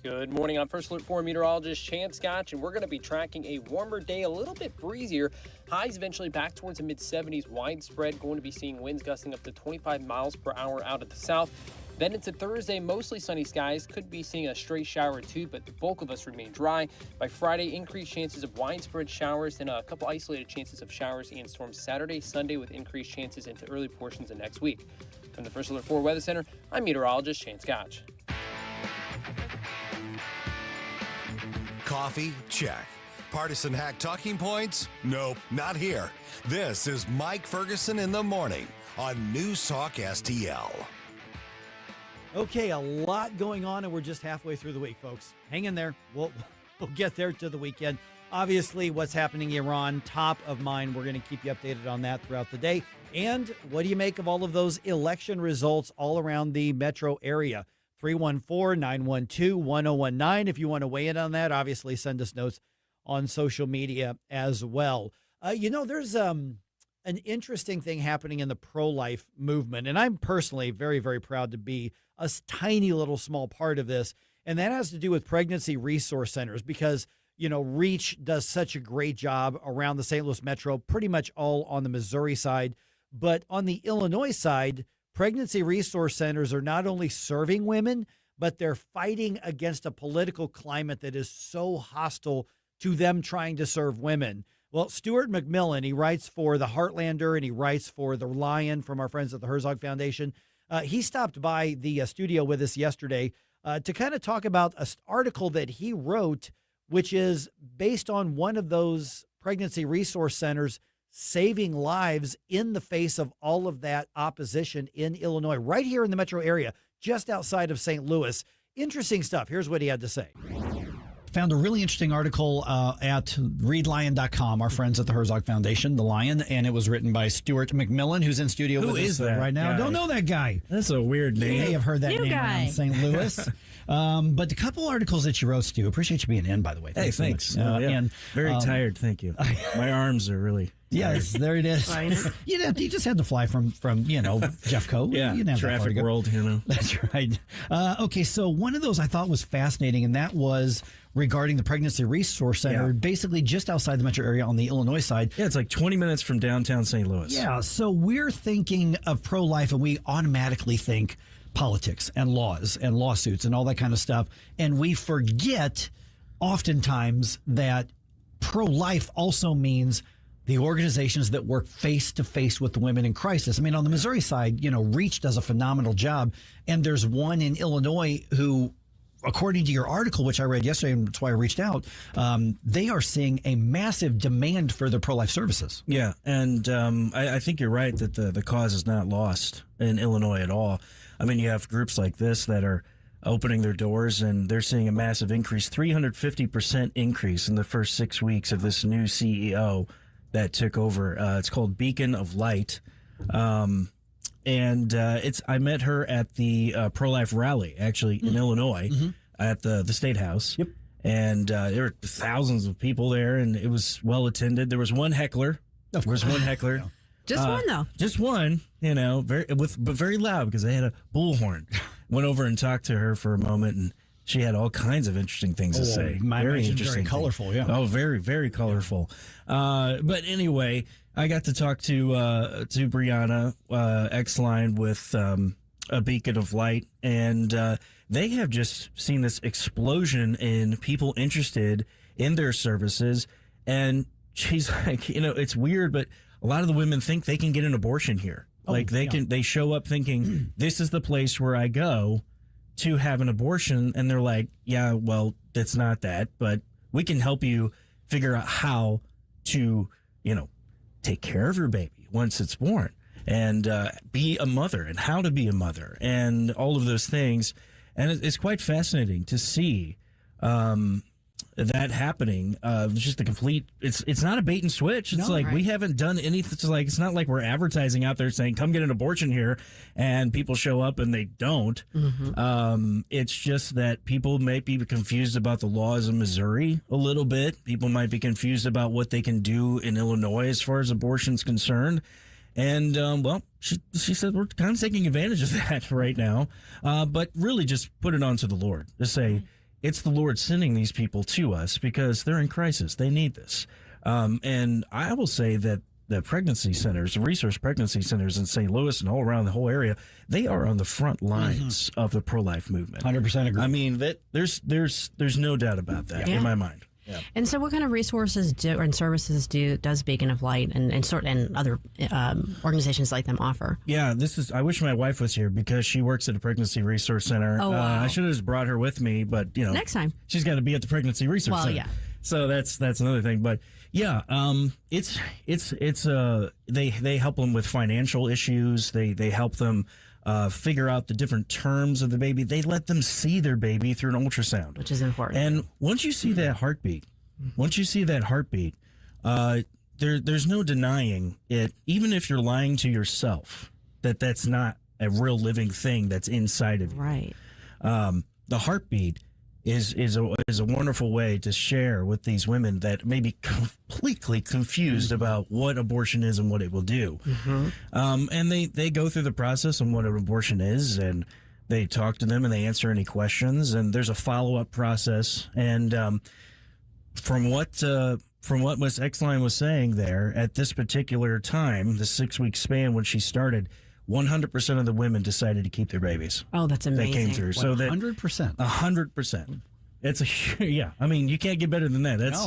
Good morning. I'm First Alert 4 meteorologist Chance Scotch, and we're going to be tracking a warmer day, a little bit breezier. Highs eventually back towards the mid-70s, widespread. Going to be seeing winds gusting up to 25 miles per hour out of the south. Then into Thursday, mostly sunny skies. Could be seeing a stray shower or two, but the bulk of us remain dry. By Friday, increased chances of widespread showers, then a couple isolated chances of showers and storms Saturday, Sunday, with increased chances into early portions of next week. From the First Alert 4 Weather Center, I'm meteorologist Chance Scotch. Coffee? Check. Partisan hack talking points? Nope, not here. This is Mike Ferguson in the morning on NewsTalkSTL. Okay, a lot going on, and we're just halfway through the week, folks. Hang in there. We'll get there to the weekend. Obviously, what's happening in Iran, top of mind. We're going to keep you updated on that throughout the day. And what do you make of all of those election results all around the metro area? 314-912-1019. If you want to weigh in on that, obviously send us notes on social media as well. There's an interesting thing happening in the pro-life movement, and I'm personally very, very proud to be a tiny little small part of this, and that has to do with pregnancy resource centers because, REACH does such a great job around the St. Louis metro, pretty much all on the Missouri side, but on the Illinois side, pregnancy resource centers are not only serving women, but they're fighting against a political climate that is so hostile to them trying to serve women. Well, Stuart McMillan, he writes for the Heartlander and he writes for the Lion from our friends at the Herzog Foundation. He stopped by the studio with us yesterday to kind of talk about an article that he wrote, which is based on one of those pregnancy resource centers saving lives in the face of all of that opposition in Illinois, right here in the metro area, just outside of St. Louis. Interesting stuff. Here's what he had to say. Found a really interesting article at readlion.com, our friends at the Herzog Foundation, The Lion, and it was written by Stuart McMillan, who's in studio with us right now. Guy? Don't know that guy. That's a weird name. You may have heard that name around St. Louis. But a couple articles that you wrote, Stu. Appreciate you being in, by the way. Hey, thanks. And very tired, thank you. My arms are really... Yes, there it is. You just had to fly from Jeffco. Yeah, you traffic world, That's right. Okay, so one of those I thought was fascinating, and that was regarding the Pregnancy Resource Center, basically just outside the metro area on the Illinois side. Yeah, it's like 20 minutes from downtown St. Louis. Yeah, so we're thinking of pro-life, and we automatically think politics and laws and lawsuits and all that kind of stuff, and we forget oftentimes that pro-life also means the organizations that work face-to-face with the women in crisis. I mean, on the Missouri side, REACH does a phenomenal job. And there's one in Illinois who, according to your article, which I read yesterday, and that's why I reached out, they are seeing a massive demand for their pro-life services. Yeah, and I think you're right that the cause is not lost in Illinois at all. I mean, you have groups like this that are opening their doors, and they're seeing a massive increase, 350% increase in the first 6 weeks of this new CEO that took over. It's called Beacon of Light. I met her at the pro-life rally, actually, in Illinois, at the State House. Yep. And there were thousands of people there, and it was well attended. There was one heckler. Of course. There was one heckler. Yeah. Just one, though. Just one, but very loud because they had a bullhorn. Went over and talked to her for a moment, and she had all kinds of interesting things to say. Very interesting. Very colorful, yeah. Oh, very, very colorful. But anyway, I got to talk to Brianna, X-Line with a Beacon of Light, and they have just seen this explosion in people interested in their services. And she's like, it's weird, but a lot of the women think they can get an abortion here. They show up thinking, this is the place where I go to have an abortion, and they're like, yeah, well, that's not that, but we can help you figure out how to, take care of your baby once it's born, and be a mother, and how to be a mother, and all of those things. And it's quite fascinating to see that happening. Just the complete, it's not a bait and switch. It's we haven't done anything. It's not like we're advertising out there saying, come get an abortion here, and people show up and they don't. It's just that people might be confused about the laws of Missouri a little bit. People might be confused about what they can do in Illinois as far as abortion's concerned. And, she said we're kind of taking advantage of that right now. But really just put it on to the Lord. Just say, it's the Lord sending these people to us because they're in crisis. They need this. And I will say that the pregnancy centers, the resource pregnancy centers in St. Louis and all around the whole area, they are on the front lines of the pro-life movement. 100% agree. I mean, there's no doubt about that in my mind. Yeah. And so, what kind of resources and services does Beacon of Light and other organizations like them offer? Yeah, I wish my wife was here because she works at a pregnancy resource center. Oh, wow. I should have just brought her with me, but next time she's got to be at the pregnancy resource center. Yeah. So that's another thing. But yeah, they help them with financial issues. They help them figure out the different terms of the baby. They let them see their baby through an ultrasound, which is important. And once you see that heartbeat, there's no denying it. Even if you're lying to yourself, that's not a real living thing that's inside of you. Right. The heartbeat is a wonderful way to share with these women that may be completely confused about what abortion is and what it will do. And they go through the process on what an abortion is, and they talk to them and they answer any questions, and there's a follow-up process. And from what Ms. Exline was saying there, at this particular time, the 6-week span when she started, 100% of the women decided to keep their babies. Oh, that's amazing. They came through. 100%. 100%. It's yeah. I mean, you can't get better than that. That's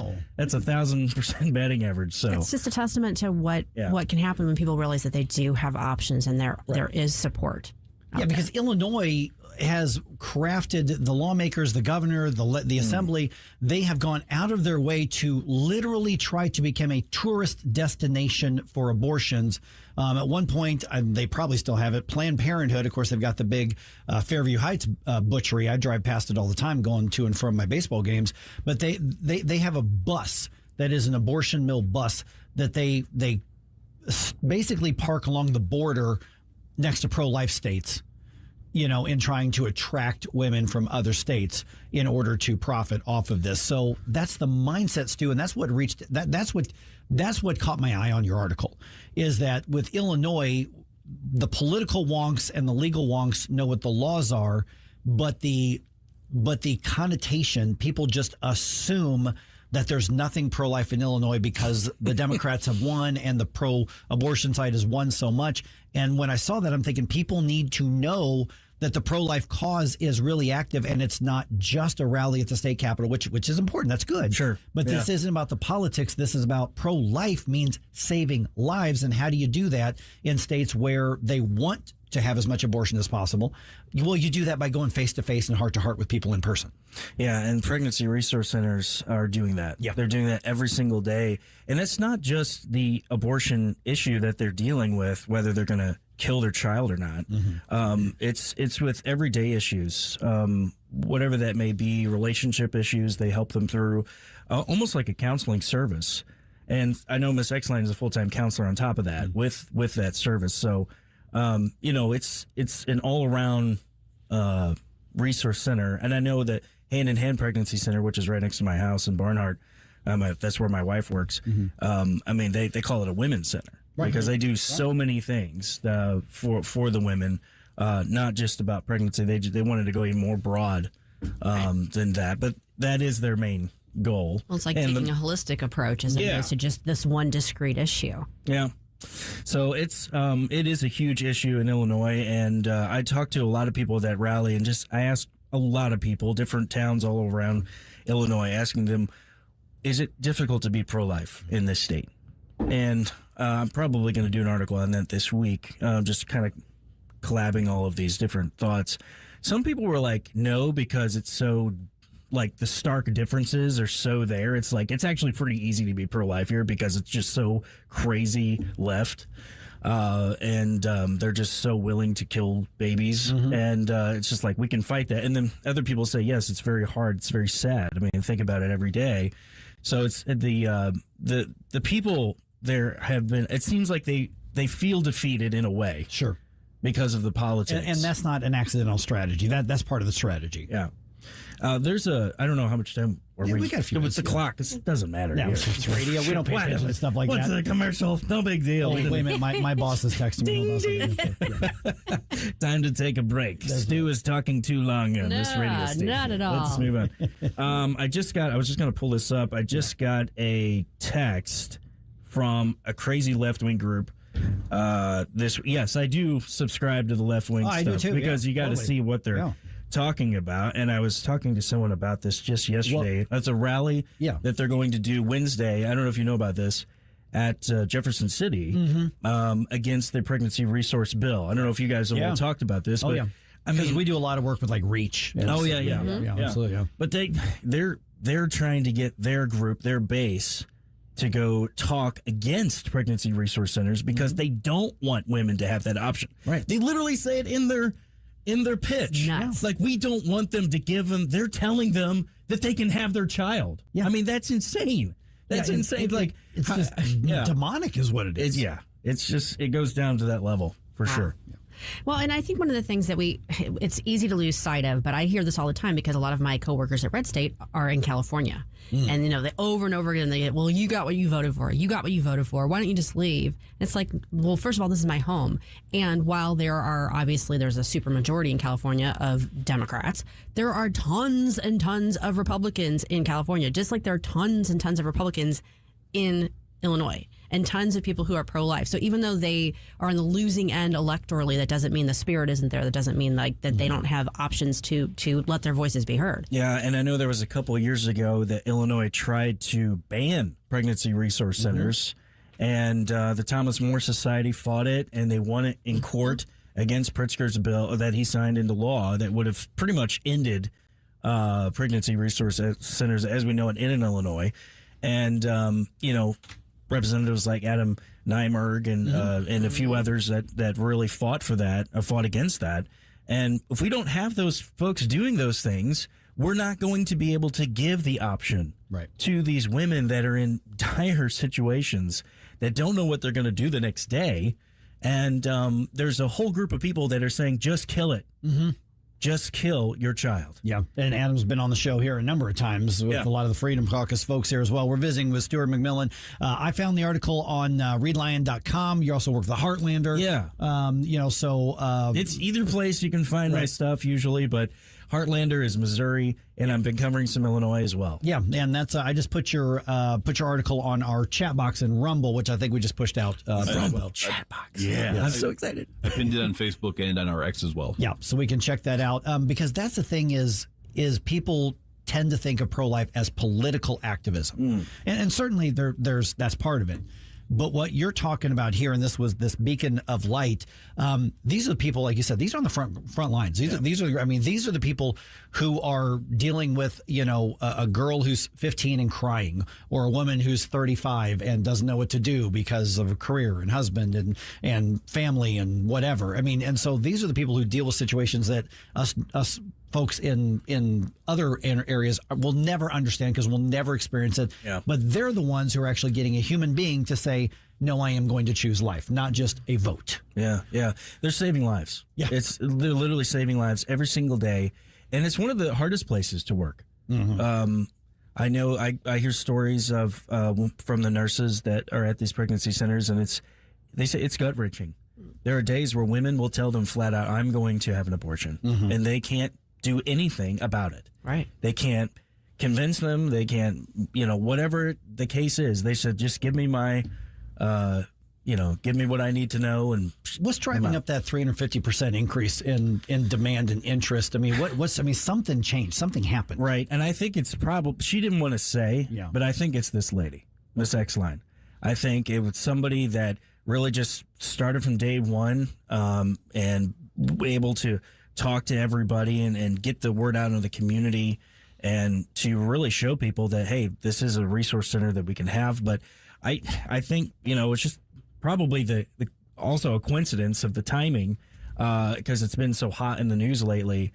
1,000% batting average. So it's just a testament to what can happen when people realize that they do have options and there is support. Yeah, because Illinois has crafted, the lawmakers, the governor, the assembly, they have gone out of their way to literally try to become a tourist destination for abortions. At one point, they probably still have it. Planned Parenthood, of course, they've got the big Fairview Heights butchery. I drive past it all the time going to and from my baseball games. But they have a bus that is an abortion mill bus that they basically park along the border next to pro-life states, in trying to attract women from other states in order to profit off of this. So that's the mindset, Stu, and that's what caught my eye on your article, is that with Illinois, the political wonks and the legal wonks know what the laws are, but the connotation, people just assume that there's nothing pro-life in Illinois because the Democrats have won and the pro-abortion side has won so much. And when I saw that, I'm thinking people need to know that the pro-life cause is really active and it's not just a rally at the state capitol, which is important. That's good. Sure. But this isn't about the politics. This is about pro-life means saving lives. And how do you do that in states where they want to have as much abortion as possible? Well, you do that by going face to face and heart to heart with people in person. Yeah, and pregnancy resource centers are doing that. Yeah. They're doing that every single day. And it's not just the abortion issue that they're dealing with, whether they're going to kill their child or not. It's with everyday issues, whatever that may be, relationship issues. They help them through, almost like a counseling service. And I know Miss Exline is a full-time counselor on top of that with that service. So, it's an all-around resource center. And I know that Hand in Hand Pregnancy Center, which is right next to my house in Barnhart, that's where my wife works. They call it a women's center. Right. Because they do so many things for the women, not just about pregnancy. They wanted to go even more broad than that, but that is their main goal. Well, it's like taking a holistic approach as opposed to just this one discrete issue. Yeah. So it is a huge issue in Illinois, and I talked to a lot of people at that rally, and I asked a lot of people, different towns all around Illinois, asking them, is it difficult to be pro-life in this state? And I'm probably going to do an article on that this week, just kind of collabing all of these different thoughts. Some people were like, no, because it's so, like, the stark differences are so there. It's like, it's actually pretty easy to be pro-life here because it's just so crazy left. And they're just so willing to kill babies. And it's just like, we can fight that. And then other people say, yes, it's very hard. It's very sad. I mean, think about it every day. So it's the people there have been, it seems like they feel defeated in a way. Sure. Because of the politics. And that's not an accidental strategy. That's part of the strategy. Yeah. I don't know how much time we got a few minutes. With the clock, it doesn't matter. No, it's radio. We don't pay attention to stuff like that. What's the commercial? No big deal. Wait a minute. My boss is texting me. Ding, ding. time to take a break. Stu is talking too long on this radio station. Not at all. Let's move on. I was just going to pull this up. I just got a text from a crazy left-wing group. Yes, I do subscribe to the left-wing stuff. I do too, because you got to see what they're talking about. And I was talking to someone about this just yesterday. That's a rally that they're going to do Wednesday. I don't know if you know about this. At Jefferson City against the pregnancy resource bill. I don't know if you guys have all talked about this, but I mean, we do a lot of work with like Reach. Absolutely. Yeah. But they're trying to get their group, their base, to go talk against pregnancy resource centers because they don't want women to have that option. Right. They literally say it in their pitch. Nuts. Like, we don't want them to give them. They're telling them that they can have their child. Yeah. I mean, that's insane. That's insane. It's just demonic is what it is. It's just, it goes down to that level for sure. Well, and I think one of the things that it's easy to lose sight of, but I hear this all the time because a lot of my coworkers at RedState are in California. And, they over and over again, they get, well, you got what you voted for. You got what you voted for. Why don't you just leave? It's like, well, first of all, this is my home. And while there's a super majority in California of Democrats, there are tons and tons of Republicans in California, just like there are tons and tons of Republicans in Illinois and tons of people who are pro-life. So even though they are on the losing end electorally, that doesn't mean the spirit isn't there. That doesn't mean like that they don't have options to let their voices be heard. Yeah, and I know there was a couple of years ago that Illinois tried to ban pregnancy resource centers, and the Thomas More Society fought it, and they won it in court against Pritzker's bill that he signed into law that would have pretty much ended pregnancy resource centers as we know it in Illinois. And, representatives like Adam Nymerg and a few others that really fought against that. And if we don't have those folks doing those things, we're not going to be able to give the option to these women that are in dire situations that don't know what they're going to do the next day. And there's a whole group of people that are saying, just kill it. Just kill your child. Yeah. And Adam's been on the show here a number of times with a lot of the Freedom Caucus folks here as well. We're visiting with Stuart McMillan. I found the article on readlion.com. You also work for the Heartlander. Yeah. It's either place you can find my stuff usually, but Heartlander is Missouri, and I've been covering some Illinois as well. Yeah, and that's I just put your article on our chat box in Rumble, which I think we just pushed out. Rumble chat box. Yeah, I'm so excited. I pinned it on Facebook and on our X as well. Yeah, so we can check that out because that's the thing is people tend to think of pro-life as political activism, and certainly that's part of it. But what you're talking about here, and this was this beacon of light. These are the people, like you said, these are on the front lines. These are the people who are dealing with, a girl who's 15 and crying, or a woman who's 35 and doesn't know what to do because of a career and husband and family and whatever. I mean, and so these are the people who deal with situations that us folks in other areas will never understand because we'll never experience it. Yeah. But they're the ones who are actually getting a human being to say, no, I am going to choose life, not just a vote. Yeah. They're saving lives. Yeah. They're literally saving lives every single day. And it's one of the hardest places to work. I know I hear stories of from the nurses that are at these pregnancy centers, and they say it's gut-wrenching. There are days where women will tell them flat out, I'm going to have an abortion, and they can't do anything about it. Right. They can't convince them. They can't, whatever the case is. They said, just give me my, give me what I need to know. And what's driving up that 350% increase in demand and interest? I mean, something changed. Something happened. Right. And I think it's probably, she didn't want to say, but I think it's this lady, Miss X-Line. I think it was somebody that really just started from day one and able to talk to everybody and get the word out in the community and to really show people that, hey, this is a resource center that we can have. But I think, it's just probably the also a coincidence of the timing because it's been so hot in the news lately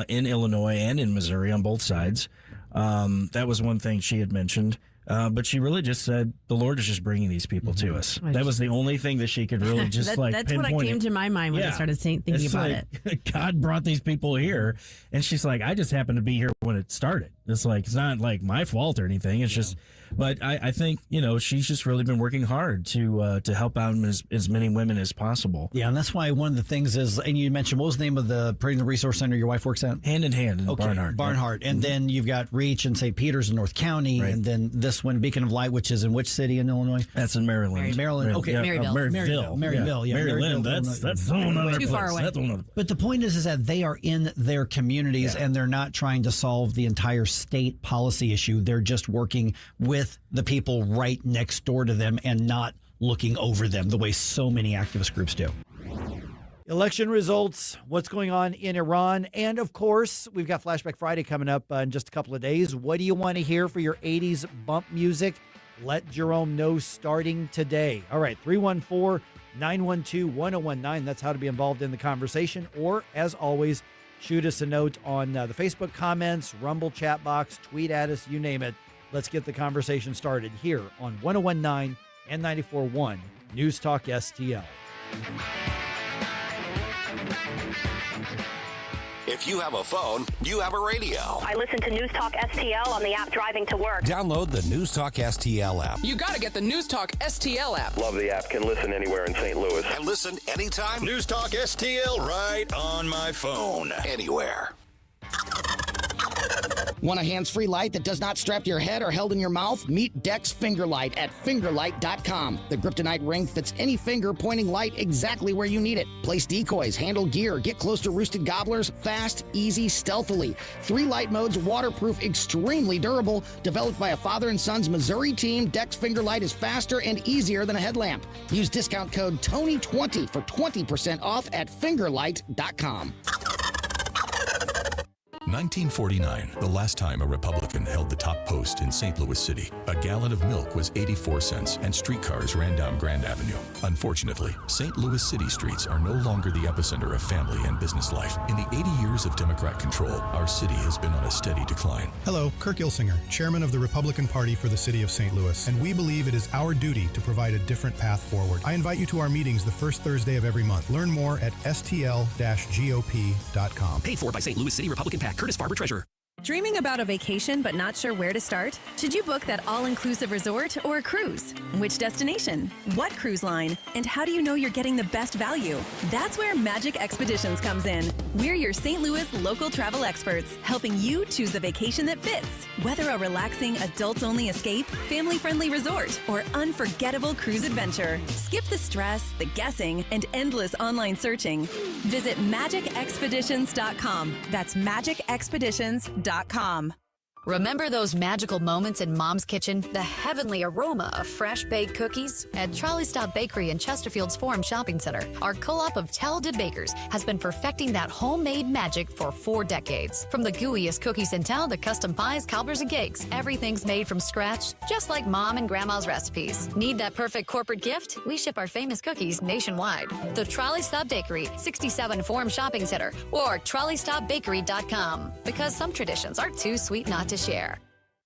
in Illinois and in Missouri on both sides. That was one thing she had mentioned. But she really just said, the Lord is just bringing these people to us. That was the only thing that she could really just that's pinpoint. what came to my mind when I started thinking about it. God brought these people here. And she's like, I just happened to be here when it started. It's like, it's not like my fault or anything. It's just, but I think, she's just really been working hard to help out as many women as possible. Yeah, and that's why one of the things is, and you mentioned, what was the name of the Pregnant Resource Center your wife works at? Hand in Hand in Barnhart. Barnhart. And then you've got Reach in St. Peters in North County, Right. and then this one, Beacon of Light, which is in which city in Illinois? That's in Maryland. Maryland. Okay. Maryville. Maryville. Yeah. Maryland. Maryville. That's a whole other Too place. far away. That's a whole other. But the point is that they are in their communities and they're not trying to solve the entire state policy issue. They're just working with the people right next door to them and not looking over them the way so many activist groups do. Election results, what's going on in Iran, and of course, we've got Flashback Friday coming up in just a couple of days. What do you want to hear for your 80s bump music? Let Jerome know starting today. All right, 314-912-1019. That's how to be involved in the conversation. Or, as always, shoot us a note on the Facebook comments, Rumble chat box, tweet at us, you name it. Let's get the conversation started here on 1019 and 94.1 News Talk STL. If you have a phone, you have a radio. I listen to News Talk STL on the app driving to work. Download the News Talk STL app. You got to get the News Talk STL app. Love the app. Can listen anywhere in St. Louis. And listen anytime. News Talk STL right on my phone. Anywhere. Want a hands-free light that does not strap to your head or held in your mouth? Meet Dex Fingerlight at fingerlight.com. The Kryptonite ring fits any finger, pointing light exactly where you need it. Place decoys, handle gear, get close to roosted gobblers, fast, easy, stealthily. 3 light modes, waterproof, extremely durable. Developed by a father and son's Missouri team, Dex Fingerlight is faster and easier than a headlamp. Use discount code TONY20 for 20% off at fingerlight.com. 1949, the last time a Republican held the top post in St. Louis City. A gallon of milk was 84 cents and streetcars ran down Grand Avenue. Unfortunately, St. Louis City streets are no longer the epicenter of family and business life. In the 80 years of Democrat control, our city has been on a steady decline. Hello, Kirk Ilsinger, chairman of the Republican Party for the city of St. Louis, and we believe it is our duty to provide a different path forward. I invite you to our meetings the first Thursday of every month. Learn more at stl-gop.com. Paid for by St. Louis City Republican PAC, Curtis Farber, Treasurer. Dreaming about a vacation but not sure where to start? Should you book that all-inclusive resort or a cruise? Which destination? What cruise line? And how do you know you're getting the best value? That's where Magic Expeditions comes in. We're your St. Louis local travel experts, helping you choose the vacation that fits. Whether a relaxing, adults-only escape, family-friendly resort, or unforgettable cruise adventure, skip the stress, the guessing, and endless online searching. Visit MagicExpeditions.com. That's MagicExpeditions.com. Remember those magical moments in Mom's kitchen? The heavenly aroma of fresh baked cookies? At Trolley Stop Bakery in Chesterfield's Forum Shopping Center, our co-op of talented bakers has been perfecting that homemade magic for 4 decades. From the gooeyest cookies in town to custom pies, cobblers, and cakes, everything's made from scratch, just like Mom and Grandma's recipes. Need that perfect corporate gift? We ship our famous cookies nationwide. The Trolley Stop Bakery, 67 Forum Shopping Center, or TrolleyStopBakery.com. Because some traditions are too sweet not to share.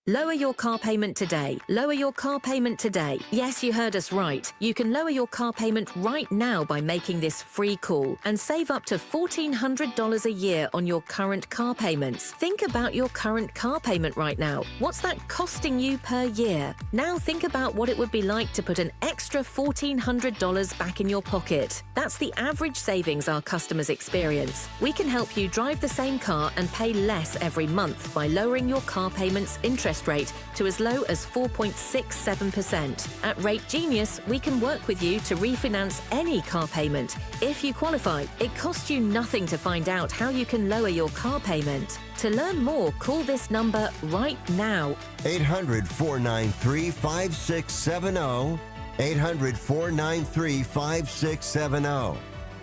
Lower your car payment today. Lower your car payment today. Yes, you heard us right. You can lower your car payment right now by making this free call and save up to $1,400 a year on your current car payments. Think about your current car payment right now. What's that costing you per year? Now think about what it would be like to put an extra $1,400 back in your pocket. That's the average savings our customers experience. We can help you drive the same car and pay less every month by lowering your car payment's interest rate to as low as 4.67%. At Rate Genius, we can work with you to refinance any car payment. If you qualify, it costs you nothing to find out how you can lower your car payment. To learn more, call this number right now. 800-493-5670. 800-493-5670.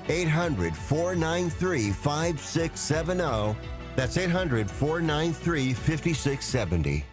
800-493-5670. That's 800-493-5670.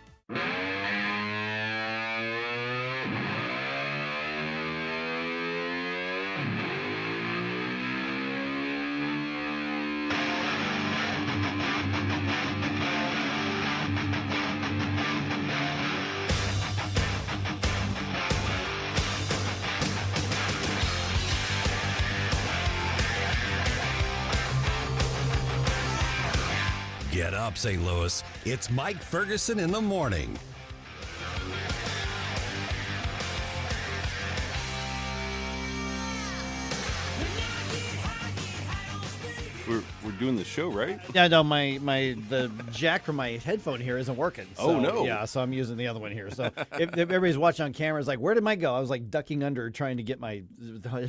Get up up, St. Louis? It's Mike Ferguson in the morning. We're doing the show, right? Yeah, no, the jack from my headphone here isn't working. So, Oh, no. Yeah, so I'm using the other one here. So if everybody's watching on camera, it's like, where did Mike go? I was like ducking under trying to get my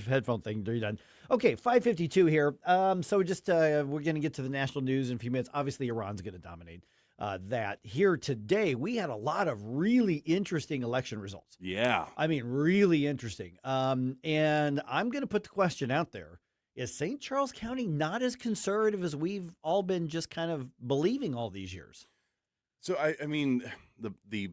headphone thing redone. Okay, 5:52 here. So just we're going to get to the national news in a few minutes. Obviously, Iran's going to dominate that. Here today, we had a lot of really interesting election results. Yeah. I mean, really interesting. And I'm going to put the question out there. Is St. Charles County not as conservative as we've all been just kind of believing all these years? So, I mean, the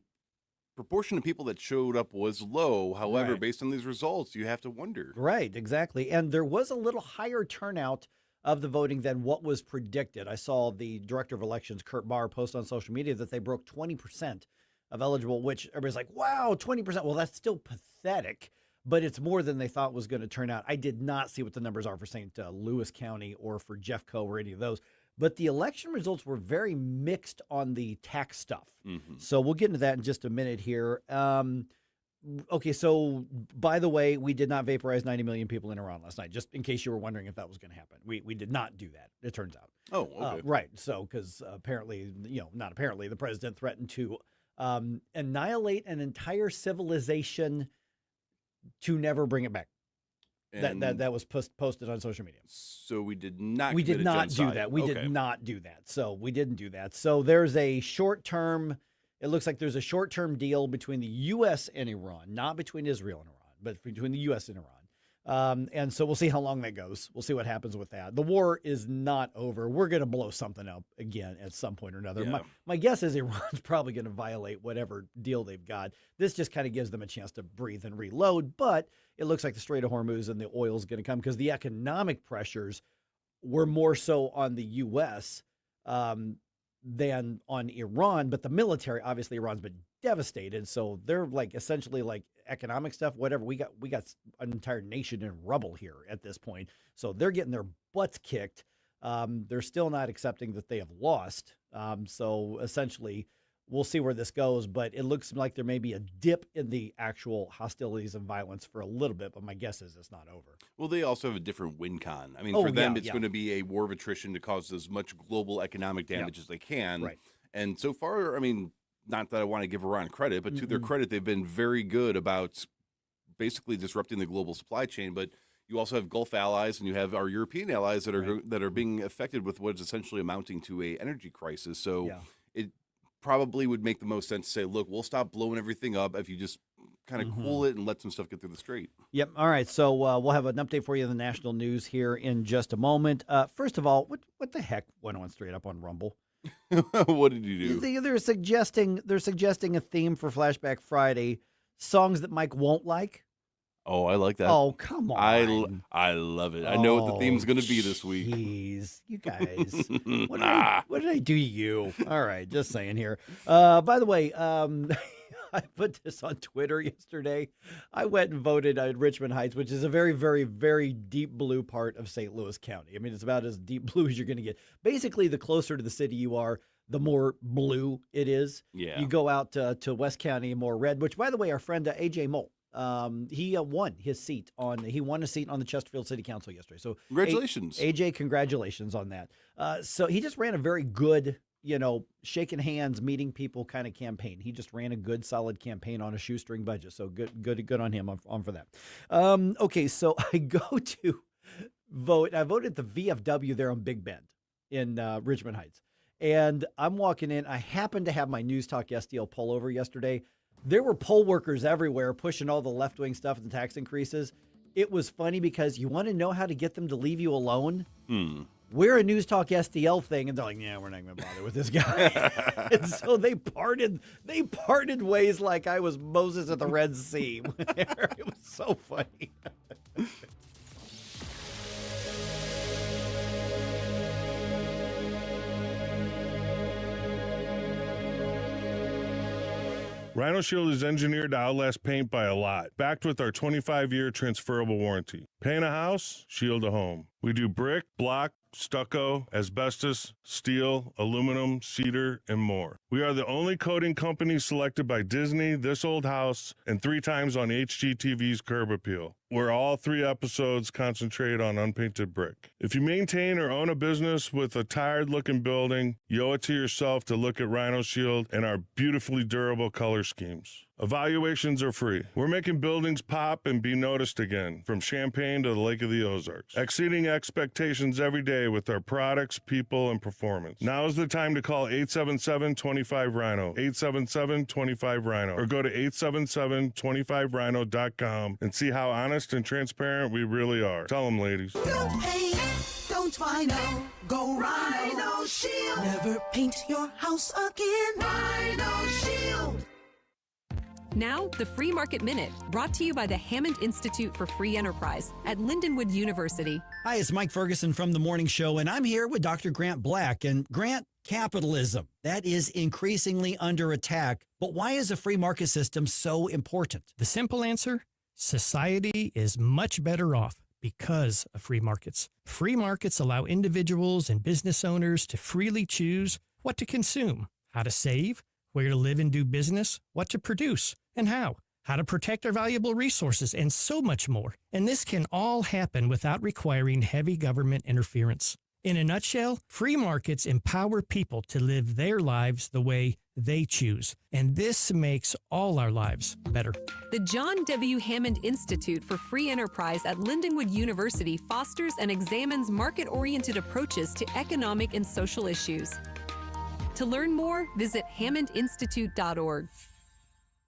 proportion of people that showed up was low. However, Right. based on these results, you have to wonder. Right, exactly. And there was a little higher turnout of the voting than what was predicted. I saw the director of elections, Kurt Barr, post on social media that they broke 20% of eligible, which everybody's like, wow, 20%. Well, that's still pathetic. But it's more than they thought was going to turn out. I did not see what the numbers are for St. Louis County or for Jeffco or any of those. But the election results were very mixed on the tax stuff. Mm-hmm. So we'll get into that in just a minute here. Okay, so by the way, we did not vaporize 90 million people in Iran last night, just in case you were wondering if that was going to happen. We did not do that, it turns out. Oh, okay. Right. So because apparently, not apparently, the president threatened to annihilate an entire civilization to never bring it back. That was posted on social media. So we did not. We did commit a not do genocide. that. We Okay. did not do that. So we didn't do that. So there's a short-term. It looks like there's a short-term deal between the U.S. and Iran, not between Israel and Iran, but between the U.S. and Iran. And so we'll see how long that goes. We'll see what happens with that. The war is not over. We're going to blow something up again at some point or another. Yeah. My guess is Iran's probably going to violate whatever deal they've got. This just kind of gives them a chance to breathe and reload. But it looks like the Strait of Hormuz and the oil is going to come because the economic pressures were more so on the U.S. Than on Iran. But the military, obviously, Iran's been devastated. So they're like essentially like economic stuff, whatever. We got an entire nation in rubble here at this point. So they're getting their butts kicked. They're still not accepting that they have lost. So essentially, we'll see where this goes. But it looks like there may be a dip in the actual hostilities and violence for a little bit. But my guess is it's not over. Well, they also have a different win con. I mean, Oh, for them, yeah, it's yeah. going to be a war of attrition to cause as much global economic damage as they can. Right. And so far, I mean, not that I want to give Iran credit, but to their credit, they've been very good about basically disrupting the global supply chain. But you also have Gulf allies and you have our European allies that are being affected with what is essentially amounting to a energy crisis. So it probably would make the most sense to say, look, we'll stop blowing everything up if you just kind of cool it and let some stuff get through the strait. Yep. All right. So we'll have an update for you in the national news here in just a moment. First of all, what the heck went on straight up on Rumble? What did you do? They're suggesting a theme for Flashback Friday, songs that Mike won't like. Oh, I like that. Oh, come on. I love it. I know what the theme's going to be this week. Jeez, you guys. What did I do to you? All right, just saying here. By the way, I put this on Twitter yesterday. I went and voted at Richmond Heights, which is a very, very, very deep blue part of St. Louis County. I mean, it's about as deep blue as you're going to get. Basically, the closer to the city you are, the more blue it is. Yeah. You go out to West County, more red, which, by the way, our friend AJ Mole, he won his seat he won a seat on the Chesterfield City Council yesterday. So congratulations. AJ, congratulations on that. So he just ran a very good, shaking hands, meeting people kind of campaign. He just ran a good, solid campaign on a shoestring budget. So good on him. I'm for that. Okay, so I go to vote. I voted at the VFW there on Big Bend in Richmond Heights. And I'm walking in. I happened to have my NewsTalkSTL pullover yesterday. There were poll workers everywhere pushing all the left-wing stuff and tax increases. It was funny because you want to know how to get them to leave you alone? We're a NewsTalkSTL thing, and they're like, yeah, we're not going to bother with this guy. And so they parted ways like I was Moses at the Red Sea. It was so funny. Rhino Shield is engineered to outlast paint by a lot, backed with our 25-year transferable warranty. Paint a house, shield a home. We do brick, block, stucco, asbestos, steel, aluminum, cedar, and more. We are the only coating company selected by Disney, This Old House, and 3 times on HGTV's Curb Appeal, where all 3 episodes concentrate on unpainted brick. If you maintain or own a business with a tired-looking building, you owe it to yourself to look at Rhino Shield and our beautifully durable color schemes. Evaluations are free. We're making buildings pop and be noticed again, from Champaign to the Lake of the Ozarks, exceeding expectations every day with our products, people, and performance. Now is the time to call 877-25-RHINO, 877-25-RHINO, or go to 877-25rhino.com and see how honest and transparent we really are. Tell them, ladies. Don't paint, don't Rhino, go Rhino Shield. Never paint your house again. Rhino Shield. Now, the Free Market Minute, brought to you by the Hammond Institute for Free Enterprise at Lindenwood University. Hi, it's Mike Ferguson from The Morning Show, and I'm here with Dr. Grant Black. And Grant, capitalism, that is increasingly under attack. But why is a free market system so important? The simple answer, society is much better off because of free markets. Free markets allow individuals and business owners to freely choose what to consume, how to save, where to live and do business, what to produce, and how to protect our valuable resources, and so much more. And this can all happen without requiring heavy government interference. In a nutshell, free markets empower people to live their lives the way they choose. And this makes all our lives better. The John W. Hammond Institute for Free Enterprise at Lindenwood University fosters and examines market-oriented approaches to economic and social issues. To learn more, visit hammondinstitute.org.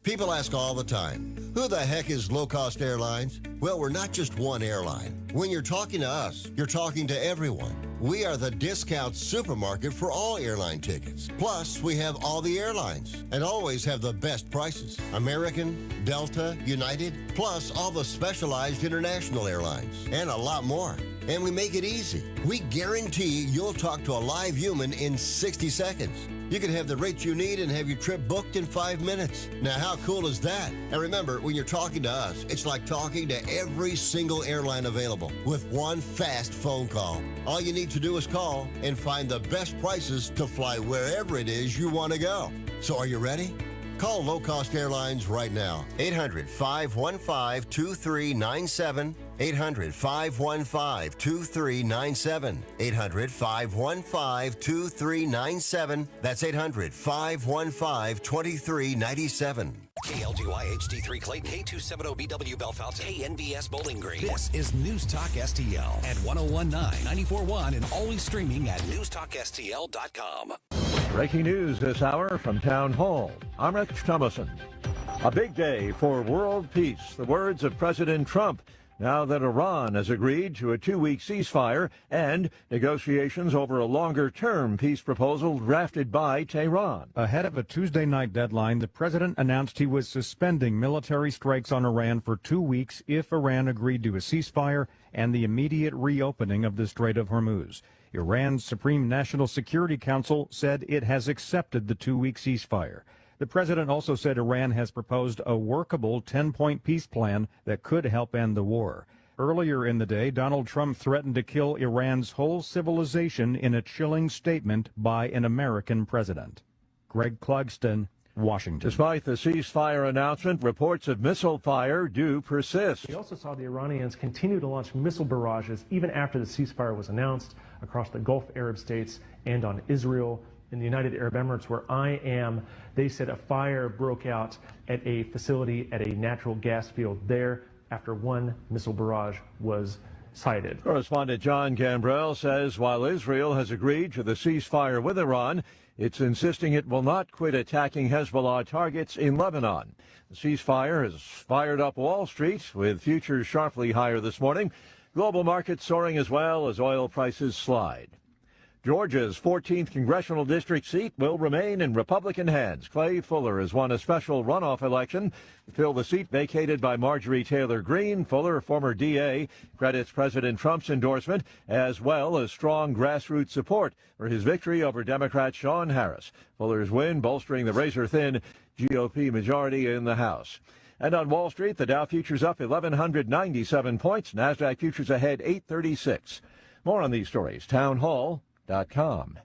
People ask all the time, who the heck is Low Cost Airlines? Well, we're not just one airline. When you're talking to us, you're talking to everyone. We are the discount supermarket for all airline tickets. Plus, we have all the airlines and always have the best prices. American, Delta, United, plus all the specialized international airlines and a lot more. And we make it easy. We guarantee you'll talk to a live human in 60 seconds. You can have the rate you need and have your trip booked in 5 minutes. Now, how cool is that? And remember, when you're talking to us, it's like talking to every single airline available with one fast phone call. All you need to do is call and find the best prices to fly wherever it is you want to go. So are you ready? Call Low Cost Airlines right now. 800-515-2397. 800-515-2397. 800-515-2397. That's 800-515-2397. KLDY HD3 Clayton, K270BW Bellefonte, KNBS Bowling Green. This is News Talk STL at 1019, 94.1, and always streaming at NewsTalkSTL.com. Breaking news this hour from Town Hall. I'm Rich Thomason. A big day for world peace. The words of President Trump now that Iran has agreed to a 2-week ceasefire and negotiations over a longer-term peace proposal drafted by Tehran. Ahead of a Tuesday night deadline, the president announced he was suspending military strikes on Iran for 2 weeks if Iran agreed to a ceasefire and the immediate reopening of the Strait of Hormuz. Iran's Supreme National Security Council said it has accepted the 2-week ceasefire. The president also said Iran has proposed a workable 10-point peace plan that could help end the war. Earlier in the day, Donald Trump threatened to kill Iran's whole civilization in a chilling statement by an American president. Greg Clugston, Washington. Despite the ceasefire announcement, reports of missile fire do persist. We also saw the Iranians continue to launch missile barrages even after the ceasefire was announced across the Gulf Arab states and on Israel. In the United Arab Emirates, where I am, they said a fire broke out at a facility at a natural gas field there after one missile barrage was sighted. Correspondent John Gambrell says while Israel has agreed to the ceasefire with Iran, it's insisting it will not quit attacking Hezbollah targets in Lebanon. The ceasefire has fired up Wall Street, with futures sharply higher this morning. Global markets soaring as well as oil prices slide. Georgia's 14th congressional district seat will remain in Republican hands. Clay Fuller has won a special runoff election to fill the seat vacated by Marjorie Taylor Greene. Fuller, former DA, credits President Trump's endorsement as well as strong grassroots support for his victory over Democrat Sean Harris. Fuller's win bolstering the razor-thin GOP majority in the House. And on Wall Street, the Dow futures up 1,197 points. NASDAQ futures ahead 836. More on these stories, townhall.com.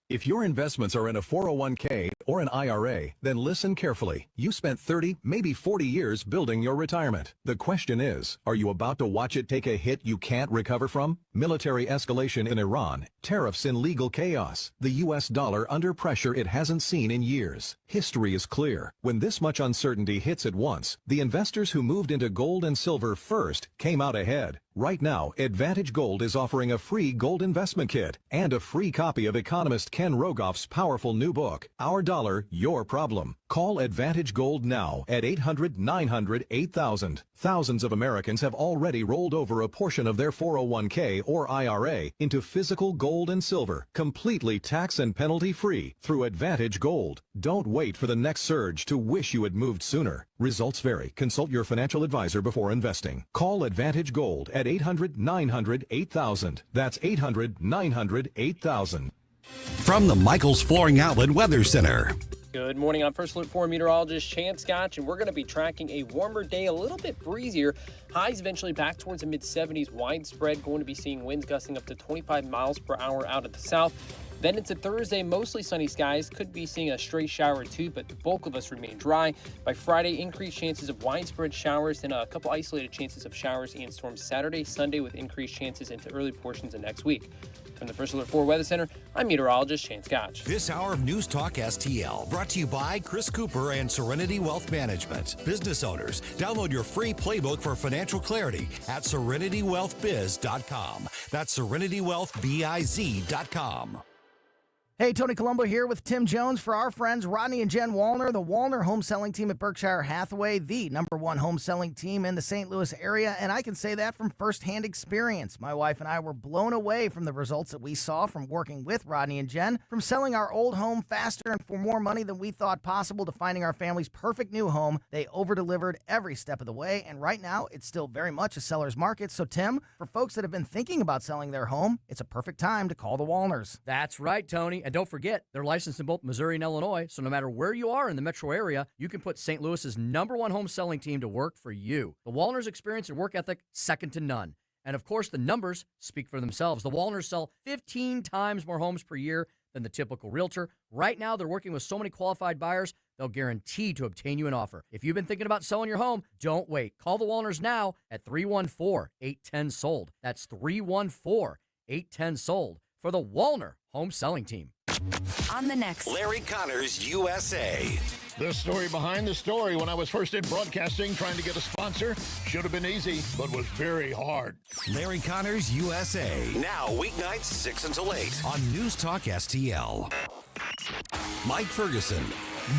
If your investments are in a 401k or an IRA, then listen carefully. You spent 30, maybe 40 years building your retirement. The question is, are you about to watch it take a hit you can't recover from? Military escalation in Iran, tariffs in legal chaos, the U.S. dollar under pressure it hasn't seen in years. History is clear. When this much uncertainty hits at once, the investors who moved into gold and silver first came out ahead. Right now, Advantage Gold is offering a free gold investment kit and a free copy of economist Ken Rogoff's powerful new book, Our Dollar, Your Problem. Call Advantage Gold now at 800-900-8000. Thousands of Americans have already rolled over a portion of their 401k or IRA into physical gold and silver, completely tax and penalty free through Advantage Gold. Don't wait for the next surge to wish you had moved sooner. Results vary. Consult your financial advisor before investing. Call Advantage Gold at 800-900-8000. That's 800-900-8000. From the Michaels Flooring Outlet Weather Center. Good morning. I'm First Alert 4 meteorologist Chance Scotch, and we're going to be tracking a warmer day, a little bit breezier. Highs eventually back towards the mid-70s, widespread, going to be seeing winds gusting up to 25 miles per hour out of the south. Then into Thursday, mostly sunny skies. Could be seeing a stray shower or two, but the bulk of us remain dry. By Friday, increased chances of widespread showers, then a couple isolated chances of showers and storms Saturday, Sunday, with increased chances into early portions of next week. From the First Alert 4 Weather Center, I'm meteorologist Shane Scotch. This hour of News Talk STL brought to you by Chris Cooper and Serenity Wealth Management. Business owners, download your free playbook for financial clarity at SerenityWealthBiz.com. That's SerenityWealthBiz.com. Hey, Tony Colombo here with Tim Jones for our friends Rodney and Jen Wallner, the Wallner home selling team at Berkshire Hathaway, the #1 home selling team in the St. Louis area, and I can say that from firsthand experience. My wife and I were blown away from the results that we saw from working with Rodney and Jen, from selling our old home faster and for more money than we thought possible to finding our family's perfect new home. They over-delivered every step of the way, and right now it's still very much a seller's market. So, Tim, for folks that have been thinking about selling their home, it's a perfect time to call the Wallners. That's right, Tony. And don't forget, they're licensed in both Missouri and Illinois, so no matter where you are in the metro area, you can put St. Louis's #1 home selling team to work for you. The Wallners' experience and work ethic, second to none. And of course, the numbers speak for themselves. The Wallners sell 15 times more homes per year than the typical realtor. Right now, they're working with so many qualified buyers, they'll guarantee to obtain you an offer. If you've been thinking about selling your home, don't wait. Call the Wallners now at 314-810-SOLD. That's 314-810-SOLD for the Wallner home selling team. On the next, Larry Connors, USA. The story behind the story. When I was first in broadcasting, trying to get a sponsor, should have been easy, but was very hard. Larry Connors, USA. Now, weeknights 6 until 8 on News Talk STL. Mike Ferguson.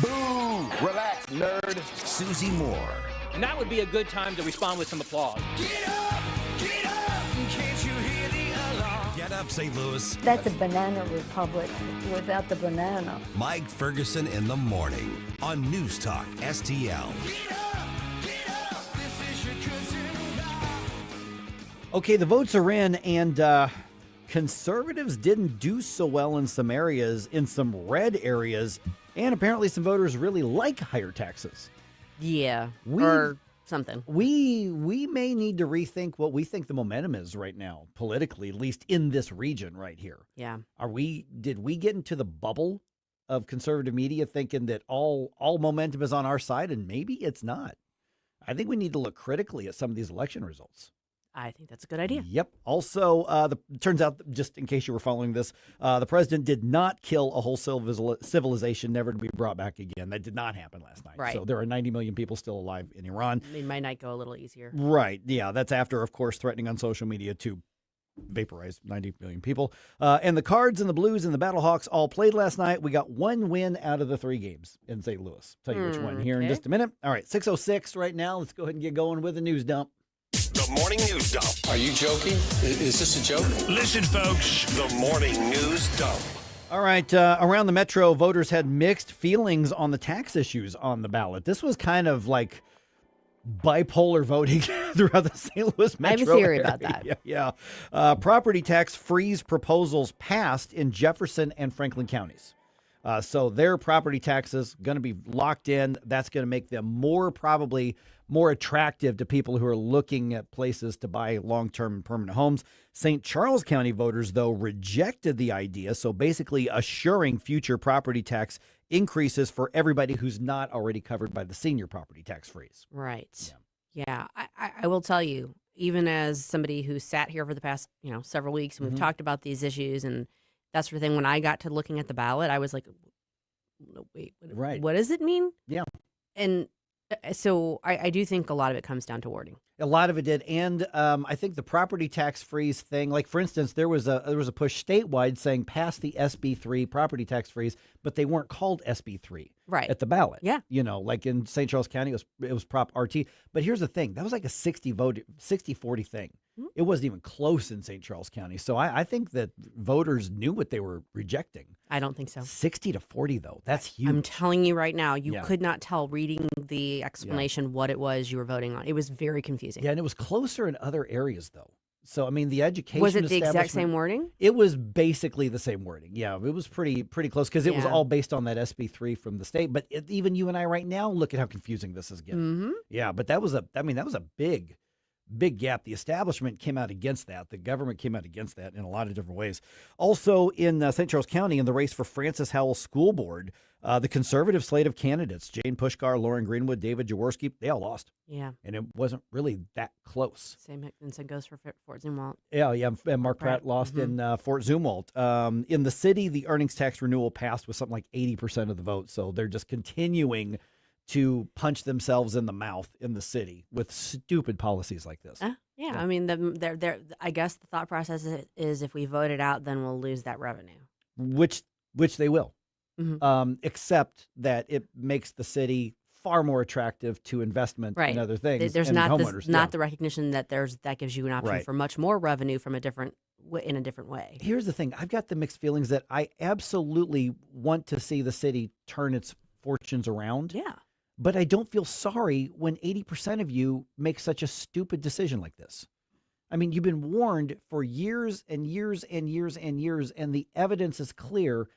Boo! Relax, nerd. Susie Moore. And that would be a good time to respond with some applause. Get up! Get up! Can't you hear the alarm? Get up, St. Louis. That's a banana republic without the banana. Mike Ferguson in the morning on News Talk STL. Okay, the votes are in, and conservatives didn't do so well in some areas, in some red areas, and apparently some voters really like higher taxes. Yeah, or something. We may need to rethink what we think the momentum is right now, politically, at least in this region right here. Yeah. Did we get into the bubble of conservative media thinking that all momentum is on our side, and maybe it's not? I think we need to look critically at some of these election results. I think that's a good idea. Yep. Also, turns out, just in case you were following this, the president did not kill a whole civilization never to be brought back again. That did not happen last night. Right. So there are 90 million people still alive in Iran. It might not go a little easier. Right. Yeah. That's after, of course, threatening on social media to vaporize 90 million people. And the Cards and the Blues and the Battlehawks all played last night. We got one win out of the 3 games in St. Louis. Tell you which one here in just a minute. All right. 6:06 right now. Let's go ahead and get going with the news dump. The Morning News Dump. Are you joking? Is this a joke? Listen, folks. The Morning News Dump. All right. Around the metro, voters had mixed feelings on the tax issues on the ballot. This was kind of like bipolar voting throughout the St. Louis metro. I have a theory area. about that. Yeah. Property tax freeze proposals passed in Jefferson and Franklin counties. So their property taxes going to be locked in. That's going to make them probably more attractive to people who are looking at places to buy long-term and permanent homes. St. Charles County voters, though, rejected the idea, so basically assuring future property tax increases for everybody who's not already covered by the senior property tax freeze. Right. Yeah. I will tell you, even as somebody who sat here for the past, several weeks, and we've talked about these issues and that sort of thing, when I got to looking at the ballot, I was like, no, wait, what does it mean? Yeah. And so I do think a lot of it comes down to wording. A lot of it did, and I think the property tax freeze thing, like for instance, there was a push statewide saying pass the SB3 property tax freeze, but they weren't called SB3 at the ballot. Yeah, like in St. Charles County, it was Prop RT. But here's the thing: that was like a 60-40 thing. Mm-hmm. It wasn't even close in St. Charles County. So I think that voters knew what they were rejecting. I don't think so. 60-40 though, that's huge. I'm telling you right now, you could not tell reading the explanation what it was you were voting on. It was very confusing. Yeah, and it was closer in other areas though. So I mean, the education was it the exact same wording? It was basically the same wording. Yeah, it was pretty close because it was all based on that SB3 from the state. But even you and I right now, look at how confusing this is getting. Mm-hmm. Yeah, but that was a big gap. The establishment came out against that. The government came out against that in a lot of different ways. Also in St. Charles County, in the race for Francis Howell School Board, the conservative slate of candidates, Jane Pushkar, Lauren Greenwood, David Jaworski, they all lost. Yeah. And it wasn't really that close. Same goes for Fort Zumwalt. Yeah. And Mark Pratt lost in Fort Zumwalt. In the city, the earnings tax renewal passed with something like 80% of the vote. So they're just continuing to punch themselves in the mouth in the city with stupid policies like this. Yeah. I mean, I guess the thought process is if we vote it out, then we'll lose that revenue. Which they will. Mm-hmm. Except that it makes the city far more attractive to investment and other things. There's and not homeowners. not the recognition that that gives you an option for much more revenue from in a different way. Here's the thing. I've got the mixed feelings that I absolutely want to see the city turn its fortunes around. Yeah. But I don't feel sorry when 80% of you make such a stupid decision like this. I mean, you've been warned for years and years and years and years, and the evidence is clear.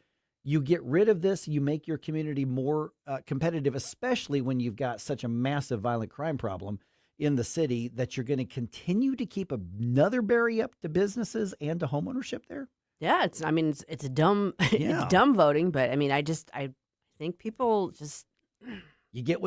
You get rid of this, you make your community more competitive, especially when you've got such a massive violent crime problem in the city that you're going to continue to keep another barrier up to businesses and to homeownership there. Yeah, it's dumb. It's dumb voting, but I mean, I think people just. You get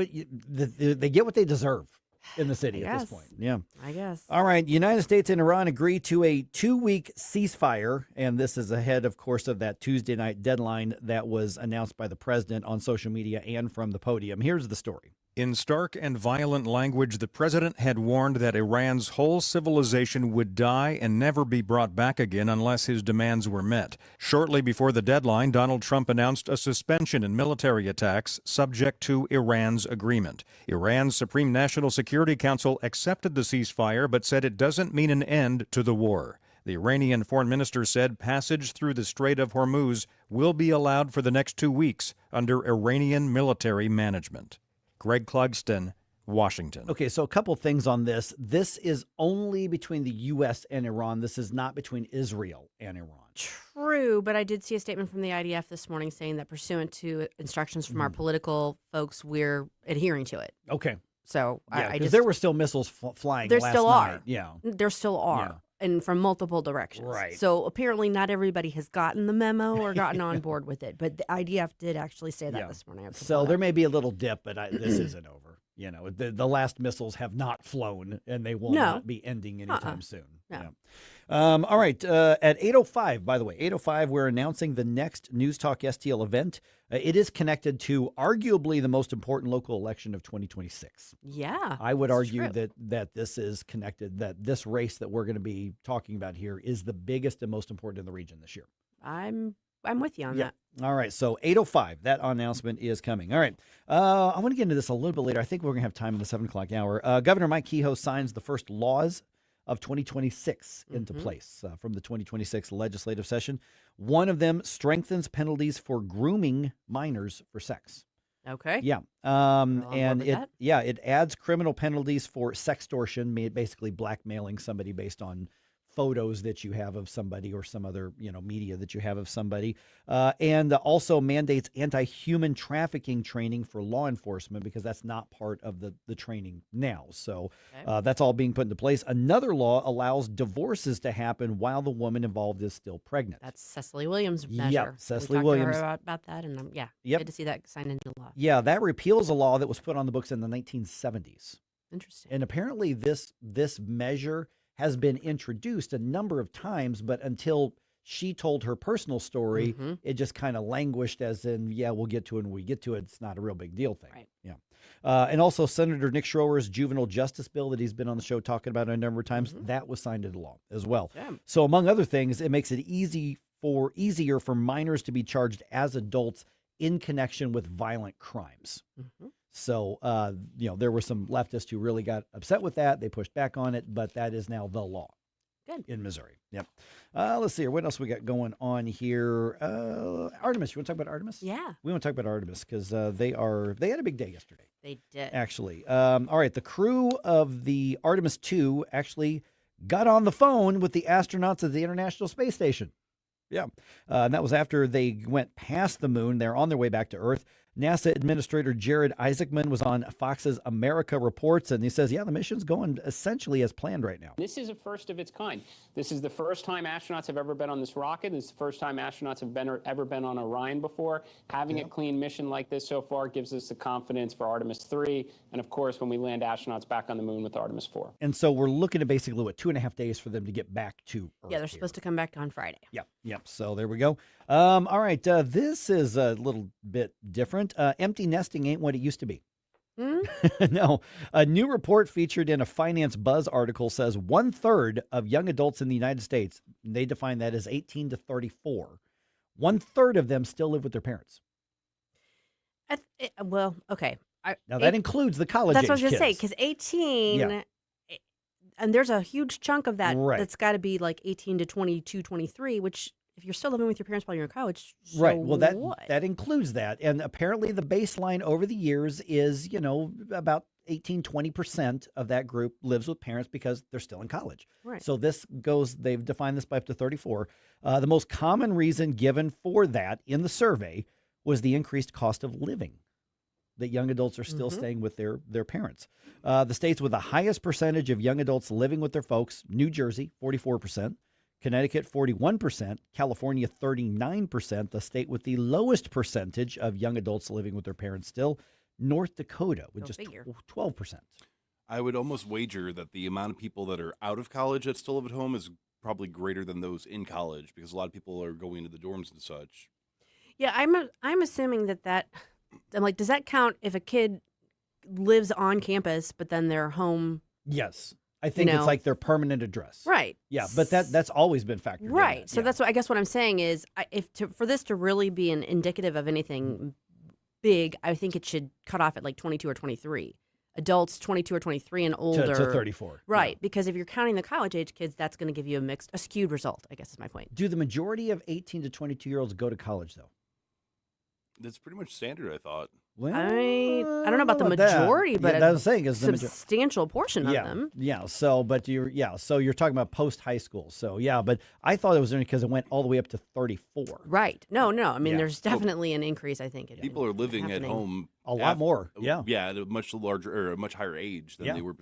they get what they deserve in the city at this point. Yeah, I guess. All right. United States and Iran agree to a 2-week ceasefire. And this is ahead, of course, of that Tuesday night deadline that was announced by the president on social media and from the podium. Here's the story. In stark and violent language, the president had warned that Iran's whole civilization would die and never be brought back again unless his demands were met. Shortly before the deadline, Donald Trump announced a suspension in military attacks subject to Iran's agreement. Iran's Supreme National Security Council accepted the ceasefire but said it doesn't mean an end to the war. The Iranian foreign minister said passage through the Strait of Hormuz will be allowed for the next 2 weeks under Iranian military management. Greg Clugston, Washington. Okay, so a couple things on this. This is only between the U.S. and Iran. This is not between Israel and Iran. True, but I did see a statement from the IDF this morning saying that pursuant to instructions from our political folks, we're adhering to it. Okay. So because there were still missiles flying there last still night. Are. Yeah. There still are. Yeah. And from multiple directions. Right. So apparently not everybody has gotten the memo or gotten on board with it. But the IDF did actually say that this morning. So there may be a little dip, but this isn't over. You know, the last missiles have not flown, and they will not be ending anytime soon. No. Yeah. All right. At 8:05, by the way, 8:05, we're announcing the next News Talk STL event. It is connected to arguably the most important local election of 2026. Yeah. I would argue that this is connected, that this race that we're going to be talking about here is the biggest and most important in the region this year. I'm with you on that. All right. So 8:05, that announcement is coming. All right. I want to get into this a little bit later. I think we're going to have time in the 7 o'clock hour. Governor Mike Kehoe signs the first laws of 2026 into place from the 2026 legislative session. One of them strengthens penalties for grooming minors for sex. Okay. Yeah. And it adds criminal penalties for sextortion, basically blackmailing somebody based on photos that you have of somebody or some other, media that you have of somebody. And also mandates anti-human trafficking training for law enforcement because that's not part of the training now. So that's all being put into place. Another law allows divorces to happen while the woman involved is still pregnant. That's Cecily Williams' measure. Yep, Cecily we Williams. To her about that, and Yep. good to see that signed into law. Yeah, that repeals a law that was put on the books in the 1970s. Interesting. And apparently this measure has been introduced a number of times, but until she told her personal story, it just kind of languished as in, we'll get to it when we get to it. It's not a real big deal thing. Right. Yeah. And also Senator Nick Schroer's juvenile justice bill that he's been on the show talking about a number of times, that was signed into law as well. Damn. So among other things, it makes it easier for minors to be charged as adults in connection with violent crimes. So, there were some leftists who really got upset with that. They pushed back on it, but that is now the law. Good. In Missouri. Yep. Let's see here. What else we got going on here? Artemis. You want to talk about Artemis? Yeah. We want to talk about Artemis because they had a big day yesterday. They did. Actually. All right. The crew of the Artemis 2 actually got on the phone with the astronauts at the International Space Station. Yeah. And that was after they went past the moon. They're on their way back to Earth. NASA Administrator Jared Isaacman was on Fox's America Reports, and he says, the mission's going essentially as planned right now. This is a first of its kind. This is the first time astronauts have ever been on this rocket. This is the first time astronauts have ever been on Orion before. Having a clean mission like this so far gives us the confidence for Artemis 3, and of course, when we land astronauts back on the moon with Artemis 4. And so we're looking at basically, 2.5 days for them to get back to Earth. Yeah, they're supposed to come back on Friday. Yep. So there we go. All right. This is a little bit different. Empty nesting ain't what it used to be. No. A new report featured in a Finance Buzz article says 1/3 of young adults in the United States, they define that as 18 to 34, 1/3 of them still live with their parents. Well, okay. Now, that includes the college age kids. That's what I was going to say, because 18, and there's a huge chunk of that that's got to be like 18 to 22, 23, which if you're still living with your parents while you're in college, so right. Well, what? that includes that. And apparently the baseline over the years is, about 18-20% of that group lives with parents because they're still in college. Right. So they've defined this by up to 34. The most common reason given for that in the survey was the increased cost of living, that young adults are still staying with their parents. The states with the highest percentage of young adults living with their folks, New Jersey, 44%, Connecticut, 41%, California, 39%, the state with the lowest percentage of young adults living with their parents still, North Dakota, with just 12%. I would almost wager that the amount of people that are out of college that still live at home is probably greater than those in college because a lot of people are going to the dorms and such. Yeah, I'm assuming that I'm like, does that count if a kid lives on campus but then they're home? Yes. I think it's like their permanent address. Right. Yeah, but that's always been factored in. Right. So that's what I guess what I'm saying is for this to really be an indicative of anything big, I think it should cut off at like 22 or 23. Adults 22 or 23 and older. To 34. Right. Because if you're counting the college age kids, that's going to give you a skewed result, I guess is my point. Do the majority of 18 to 22-year-olds go to college, though? That's pretty much standard, I thought. Well, I don't know about the majority, but that's the thing is the substantial portion of them. Yeah. So, but you're talking about post high school. So, but I thought it was only because it went all the way up to 34. Right. No. I mean, there's definitely an increase. I think people are living at home a lot more. Yeah. Yeah, at a much larger or a much higher age than they were,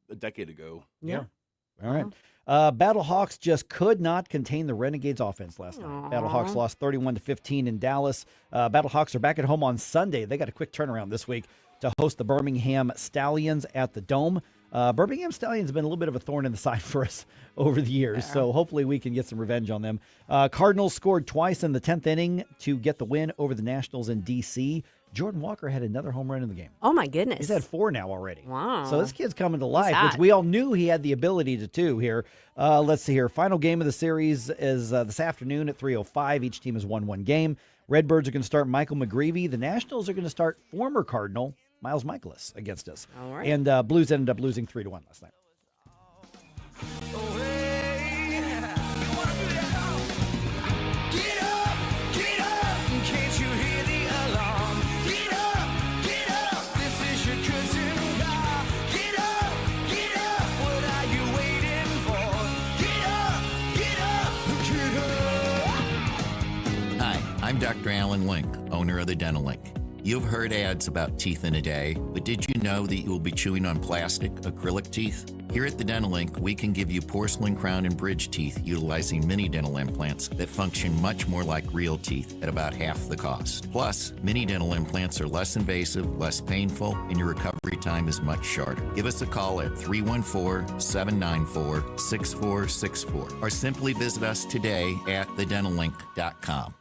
a decade ago. Yeah. All right. Battlehawks just could not contain the Renegades offense last night. Battlehawks lost 31-15 in Dallas. Battlehawks are back at home on Sunday. They got a quick turnaround this week to host the Birmingham Stallions at the Dome. Birmingham Stallions have been a little bit of a thorn in the side for us over the years, so hopefully we can get some revenge on them. Cardinals scored twice in the 10th inning to get the win over the Nationals in D.C. Jordan Walker had another home run in the game. Oh, my goodness. He's had 4 now already. Wow. So this kid's coming to life, which we all knew he had the ability to do here. Let's see here. Final game of the series is this afternoon at 3:05. Each team has won one game. Redbirds are going to start Michael McGreevy. The Nationals are going to start former Cardinal Miles Michaelis against us. All right. And Blues ended up losing 3-1 last night. Alan Link, owner of the Dental Link. You've heard ads about teeth in a day, but did you know that you will be chewing on plastic, acrylic teeth? Here at the Dental Link, we can give you porcelain crown and bridge teeth utilizing mini dental implants that function much more like real teeth at about half the cost. Plus, mini dental implants are less invasive, less painful, and your recovery time is much shorter. Give us a call at 314-794-6464 or simply visit us today at thedentallink.com.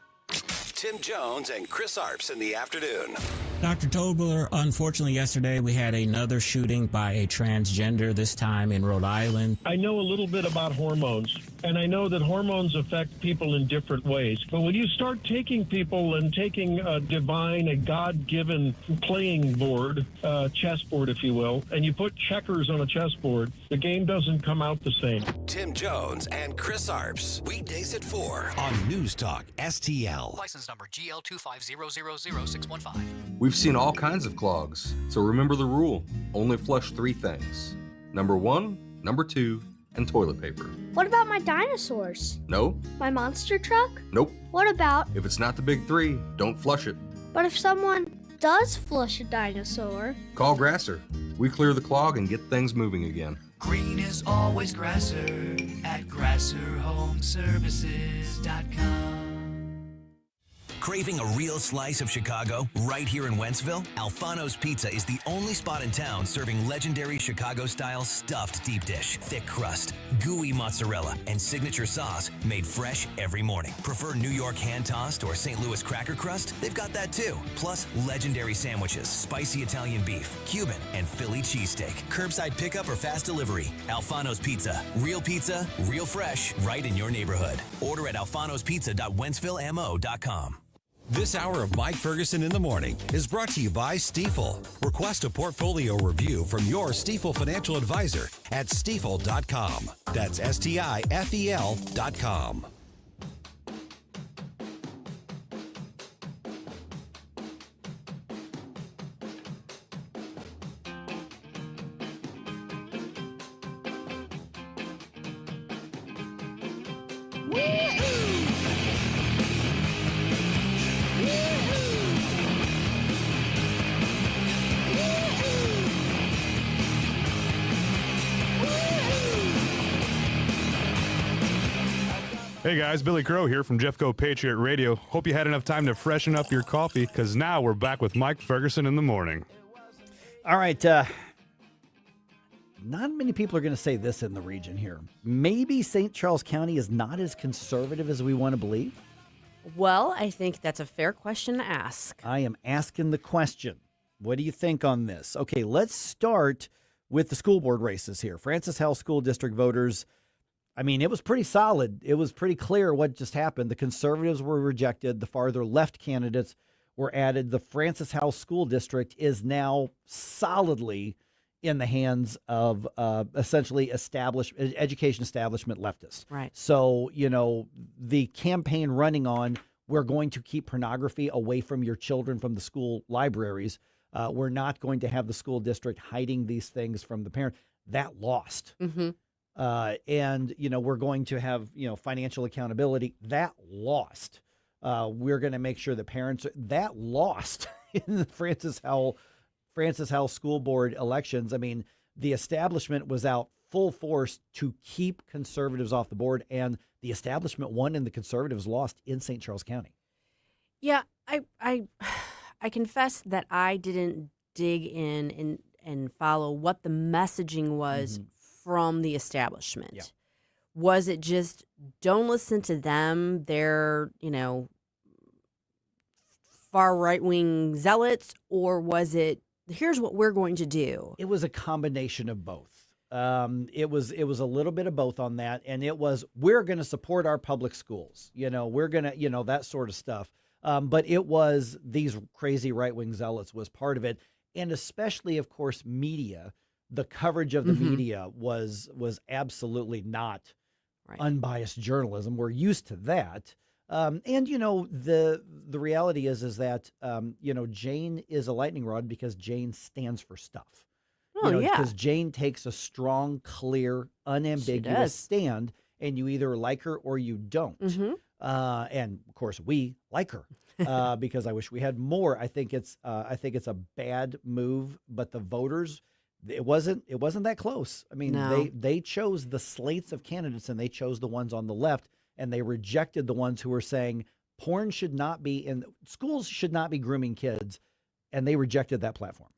Tim Jones and Chris Arps in the afternoon. Dr. Tobler, unfortunately yesterday we had another shooting by a transgender, this time in Rhode Island. I know a little bit about hormones, and I know that hormones affect people in different ways. But when you start taking people and taking a God-given playing board, chessboard, if you will, and you put checkers on a chessboard, the game doesn't come out the same. Tim Jones and Chris Arps, weekdays at 4 on News Talk STL. License number GL2500615. We've seen all kinds of clogs, so remember the rule. Only flush 3 things. Number 1, number 2, and toilet paper. What about my dinosaurs? No? My monster truck? Nope. What about... If it's not the big 3, don't flush it. But if someone does flush a dinosaur... Call Grasser. We clear the clog and get things moving again. Green is always Grasser at GrasserHomeServices.com. Craving a real slice of Chicago right here in Wentzville? Alfano's Pizza is the only spot in town serving legendary Chicago-style stuffed deep dish, thick crust, gooey mozzarella, and signature sauce made fresh every morning. Prefer New York hand-tossed or St. Louis cracker crust? They've got that too. Plus, legendary sandwiches, spicy Italian beef, Cuban, and Philly cheesesteak. Curbside pickup or fast delivery. Alfano's Pizza, real fresh, right in your neighborhood. Order at alfanospizza.wentzvilleamo.com. This hour of Mike Ferguson in the Morning is brought to you by Stifel. Request a portfolio review from your Stifel financial advisor at stifel.com. That's STIFEL.com. Hey guys, Billy Crow here from Jeffco Patriot Radio. Hope you had enough time to freshen up your coffee, because now we're back with Mike Ferguson in the morning. All right. Not many people are going to say this in the region here. Maybe St. Charles County is not as conservative as we want to believe. Well, I think that's a fair question to ask. I am asking the question. What do you think on this? Okay, let's start with the school board races here. Francis Howell School District voters, I mean, it was pretty solid. It was pretty clear what just happened. The conservatives were rejected. The farther left candidates were added. The Francis Howell School District is now solidly in the hands of essentially education establishment leftists. Right. So, you know, the campaign running on, we're going to keep pornography away from your children from the school libraries. We're not going to have the school district hiding these things from the parent. That lost. Mm-hmm. And, you know, we're going to have, you know, financial accountability. That lost. We're going to make sure the parents, that lost in the Francis Howell School Board elections. I mean, the establishment was out full force to keep conservatives off the board, and the establishment won and the conservatives lost in St. Charles County. Yeah, I confess that I didn't dig in and follow what the messaging was from the establishment. Yeah. Was it just, don't listen to them, they're, you know, far right-wing zealots, or was it, here's what we're going to do? It was a combination of both. It was a little bit of both on that, and it was, we're going to support our public schools. You know, we're going to, you know, that sort of stuff. But it was, these crazy right-wing zealots was part of it, and especially, of course, media. The coverage of the media was absolutely not unbiased journalism. We're used to that. And, you know, the reality is that, you know, Jane is a lightning rod because Jane stands for stuff. Oh, you know, yeah. Because Jane takes a strong, clear, unambiguous stand, and you either like her or you don't. And, of course, we like her. because I wish we had more. I think it's a bad move, but the voters, it wasn't that close. I mean, No. they chose the slates of candidates, and they chose the ones on the left, and they rejected the ones who were saying porn should not be in schools, should not be grooming kids, and they rejected that platform.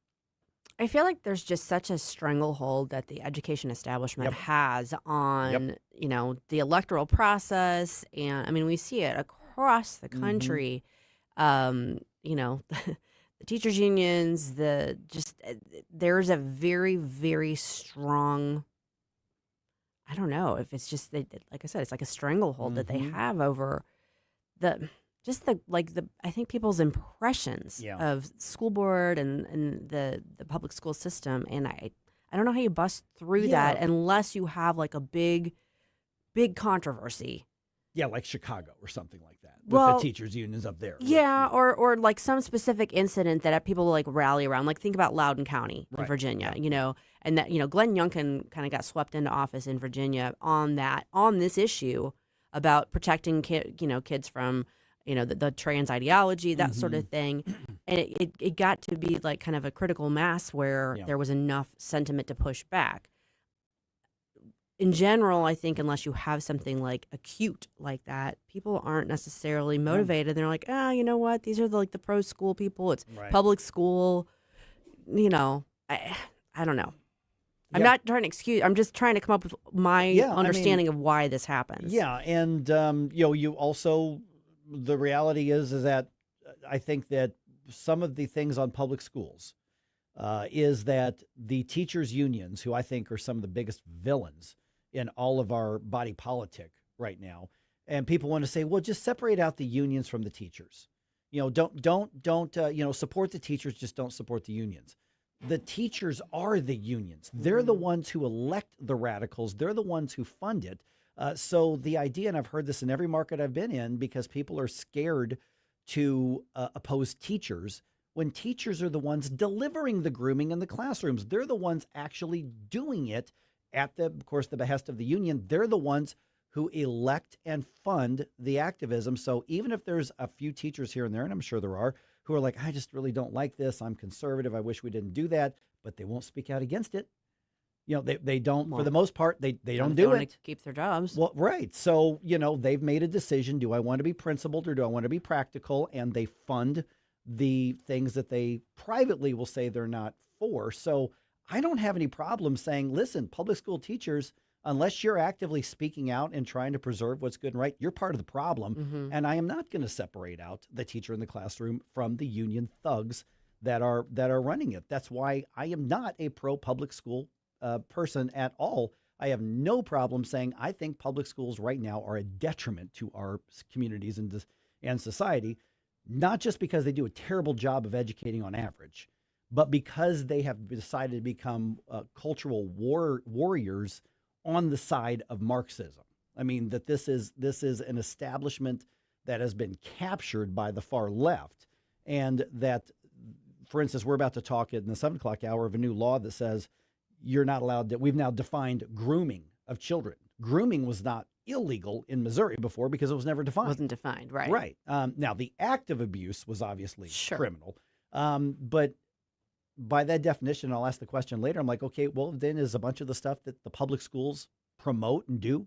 I feel like there's just such a stranglehold that the education establishment has on, the electoral process. And I mean, we see it across the country. The teachers unions, there's a very, very strong, I don't know if it's just, like I said, it's like a stranglehold that they have over I think people's impressions of school board and the public school system. And I don't know how you bust through that unless you have like a big controversy. Yeah, like Chicago or something like that. With Well, the teachers unions up there. Yeah, or like some specific incident that people like rally around. Like think about Loudoun County in Right. Virginia, and that Glenn Youngkin kind of got swept into office in Virginia on this issue about protecting kids from the trans ideology, that sort of thing. And it got to be like kind of a critical mass where there was enough sentiment to push back. In general, I think unless you have something like acute like that, people aren't necessarily motivated. They're like, you know what? These are the pro school people. It's public school. I don't know. I'm not trying to excuse. I'm just trying to come up with my understanding of why this happens. Yeah, and you also, the reality is that I think that some of the things on public schools is that the teachers unions, who I think are some of the biggest villains in all of our body politic right now, and people want to say, well, just separate out the unions from the teachers. Don't support the teachers, just don't support the unions. The teachers are the unions. They're the ones who elect the radicals. They're the ones who fund it. So the idea, and I've heard this in every market I've been in, because people are scared to oppose teachers, when teachers are the ones delivering the grooming in the classrooms. They're the ones actually doing it at the behest of the union. They're the ones who elect and fund the activism. So even if there's a few teachers here and there, and I'm sure there are, who are like, I just really don't like this, I'm conservative, I wish we didn't do that, but they won't speak out against it. They don't, for the most part, they don't do it. To keep their jobs. Well, right. So, they've made a decision. Do I want to be principled or do I want to be practical? And they fund the things that they privately will say they're not for. So I don't have any problem saying, listen, public school teachers, unless you're actively speaking out and trying to preserve what's good and right, you're part of the problem. And I am not going to separate out the teacher in the classroom from the union thugs that are running it. That's why I am not a pro public school person at all. I have no problem saying I think public schools right now are a detriment to our communities and society, not just because they do a terrible job of educating on average, but because they have decided to become cultural warriors on the side of Marxism. I mean, that this is an establishment that has been captured by the far left, and that, for instance, we're about to talk in the 7 o'clock hour of a new law that says you're not allowed to, we've now defined grooming of children. Grooming was not illegal in Missouri before because it was never defined. Wasn't defined, right. Right. Now, the act of abuse was obviously criminal. But by that definition, I'll ask the question later, I'm like, okay, well, then is a bunch of the stuff that the public schools promote and do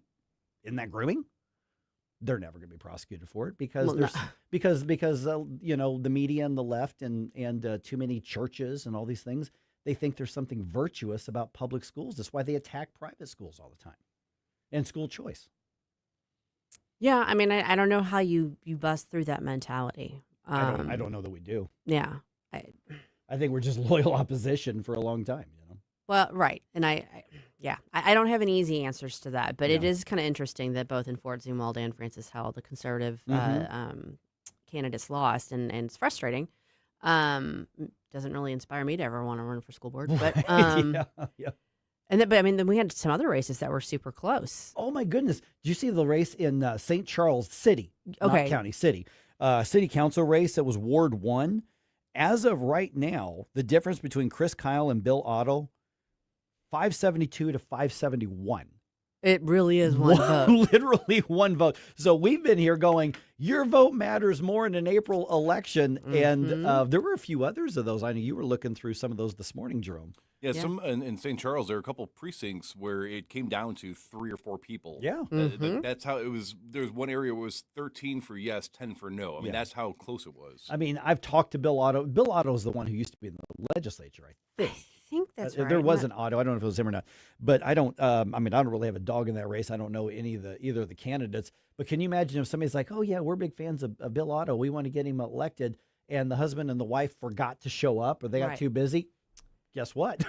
in that grooming? They're never going to be prosecuted for it because because the media and the left and too many churches and all these things, they think there's something virtuous about public schools. That's why they attack private schools all the time and school choice. Yeah, I mean, I don't know how you bust through that mentality. I don't know that we do. Yeah. I think we're just loyal opposition for a long time, Well, right. And I don't have any easy answers to that, but it is kind of interesting that both in Fort Zumwalt and Francis Howell, the conservative candidates lost, and it's frustrating. Doesn't really inspire me to ever want to run for school board, but yeah. And then we had some other races that were super close. Oh my goodness! Did you see the race in St. Charles City, not County City, city council race that was Ward 1? As of right now, the difference between Chris Kyle and Bill Otto, 572 to 571. It really is one vote. Literally one vote. So we've been here going, your vote matters more in an April election. And there were a few others of those. I know you were looking through some of those this morning, Jerome. Yeah, some in St. Charles, there were a couple of precincts where it came down to 3 or 4 people. Yeah. That's how it was. There was one area where it was 13 for yes, 10 for no. I mean, that's how close it was. I mean, I've talked to Bill Otto. Bill Otto is the one who used to be in the legislature, I think. I think that's right. There was an Otto. I don't know if it was him or not. But I don't, I don't really have a dog in that race. I don't know either of the candidates. But can you imagine if somebody's like, oh, yeah, we're big fans of Bill Otto. We want to get him elected. And the husband and the wife forgot to show up or they got too busy. Guess what?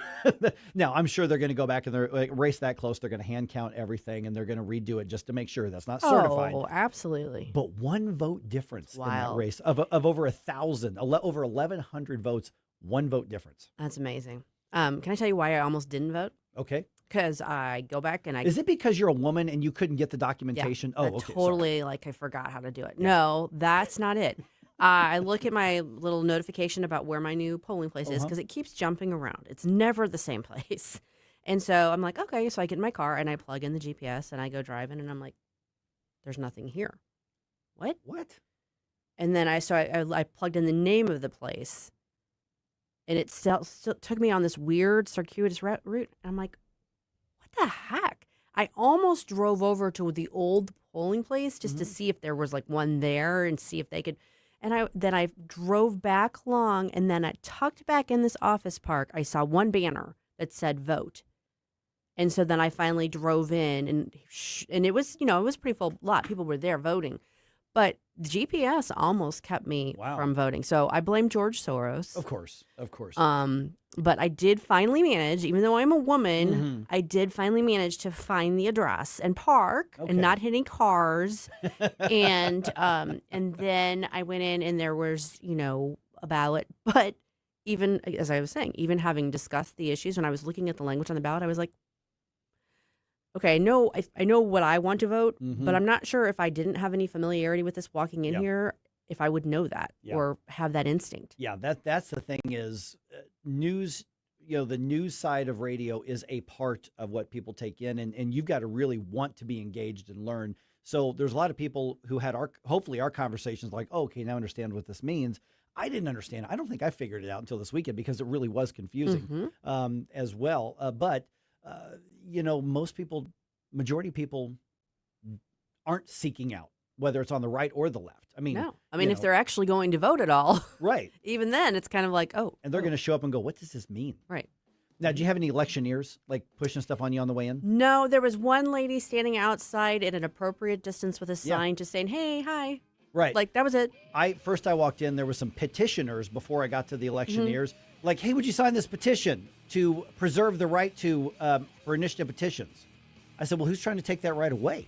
Now, I'm sure they're going to go back and they're like, race that close. They're going to hand count everything and they're going to redo it just to make sure that's not certified. Oh, absolutely. But one vote difference in that race of over 1,000, over 1,100 votes, one vote difference. That's amazing. Can I tell you why I almost didn't vote? Okay. Because I go back and Is it because you're a woman and you couldn't get the documentation? Yeah, okay. Totally, like I forgot how to do it. Yeah. No, that's not it. I look at my little notification about where my new polling place is because it keeps jumping around. It's never the same place. And so I'm like, okay, so I get in my car and I plug in the GPS and I go driving and I'm like, there's nothing here. What? And then I plugged in the name of the place and it still took me on this weird circuitous route. And I'm like, what the heck? I almost drove over to the old polling place just to see if there was like one there and see if they could. And I drove back along, and then I tucked back in this office park. I saw one banner that said vote. And so then I finally drove in, and it was, it was a pretty full lot. People were there voting. But the GPS almost kept me from voting. So I blame George Soros. Of course. But I did finally manage, even though I'm a woman, I did finally manage to find the address and park and not hit any cars. and then I went in and there was, a ballot. But even, as I was saying, even having discussed the issues, when I was looking at the language on the ballot, I was like, okay, I know what I want to vote, but I'm not sure if I didn't have any familiarity with this walking in here, if I would know that or have that instinct. Yeah, that's the thing is news, the news side of radio is a part of what people take in, and you've got to really want to be engaged and learn. So there's a lot of people who had hopefully our conversations like, oh, okay, now I understand what this means. I didn't understand. I don't think I figured it out until this weekend because it really was confusing as well. But majority people aren't seeking out, whether it's on the right or the left. I mean, no. If they're actually going to vote at all, right? Even then, it's kind of like, and they're going to show up and go, "What does this mean?" Right. Now, do you have any electioneers like pushing stuff on you on the way in? No, there was one lady standing outside at an appropriate distance with a sign just saying, "Hey, hi." Right. Like that was it. I walked in, there were some petitioners before I got to the electioneers. Like, hey, would you sign this petition to preserve the right to for initiative petitions? I said, well, who's trying to take that right away?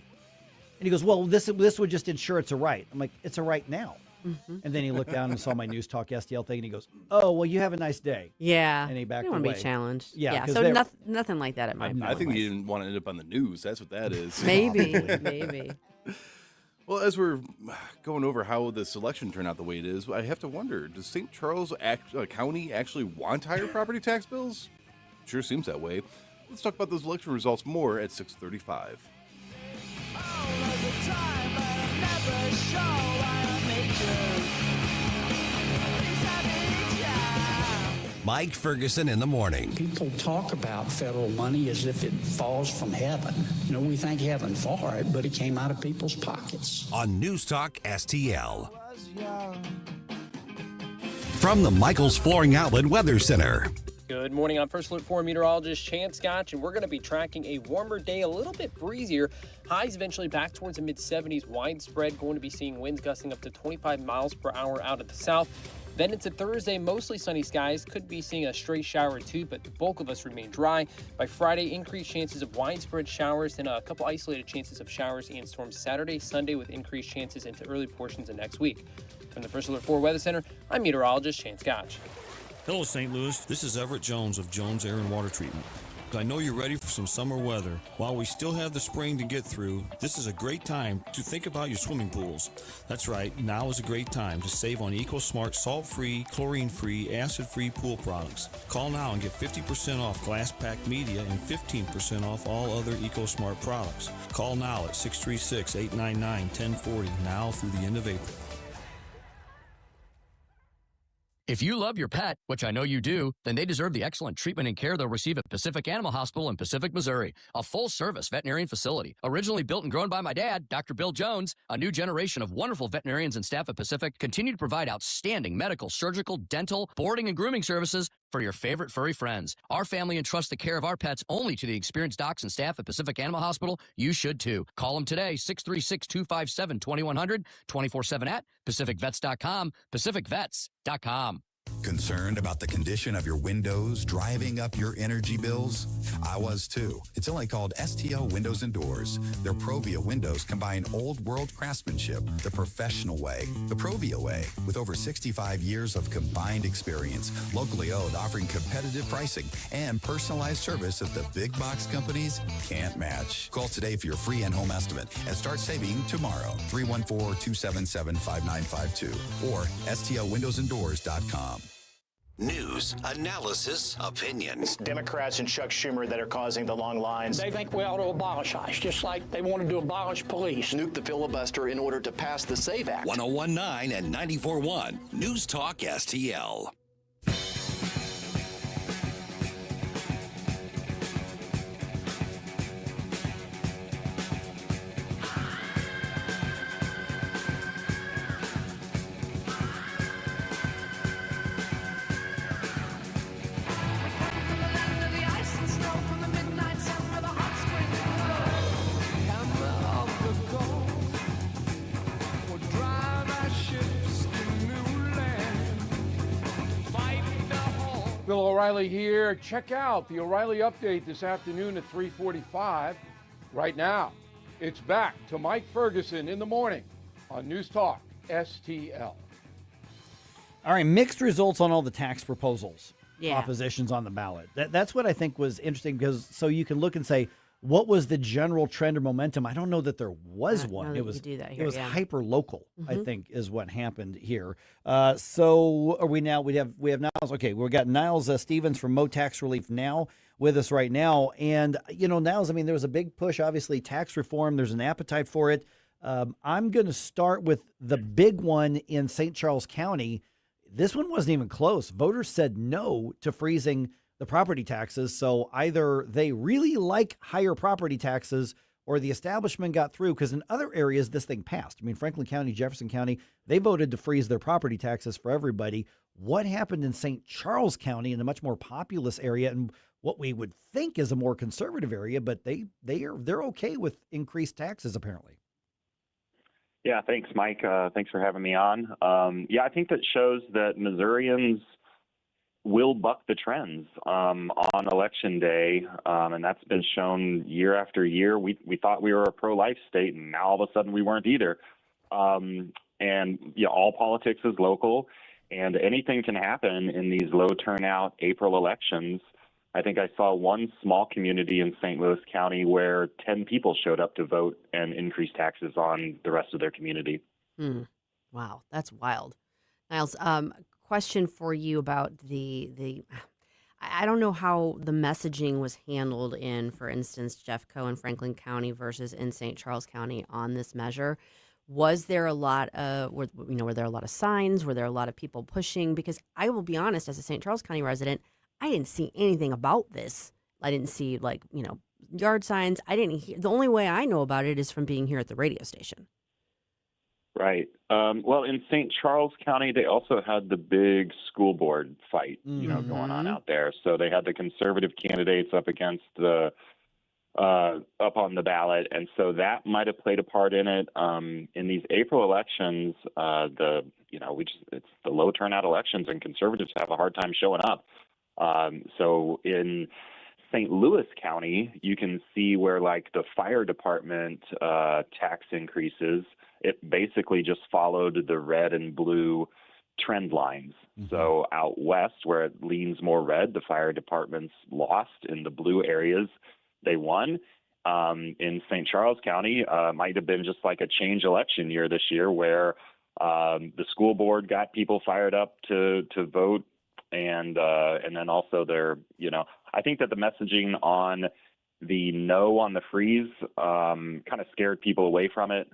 And he goes, well, this would just ensure it's a right. I'm like, it's a right now. And then he looked down and saw my NewsTalkSTL thing, and he goes, oh, well, you have a nice day. Yeah. And he backed away. away. Want to be challenged. Yeah. So nothing like that at my I think he didn't want to end up on the news. That's what that is. Maybe. Well, as we're going over how this election turned out the way it is, I have to wonder, does St. Charles County actually want higher property tax bills? Sure seems that way. Let's talk about those election results more at 6:35. Mike Ferguson in the morning. People talk about federal money as if it falls from heaven. We thank heaven for it, but it came out of people's pockets. On NewsTalkSTL. From the Michaels Flooring Outlet Weather Center. Good morning. I'm First Alert 4 meteorologist Chance Scotch, and we're going to be tracking a warmer day, a little bit breezier. Highs eventually back towards the mid-70s. Widespread, going to be seeing winds gusting up to 25 miles per hour out of the south. Then into Thursday, mostly sunny skies. Could be seeing a stray shower or two, but the bulk of us remain dry. By Friday, increased chances of widespread showers, then a couple isolated chances of showers and storms Saturday, Sunday, with increased chances into early portions of next week. From the First Alert 4 Weather Center, I'm meteorologist Shane Scotch. Hello, St. Louis. This is Everett Jones of Jones Air and Water Treatment. I know you're ready for some summer weather. While we still have the spring to get through, this is a great time to think about your swimming pools. That's right, now is a great time to save on EcoSmart salt-free, chlorine-free, acid-free pool products. Call now and get 50% off glass pack media and 15% off all other EcoSmart products. Call now at 636-899-1040, now through the end of April. If you love your pet, which I know you do, then they deserve the excellent treatment and care they'll receive at Pacific Animal Hospital in Pacific, Missouri, a full-service veterinarian facility. Originally built and grown by my dad, Dr. Bill Jones, a new generation of wonderful veterinarians and staff at Pacific continue to provide outstanding medical, surgical, dental, boarding, and grooming services for your favorite furry friends. Our family entrusts the care of our pets only to the experienced docs and staff at Pacific Animal Hospital. You should too. Call them today, 636-257-2100, 24/7 at PacificVets.com, PacificVets.com. Concerned about the condition of your windows driving up your energy bills? I was too. It's only called STL Windows and Doors. Their Provia windows combine old world craftsmanship the professional way, the Provia way, with over 65 years of combined experience, locally owned, offering competitive pricing and personalized service that the big box companies can't match. Call today for your free in-home estimate and start saving tomorrow. 314-277-5952 or stlwindowsanddoors.com. News, analysis, opinion. It's Democrats and Chuck Schumer that are causing the long lines. They think we ought to abolish ICE, just like they wanted to abolish police. Nuke the filibuster in order to pass the SAVE Act. 101.9 and 94.1 News Talk STL. Bill O'Reilly here. Check out the O'Reilly Update this afternoon at 3:45. Right now, it's back to Mike Ferguson in the morning on News Talk STL. All right, mixed results on all the tax proposals, Yeah. propositions on the ballot. That's what I think was interesting because so you can look and say, what was the general trend or momentum? I don't know that there was one. know It that was you do that it here, was yeah. hyper local. I Mhm. think is what happened here. So are we now? We have Niles. Okay, we've got Niles Stevens from Mo Tax Relief Now with us right now. And Niles, I mean, there was a big push, obviously, tax reform. There's an appetite for it. I'm going to start with the big one in St. Charles County. This one wasn't even close. Voters said no to freezing the property taxes. So either they really like higher property taxes or the establishment got through, because in other areas, this thing passed. I mean, Franklin County, Jefferson County, they voted to freeze their property taxes for everybody. What happened in St. Charles County, in a much more populous area and what we would think is a more conservative area, but they're okay with increased taxes, apparently. Yeah, thanks, Mike. Thanks for having me on. I think that shows that Missourians will buck the trends on Election Day, and that's been shown year after year. We thought we were a pro-life state, and now all of a sudden we weren't either. All politics is local, and anything can happen in these low-turnout April elections. I think I saw one small community in St. Louis County where 10 people showed up to vote and increase taxes on the rest of their community. Wow, that's wild. Niles, question for you about the I don't know how the messaging was handled in, for instance, Jeffco and Franklin County versus in St. Charles County on this measure. Was there a lot of were there a lot of signs? Were there a lot of people pushing? Because I will be honest, as a St. Charles County resident, I didn't see anything about this. I didn't see yard signs. I didn't hear. The only way I know about it is from being here at the radio station. Right. Well, in St. Charles County, they also had the big school board fight, going on out there. So they had the conservative candidates up against the up on the ballot, and so that might have played a part in it. In these April elections, it's the low turnout elections, and conservatives have a hard time showing up. So in St. Louis County, you can see where the fire department tax increases, it basically just followed the red and blue trend lines. So out west, where it leans more red, the fire departments lost. In the blue areas, they won. In St. Charles County, might have been just like a change election year this year, where the school board got people fired up to vote, and then also I think that the messaging on the no on the freeze kind of scared people away from it.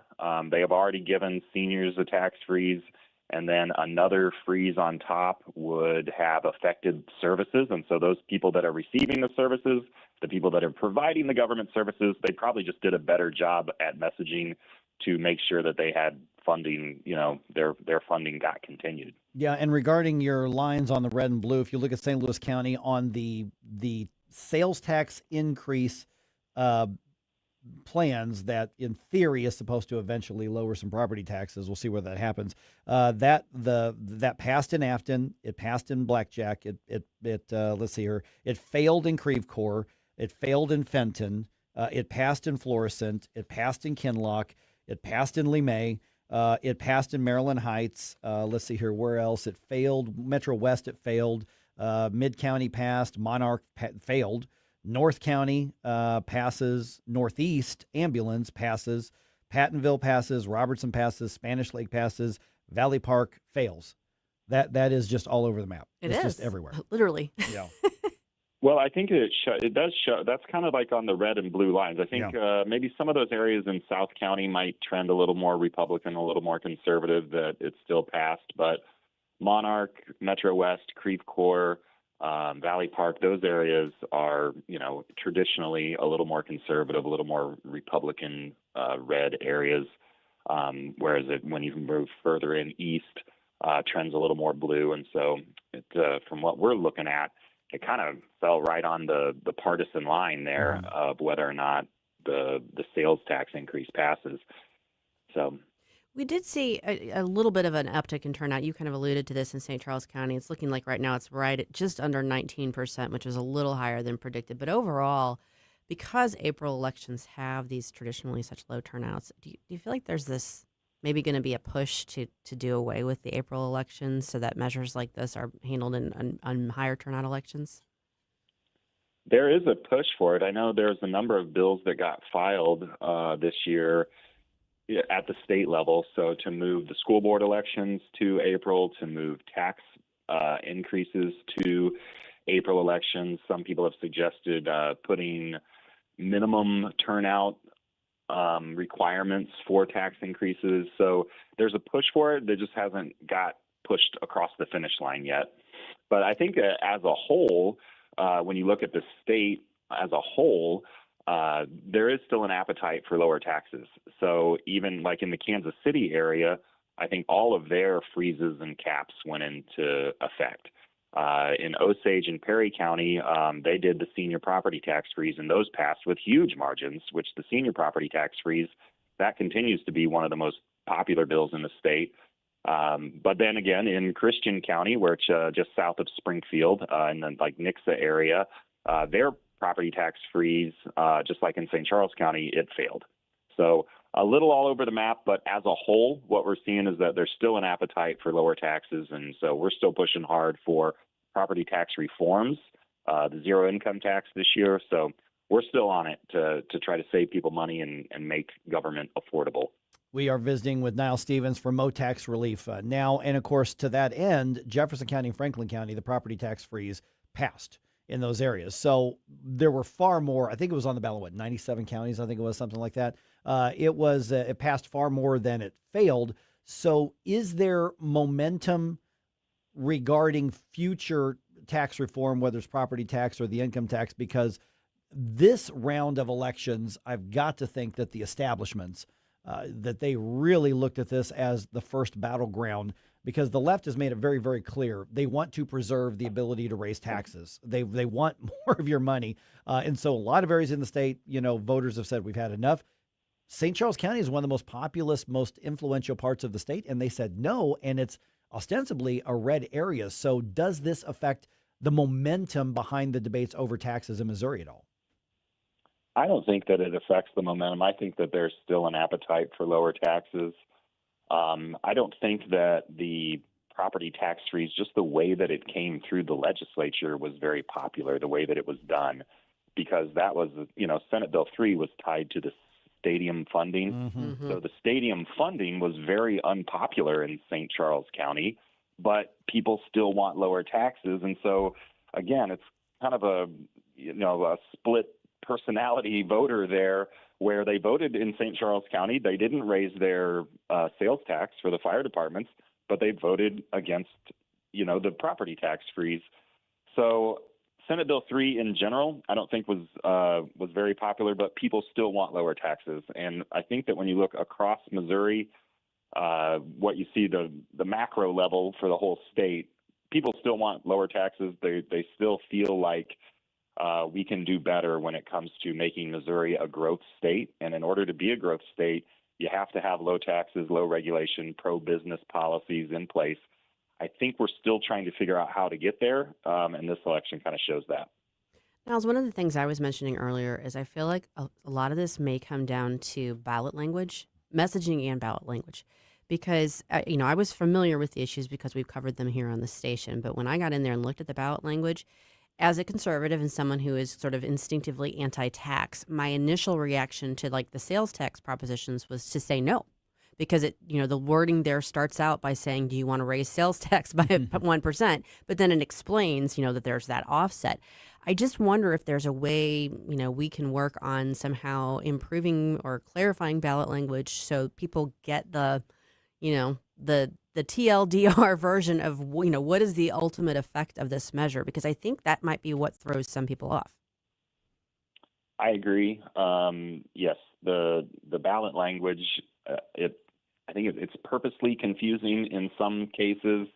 They have already given seniors a tax freeze, and then another freeze on top would have affected services. And so those people that are receiving the services, the people that are providing the government services, they probably just did a better job at messaging to make sure that they had funding, their funding got continued. Yeah, and regarding your lines on the red and blue, if you look at St. Louis County on the sales tax increase plans that in theory is supposed to eventually lower some property taxes. We'll see where that happens. That passed in Afton, it passed in Blackjack, it let's see here, it failed in Creve Coeur, it failed in Fenton, it passed in Florissant, it passed in Kinloch, it passed in Lemay, it passed in Maryland Heights. Let's see here, where else? It failed. Metro West, it failed. Mid-County passed. Monarch failed. North County passes. Northeast Ambulance passes. Pattonville passes. Robertson passes. Spanish Lake passes. Valley Park fails. That is just all over the map. It's just everywhere. Literally. Yeah. Well, I think it does show. That's kind of like on the red and blue lines. I think maybe some of those areas in South County might trend a little more Republican, a little more conservative, that it's still passed. But Monarch, Metro West, Creve Coeur, Valley Park, those areas are, traditionally a little more conservative, a little more Republican red areas. Whereas when you move further in east, trends a little more blue. And so from what we're looking at, it kind of fell right on the partisan line there of whether or not the sales tax increase passes. So we did see a little bit of an uptick in turnout. You kind of alluded to this in St. Charles County. It's looking like right now it's right at just under 19%, which was a little higher than predicted. But overall, because April elections have these traditionally such low turnouts, do you feel like there's this maybe going to be a push to do away with the April elections so that measures like this are handled on higher turnout elections? There is a push for it. I know there's a number of bills that got filed this year at the state level. So to move the school board elections to April, to move tax increases to April elections. Some people have suggested putting minimum turnout requirements for tax increases. So there's a push for it that just hasn't got pushed across the finish line yet. But I think as a whole, when you look at the state as a whole, there is still an appetite for lower taxes. So even like in the Kansas City area, I think all of their freezes and caps went into effect. In Osage and Perry County, they did the senior property tax freeze, and those passed with huge margins, which the senior property tax freeze, that continues to be one of the most popular bills in the state. But then again, in Christian County, where it's just south of Springfield, in the like Nixa area, their property tax freeze, just like in St. Charles County, it failed. So a little all over the map, but as a whole, what we're seeing is that there's still an appetite for lower taxes, and so we're still pushing hard for property tax reforms, the zero income tax this year. So we're still on it to try to save people money and make government affordable. We are visiting with Niles Stevens for Mo Tax Relief now. And of course, to that end, Jefferson County and Franklin County, the property tax freeze passed in those areas. So there were far more, I think it was on the ballot, 97 counties, I think it was something like that. It passed far more than it failed. So is there momentum regarding future tax reform, whether it's property tax or the income tax? Because this round of elections, I've got to think that the establishments, that they really looked at this as the first battleground, because the left has made it very, very clear they want to preserve the ability to raise taxes. They want more of your money. And so a lot of areas in the state, voters have said we've had enough. St. Charles County is one of the most populous, most influential parts of the state, and they said no, and it's ostensibly a red area. So does this affect the momentum behind the debates over taxes in Missouri at all? I don't think that it affects the momentum. I think that there's still an appetite for lower taxes. I don't think that the property tax freeze, just the way that it came through the legislature was very popular, the way that it was done, because that was, Senate Bill 3 was tied to the stadium funding. So the stadium funding was very unpopular in St. Charles County, but people still want lower taxes. And so, again, it's kind of a split personality voter there, where they voted in St. Charles County. They didn't raise their sales tax for the fire departments, but they voted against, the property tax freeze. So Senate Bill 3 in general, I don't think was very popular, but people still want lower taxes. And I think that when you look across Missouri, what you see the macro level for the whole state, people still want lower taxes. They still feel like we can do better when it comes to making Missouri a growth state. And in order to be a growth state, you have to have low taxes, low regulation, pro-business policies in place. I think we're still trying to figure out how to get there, and this election kind of shows that. Niles, one of the things I was mentioning earlier is I feel like a lot of this may come down to ballot language, messaging and ballot language. Because, I was familiar with the issues because we've covered them here on the station. But when I got in there and looked at the ballot language, as a conservative and someone who is sort of instinctively anti-tax, my initial reaction to like the sales tax propositions was to say no, because the wording there starts out by saying, do you want to raise sales tax by 1%? But then it explains, that there's that offset. I just wonder if there's a way, we can work on somehow improving or clarifying ballot language so people get the TLDR version of, what is the ultimate effect of this measure? Because I think that might be what throws some people off. I agree. Yes, the ballot language, I think it's purposely confusing in some cases.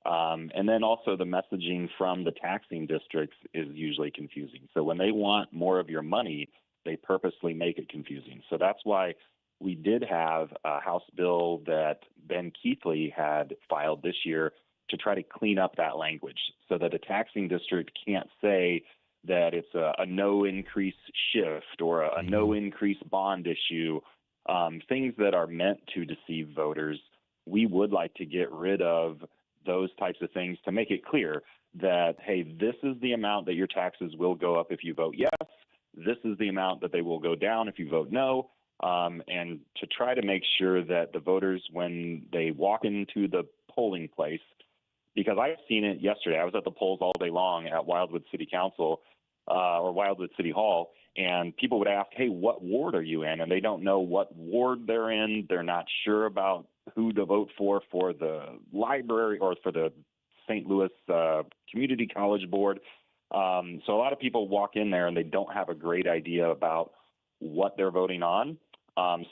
And then also the messaging from the taxing districts is usually confusing. So when they want more of your money, they purposely make it confusing. So that's why we did have a House bill that Ben Keithley had filed this year to try to clean up that language so that a taxing district can't say that it's a no increase shift or a no increase bond issue, things that are meant to deceive voters. We would like to get rid of those types of things to make it clear that, hey, this is the amount that your taxes will go up if you vote yes. This is the amount that they will go down if you vote no. And to try to make sure that the voters, when they walk into the polling place, because I've seen it yesterday, I was at the polls all day long at Wildwood City Council or Wildwood City Hall, and people would ask, hey, what ward are you in? And they don't know what ward they're in. They're not sure about who to vote for the library or for the St. Louis Community College Board. So a lot of people walk in there and they don't have a great idea about what they're voting on.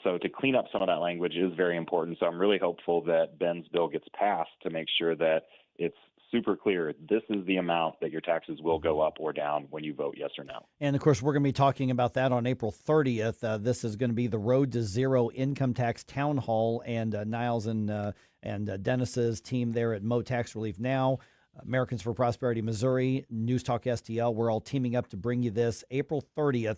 So to clean up some of that language is very important. So I'm really hopeful that Ben's bill gets passed to make sure that it's super clear. This is the amount that your taxes will go up or down when you vote yes or no. And of course, we're going to be talking about that on April 30th. This is going to be the Road to Zero Income Tax Town Hall, and Niles and Dennis's team there at Mo Tax Relief Now, Americans for Prosperity Missouri, News Talk STL. We're all teaming up to bring you this April 30th.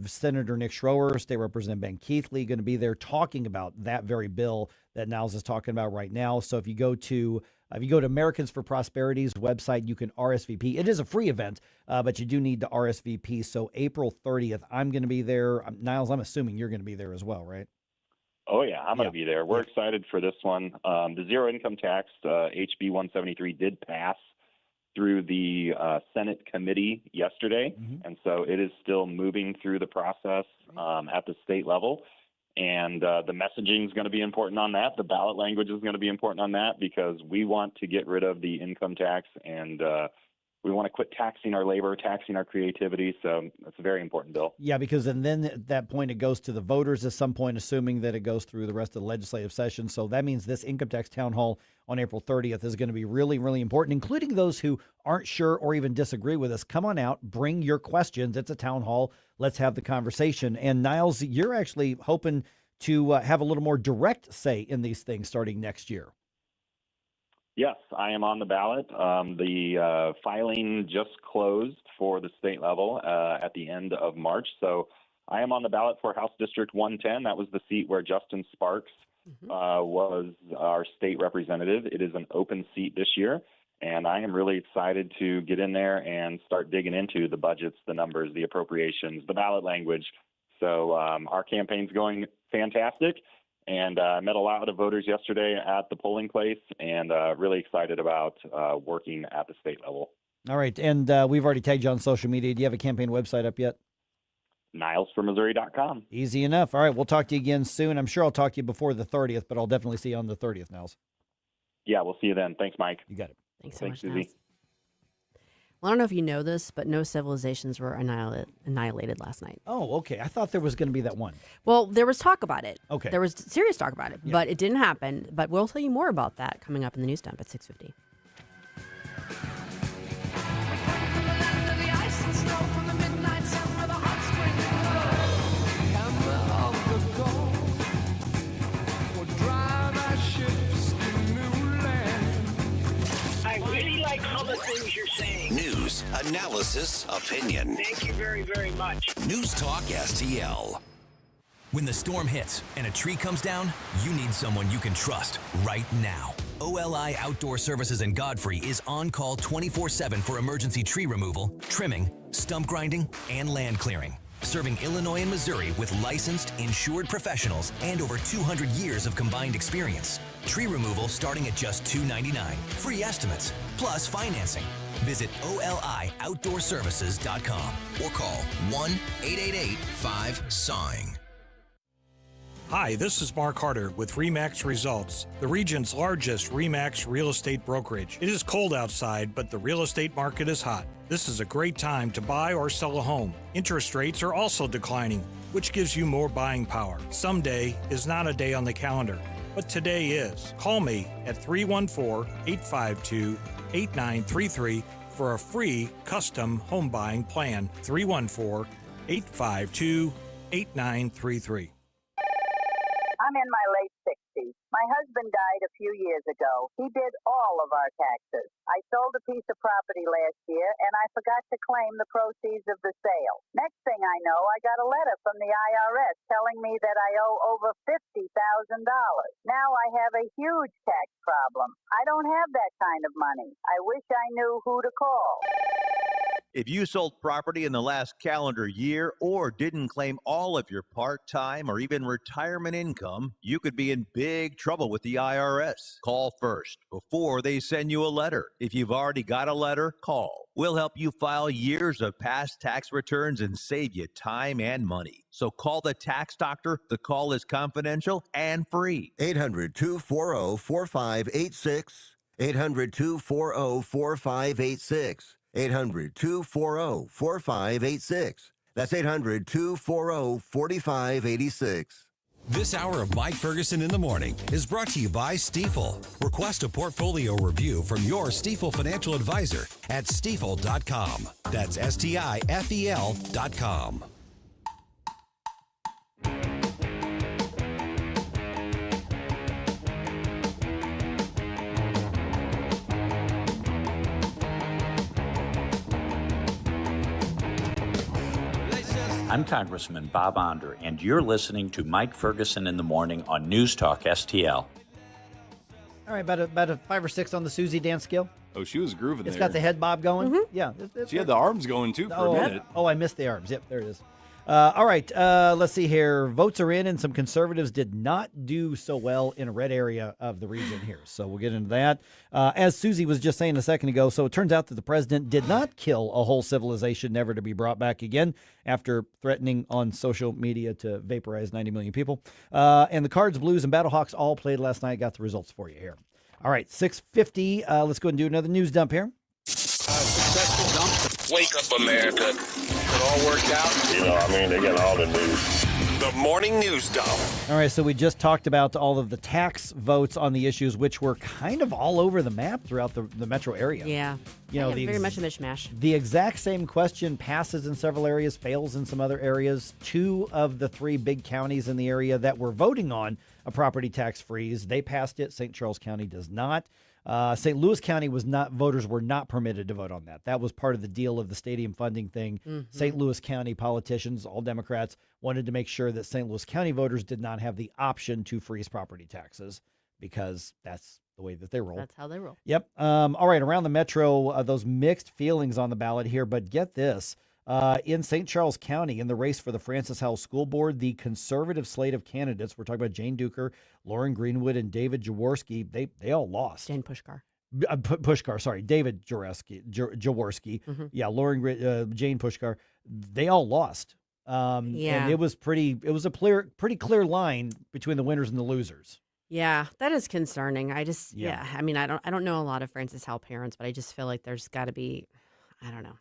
Senator Nick Schroer, State Representative Ben Keithley, going to be there talking about that very bill that Niles is talking about right now. So if you go to Americans for Prosperity's website, you can RSVP. It is a free event, but you do need to RSVP. So April 30th, I'm going to be there. Niles, I'm assuming you're going to be there as well, right? Oh, yeah, I'm going to be there. We're excited for this one. The zero income tax, HB 173, did pass through the Senate committee yesterday, and so it is still moving through the process at the state level. And the messaging is going to be important on that. The ballot language is going to be important on that because we want to get rid of the income tax and we want to quit taxing our labor, taxing our creativity. So that's a very important bill. Yeah, because and then at that point it goes to the voters at some point, assuming that it goes through the rest of the legislative session. So that means this income tax town hall on April 30th is going to be really, really important, including those who aren't sure or even disagree with us. Come on out, bring your questions. It's a town hall. Let's have the conversation. And Niles, you're actually hoping to have a little more direct say in these things starting next year. Yes, I am on the ballot. The filing just closed for the state level at the end of March. So I am on the ballot for House District 110. That was the seat where Justin Sparks was our state representative. It is an open seat this year, and I am really excited to get in there and start digging into the budgets, the numbers, the appropriations, the ballot language. So our campaign's going fantastic, and I met a lot of voters yesterday at the polling place, and really excited about working at the state level. All right, and we've already tagged you on social media. Do you have a campaign website up yet? NilesForMissouri.com. Easy enough. All right, we'll talk to you again soon. I'm sure I'll talk to you before the 30th, but I'll definitely see you on the 30th, Niles. Yeah, we'll see you then. Thanks, Mike. You got it. Thanks so much, Susie. Niles. Well, I don't know if you know this, but no civilizations were annihilated last night. Oh, okay. I thought there was going to be that one. Well, there was talk about it. Okay. There was serious talk about it, but it didn't happen. But we'll tell you more about that coming up in the news dump at 6:50. I really like all the things you're saying. News, analysis, opinion. Thank you very, very much. News Talk STL. When the storm hits and a tree comes down, you need someone you can trust right now. OLI Outdoor Services in Godfrey is on call 24/7 for emergency tree removal, trimming, stump grinding, and land clearing. Serving Illinois and Missouri with licensed, insured professionals and over 200 years of combined experience. Tree removal starting at just $2.99. Free estimates, plus financing. Visit OLIOutdoorServices.com or call 1-888-5-SIGN. Hi, this is Mark Harder with RE/MAX Results, the region's largest RE/MAX real estate brokerage. It is cold outside, but the real estate market is hot. This is a great time to buy or sell a home. Interest rates are also declining, which gives you more buying power. Someday is not a day on the calendar, but today is. Call me at 314-852-8933 for a free custom home buying plan. 314-852-8933. I'm in my late 60s. My husband died a few years ago. He did all of our taxes. I sold a piece of property last year, and I forgot to claim the proceeds of the sale. Next thing I know, I got a letter from the IRS telling me that I owe over $50,000. Now I have a huge tax problem. I don't have that kind of money. I wish I knew who to call. If you sold property in the last calendar year or didn't claim all of your part-time or even retirement income, you could be in big trouble with the IRS. Call first before they send you a letter. If you've already got a letter, call. We'll help you file years of past tax returns and save you time and money. So call the tax doctor. The call is confidential and free. 800-240-4586. 800-240-4586. 800-240-4586. That's 800-240-4586. This hour of Mike Ferguson in the Morning is brought to you by Stifel. Request a portfolio review from your Stifel financial advisor at stifel.com. That's STIFEL.com. I'm Congressman Bob Onder, and you're listening to Mike Ferguson in the Morning on News Talk STL. All right, about a 5 or 6 on the Susie dance scale. Oh, she was grooving It's there. got the head bob going. Yeah. She had the arms going, too, for a minute. Oh, I missed the arms. Yep, there it is. All right, let's see here. Votes are in, and some conservatives did not do so well in a red area of the region here. So we'll get into that. As Susie was just saying a second ago, so it turns out that the president did not kill a whole civilization never to be brought back again after threatening on social media to vaporize 90 million people. And the Cards, Blues, and Battlehawks all played last night. Got the results for you here. All right, 6:50. Let's go and do another news dump here. Successful dump. Wake up, America. It all worked out. They got all the news. The morning news dump. All right, so we just talked about all of the tax votes on the issues, which were kind of all over the map throughout the metro area. Yeah. Very much a mishmash. The exact same question passes in several areas, fails in some other areas. 2 of the 3 big counties in the area that were voting on a property tax freeze, they passed it. St. Charles County does not. St. Louis County voters were not permitted to vote on that. That was part of the deal of the stadium funding thing. St. Louis County politicians, all Democrats, wanted to make sure that St. Louis County voters did not have the option to freeze property taxes because that's the way that they roll. That's how they roll. Yep. All right. Around the metro, those mixed feelings on the ballot here, but get this. In St. Charles County, in the race for the Francis Howell School Board, the conservative slate of candidates, we're talking about Jane Duker, Lauren Greenwood, and David Jaworski, they all lost. Jane Pushkar. David Jaworski. Yeah, Jane Pushkar. They all lost. And it was a pretty clear line between the winners and the losers. Yeah, that is concerning. I mean, I don't know a lot of Francis Howell parents, but I just feel like there's got to be, I don't know.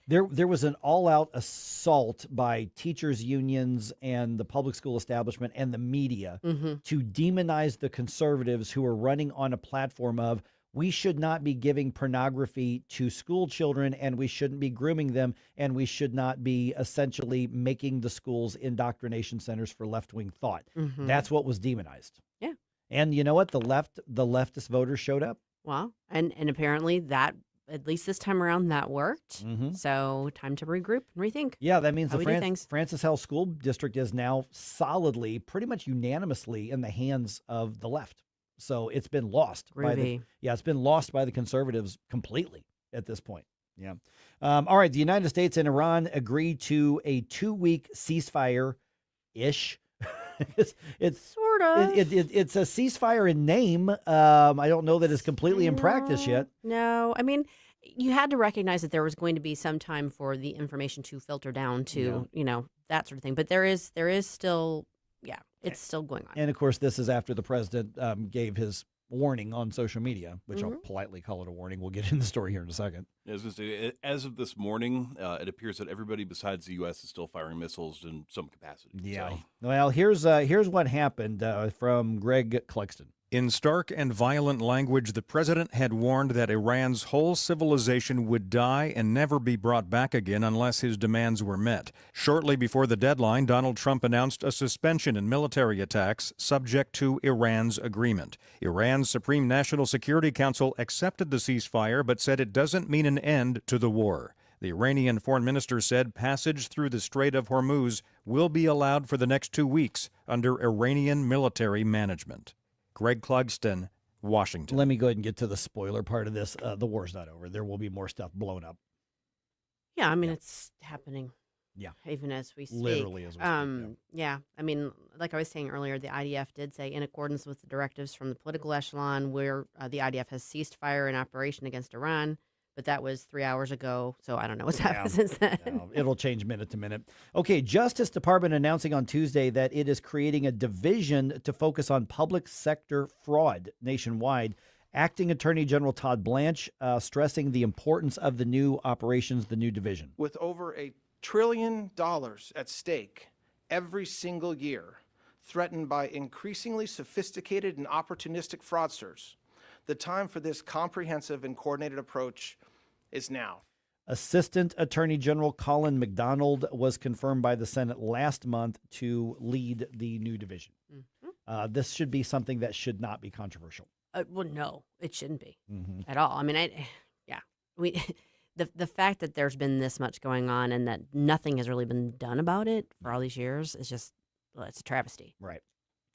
There was an all-out assault by teachers' unions and the public school establishment and the media to demonize the conservatives who are running on a platform of we should not be giving pornography to school children and we shouldn't be grooming them and we should not be essentially making the schools indoctrination centers for left-wing thought. That's what was demonized. Yeah. And you know what? The leftist voters showed up. Well, and apparently that, at least this time around, that worked. So time to regroup and rethink. Yeah, that means the things. Francis Howell School District is now solidly, pretty much unanimously in the hands of the left. So it's been lost. It's been lost by the conservatives completely at this point. Yeah. All right. The United States and Iran agreed to a 2-week ceasefire-ish. It's sort of. It's a ceasefire in name. I don't know that it's completely in practice yet. No, I mean, you had to recognize that there was going to be some time for the information to filter down to, that sort of thing. But there is still, it's still going on. And of course, this is after the president gave his warning on social media, which I'll politely call it a warning. We'll get into the story here in a second. As of this morning, it appears that everybody besides the U.S. is still firing missiles in some capacity. Yeah. So. Well, here's what happened from Greg Clugston. In stark and violent language, the president had warned that Iran's whole civilization would die and never be brought back again unless his demands were met. Shortly before the deadline, Donald Trump announced a suspension in military attacks subject to Iran's agreement. Iran's Supreme National Security Council accepted the ceasefire but said it doesn't mean an end to the war. The Iranian foreign minister said passage through the Strait of Hormuz will be allowed for the next 2 weeks under Iranian military management. Greg Clugston, Washington. Let me go ahead and get to the spoiler part of this. The war's not over. There will be more stuff blown up. Yeah, I mean, it's happening. Yeah. Even as we speak. Literally as we speak. Yeah. I mean, like I was saying earlier, the IDF did say, in accordance with the directives from the political echelon, where the IDF has ceased fire in operation against Iran. But that was 3 hours ago, so I don't know what's happened since then. No, it'll change minute to minute. Okay, Justice Department announcing on Tuesday that it is creating a division to focus on public sector fraud nationwide. Acting Attorney General Todd Blanche stressing the importance of the new operations, the new division. With over $1 trillion at stake every single year, threatened by increasingly sophisticated and opportunistic fraudsters, the time for this comprehensive and coordinated approach is now. Assistant Attorney General Colin McDonald was confirmed by the Senate last month to lead the new division. This should be something that should not be controversial. Well, no, it shouldn't be at all. I mean, the fact that there's been this much going on and that nothing has really been done about it for all these years is just, it's a travesty. Right.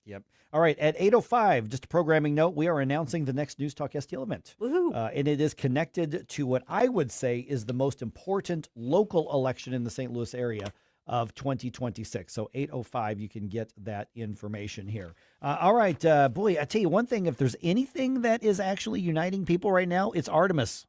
Yep. All right. At 8:05, just a programming note, we are announcing the next News Talk STL event. Woohoo. And it is connected to what I would say is the most important local election in the St. Louis area of 2026. So 8:05, you can get that information here. All right. Boy, I tell you one thing, if there's anything that is actually uniting people right now, it's Artemis.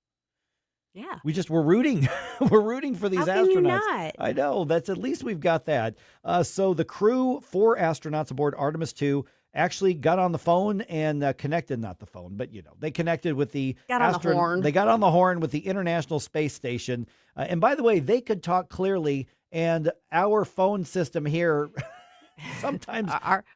Yeah. We're rooting. We're rooting for these astronauts. How can you not? I know. That's at least we've got that. So the crew, 4 astronauts aboard Artemis 2, actually got on the phone and connected, not the phone, but they connected with the horn. They got on the horn with the International Space Station. And by the way, they could talk clearly, and our phone system here sometimes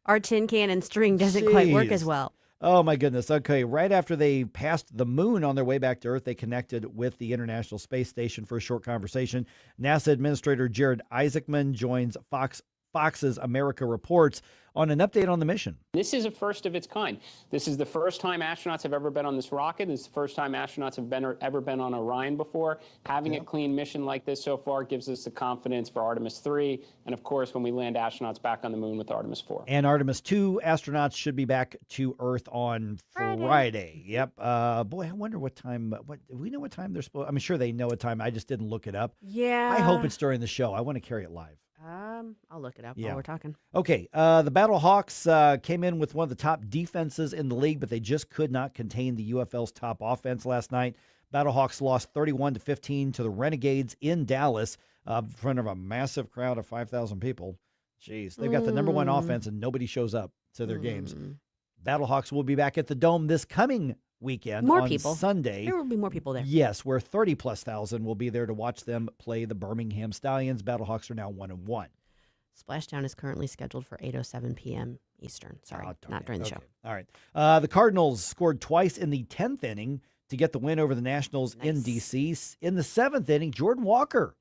our tin can and string doesn't quite work as well. Oh, my goodness. Okay, right after they passed the moon on their way back to Earth, they connected with the International Space Station for a short conversation. NASA Administrator Jared Isaacman joins Fox Fox's America Reports on an update on the mission. This is a first of its kind. This is the first time astronauts have ever been on this rocket. This is the first time astronauts have ever been on Orion before. Having a clean mission like this so far gives us the confidence for Artemis 3, and of course when we land astronauts back on the moon with Artemis 4. And Artemis 2 astronauts should be back to Earth on Friday. Yep. Boy, I wonder what time. Do we know what time they're supposed? I'm sure they know what time. I just didn't look it up. Yeah. I hope it's during the show. I want to carry it live. I'll look it up while we're talking. Okay, the Battlehawks came in with one of the top defenses in the league, but they just could not contain the UFL's top offense last night. Battlehawks lost 31-15 to the Renegades in Dallas in front of a massive crowd of 5,000 people. Jeez, they've got the number one offense, and nobody shows up to their games. Battlehawks will be back at the Dome this coming weekend on Sunday. There will be more people there. Yes, where 30+ thousand will be there to watch them play the Birmingham Stallions. Battlehawks are now 1-1. Splashdown is currently scheduled for 8:07 p.m. Eastern. Sorry, not during the show. All right. The Cardinals scored twice in the 10th inning to get the win over the Nationals in D.C. In the 7th inning, Jordan Walker.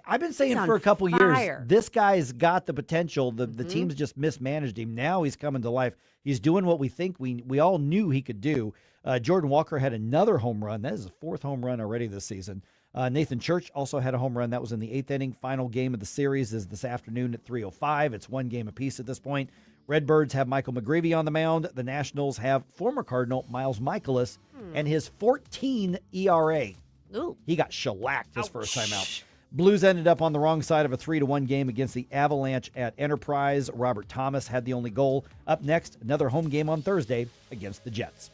I've been saying for a couple years, this guy's got the potential. The team's just mismanaged him. Now he's coming to life. He's doing what we think we all knew he could do. Jordan Walker had another home run. That is his 4th home run already this season. Nathan Church also had a home run. That was in the 8th inning. Final game of the series is this afternoon at 3:05. It's one game apiece at this point. Redbirds have Michael McGreevy on the mound. The Nationals have former Cardinal Miles Michaelis and his 14 ERA. Ooh. He got shellacked his first time out. Blues ended up on the wrong side of a 3-1 game against the Avalanche at Enterprise. Robert Thomas had the only goal. Up next, another home game on Thursday against the Jets.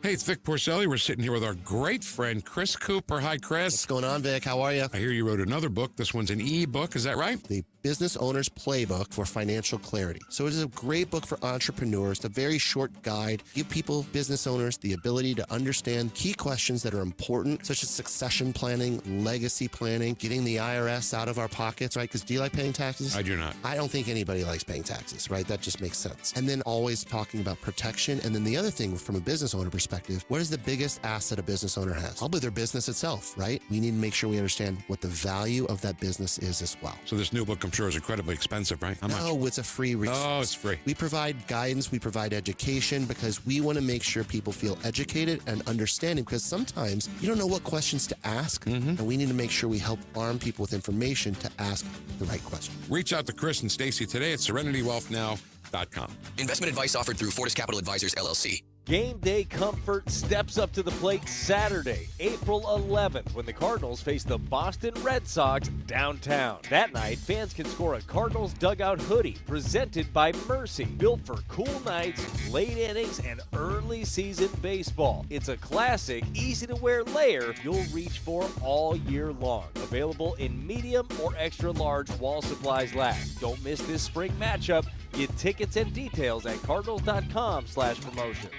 Hey, it's Vic Porcelli. We're sitting here with our great friend, Chris Cooper. Hi, Chris. What's going on, Vic? How are you? I hear you wrote another book. This one's an e-book. Is that right? The Business Owner's Playbook for Financial Clarity. So it is a great book for entrepreneurs. It's a very short guide. Give people, business owners, the ability to understand key questions that are important, such as succession planning, legacy planning, getting the IRS out of our pockets, right? Because do you like paying taxes? I do not. I don't think anybody likes paying taxes, right? That just makes sense. And then always talking about protection. And then the other thing from a business owner perspective, what is the biggest asset a business owner has? Probably their business itself, right? We need to make sure we understand what the value of that business is as well. So this new book, I'm sure, is incredibly expensive, right? How much? No, it's a free resource. Oh, it's free. We provide guidance, we provide education because we want to make sure people feel educated and understanding because sometimes you don't know what questions to ask, and we need to make sure we help arm people with information to ask the right question. Reach out to Chris and Stacy today at SerenityWealthNow.com. Investment advice offered through Fortis Capital Advisors, LLC. Game day comfort steps up to the plate Saturday, April 11th, when the Cardinals face the Boston Red Sox downtown. That night, fans can score a Cardinals dugout hoodie presented by Mercy, built for cool nights, late innings, and early season baseball. It's a classic, easy-to-wear layer you'll reach for all year long. Available in medium or extra large while supplies last. Don't miss this spring matchup. Get tickets and details at cardinals.com/promotions.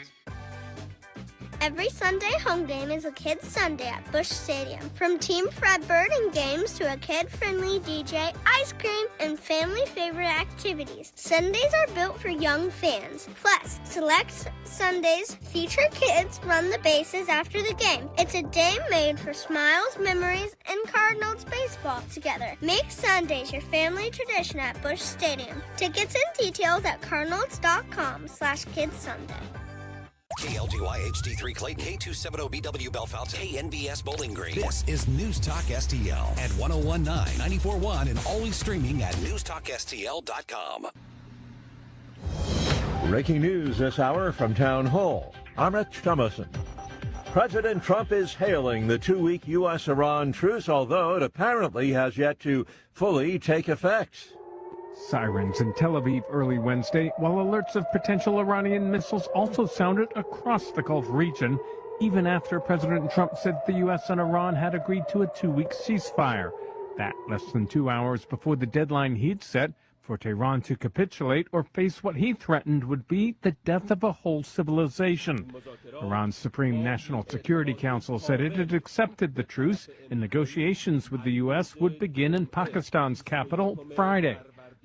Every Sunday home game is a Kids Sunday at Busch Stadium. From Team Fredbird and games to a kid-friendly DJ, ice cream, and family favorite activities. Sundays are built for young fans. Plus, select Sundays feature kids run the bases after the game. It's a day made for smiles, memories, and Cardinals baseball together. Make Sundays your family tradition at Busch Stadium. Tickets and details at cardinals.com/KidsSunday. KLDY HD3 Clayton, K270BW Bellefonte, KNBS Bowling Green. This is News Talk STL at 1019, 94.1, and always streaming at NewsTalkSTL.com. Breaking news this hour from Town Hall. I'm Rich Thomason. President Trump is hailing the 2-week U.S.-Iran truce, although it apparently has yet to fully take effect. Sirens in Tel Aviv early Wednesday, while alerts of potential Iranian missiles also sounded across the Gulf region, even after President Trump said the U.S. and Iran had agreed to a 2-week ceasefire. That less than 2 hours before the deadline he'd set for Tehran to capitulate or face what he threatened would be the death of a whole civilization. Iran's Supreme National Security Council said it had accepted the truce, and negotiations with the U.S. would begin in Pakistan's capital Friday.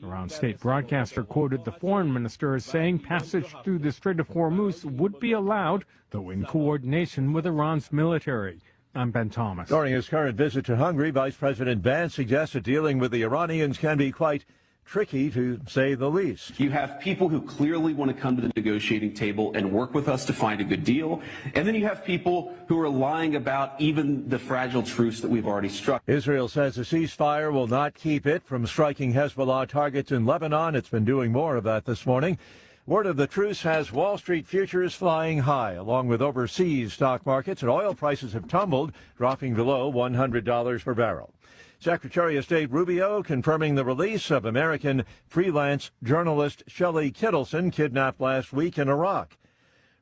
Iran state broadcaster quoted the foreign minister as saying passage through the Strait of Hormuz would be allowed, though in coordination with Iran's military. I'm Ben Thomas. During his current visit to Hungary, Vice President Vance suggested dealing with the Iranians can be quite tricky, to say the least. You have people who clearly want to come to the negotiating table and work with us to find a good deal. And then you have people who are lying about even the fragile truce that we've already struck. Israel says a ceasefire will not keep it from striking Hezbollah targets in Lebanon. It's been doing more of that this morning. Word of the truce has Wall Street futures flying high, along with overseas stock markets, and oil prices have tumbled, dropping below $100 per barrel. Secretary of State Rubio confirming the release of American freelance journalist Shelley Kittleson, kidnapped last week in Iraq.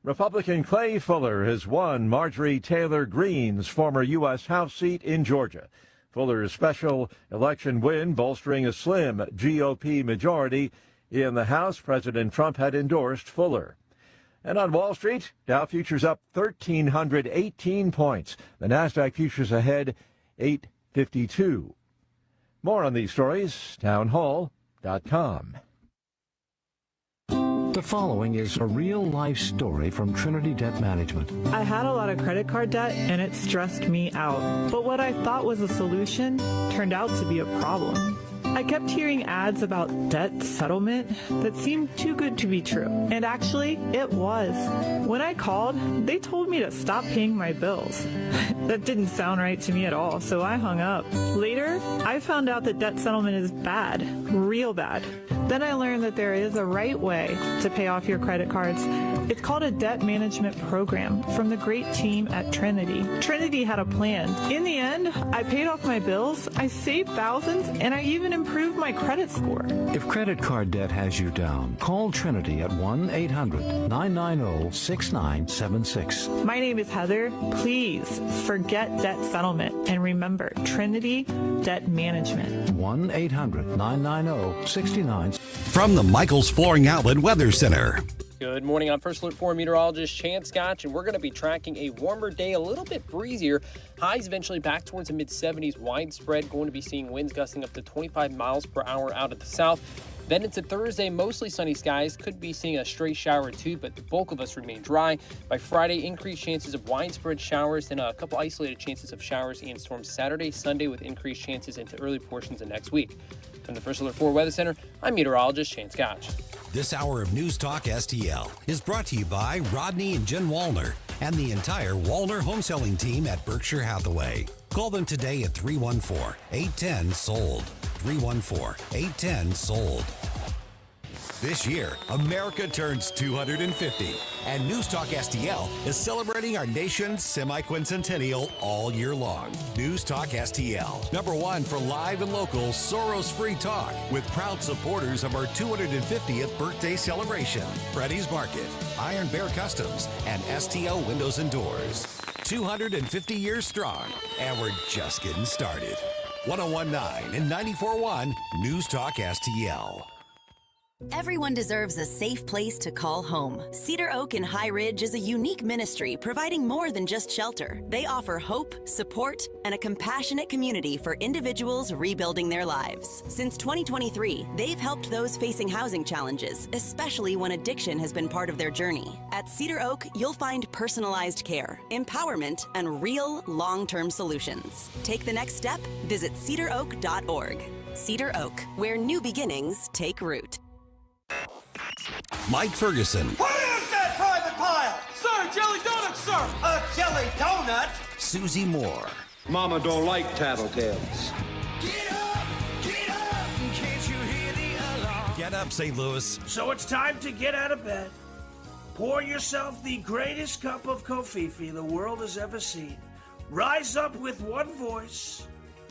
Republican Clay Fuller has won Marjorie Taylor Greene's former U.S. House seat in Georgia. Fuller's special election win bolstering a slim GOP majority in the House. President Trump had endorsed Fuller. And on Wall Street, Dow futures up 1,318 points. The NASDAQ futures ahead 852. More on these stories, townhall.com. The following is a real-life story from Trinity Debt Management. I had a lot of credit card debt, and it stressed me out. But what I thought was a solution turned out to be a problem. I kept hearing ads about debt settlement that seemed too good to be true. And actually, it was. When I called, they told me to stop paying my bills. That didn't sound right to me at all, so I hung up. Later, I found out that debt settlement is bad, real bad. Then I learned that there is a right way to pay off your credit cards. It's called a debt management program from the great team at Trinity. Trinity had a plan. In the end, I paid off my bills, I saved thousands, and I even improved my credit score. If credit card debt has you down, call Trinity at 1-800-990-6976. My name is Heather. Please forget debt settlement and remember Trinity Debt Management. 1-800-990-6976. From the Michaels Flooring Outlet Weather Center. Good morning. I'm First Alert 4 meteorologist Chance Scotch, and we're going to be tracking a warmer day, a little bit breezier. Highs eventually back towards the mid-70s, widespread. Going to be seeing winds gusting up to 25 miles per hour out of the south. Then into Thursday, mostly sunny skies. Could be seeing a stray shower or two, but the bulk of us remain dry. By Friday, increased chances of widespread showers, then a couple isolated chances of showers and storms Saturday, Sunday, with increased chances into early portions of next week. From the First Alert 4 Weather Center, I'm meteorologist Shane Scotch. This hour of News Talk STL is brought to you by Rodney and Jen Wallner and the entire Wallner home selling team at Berkshire Hathaway. Call them today at 314-810-SOLD. 314-810-SOLD. This year, America turns 250, and News Talk STL is celebrating our nation's semi-quincentennial all year long. News Talk STL, #1 for live and local Soros-free talk, with proud supporters of our 250th birthday celebration. Freddy's Market, Iron Bear Customs, and STL Windows and Doors. 250 years strong, and we're just getting started. 101.9 and 94.1 News Talk STL. Everyone deserves a safe place to call home. Cedar Oak in High Ridge is a unique ministry providing more than just shelter. They offer hope, support, and a compassionate community for individuals rebuilding their lives. Since 2023, they've helped those facing housing challenges, especially when addiction has been part of their journey. At Cedar Oak, you'll find personalized care, empowerment, and real long-term solutions. Take the next step. Visit cedaroak.org. Cedar Oak, where new beginnings take root. Mike Ferguson. What is that private pile? Sir, jelly donut, sir! A jelly donut? Susie Moore. Mama don't like tattletales. Get up, St. Louis. So it's time to get out of bed. Pour yourself the greatest cup of Kofifi the world has ever seen. Rise up with one voice.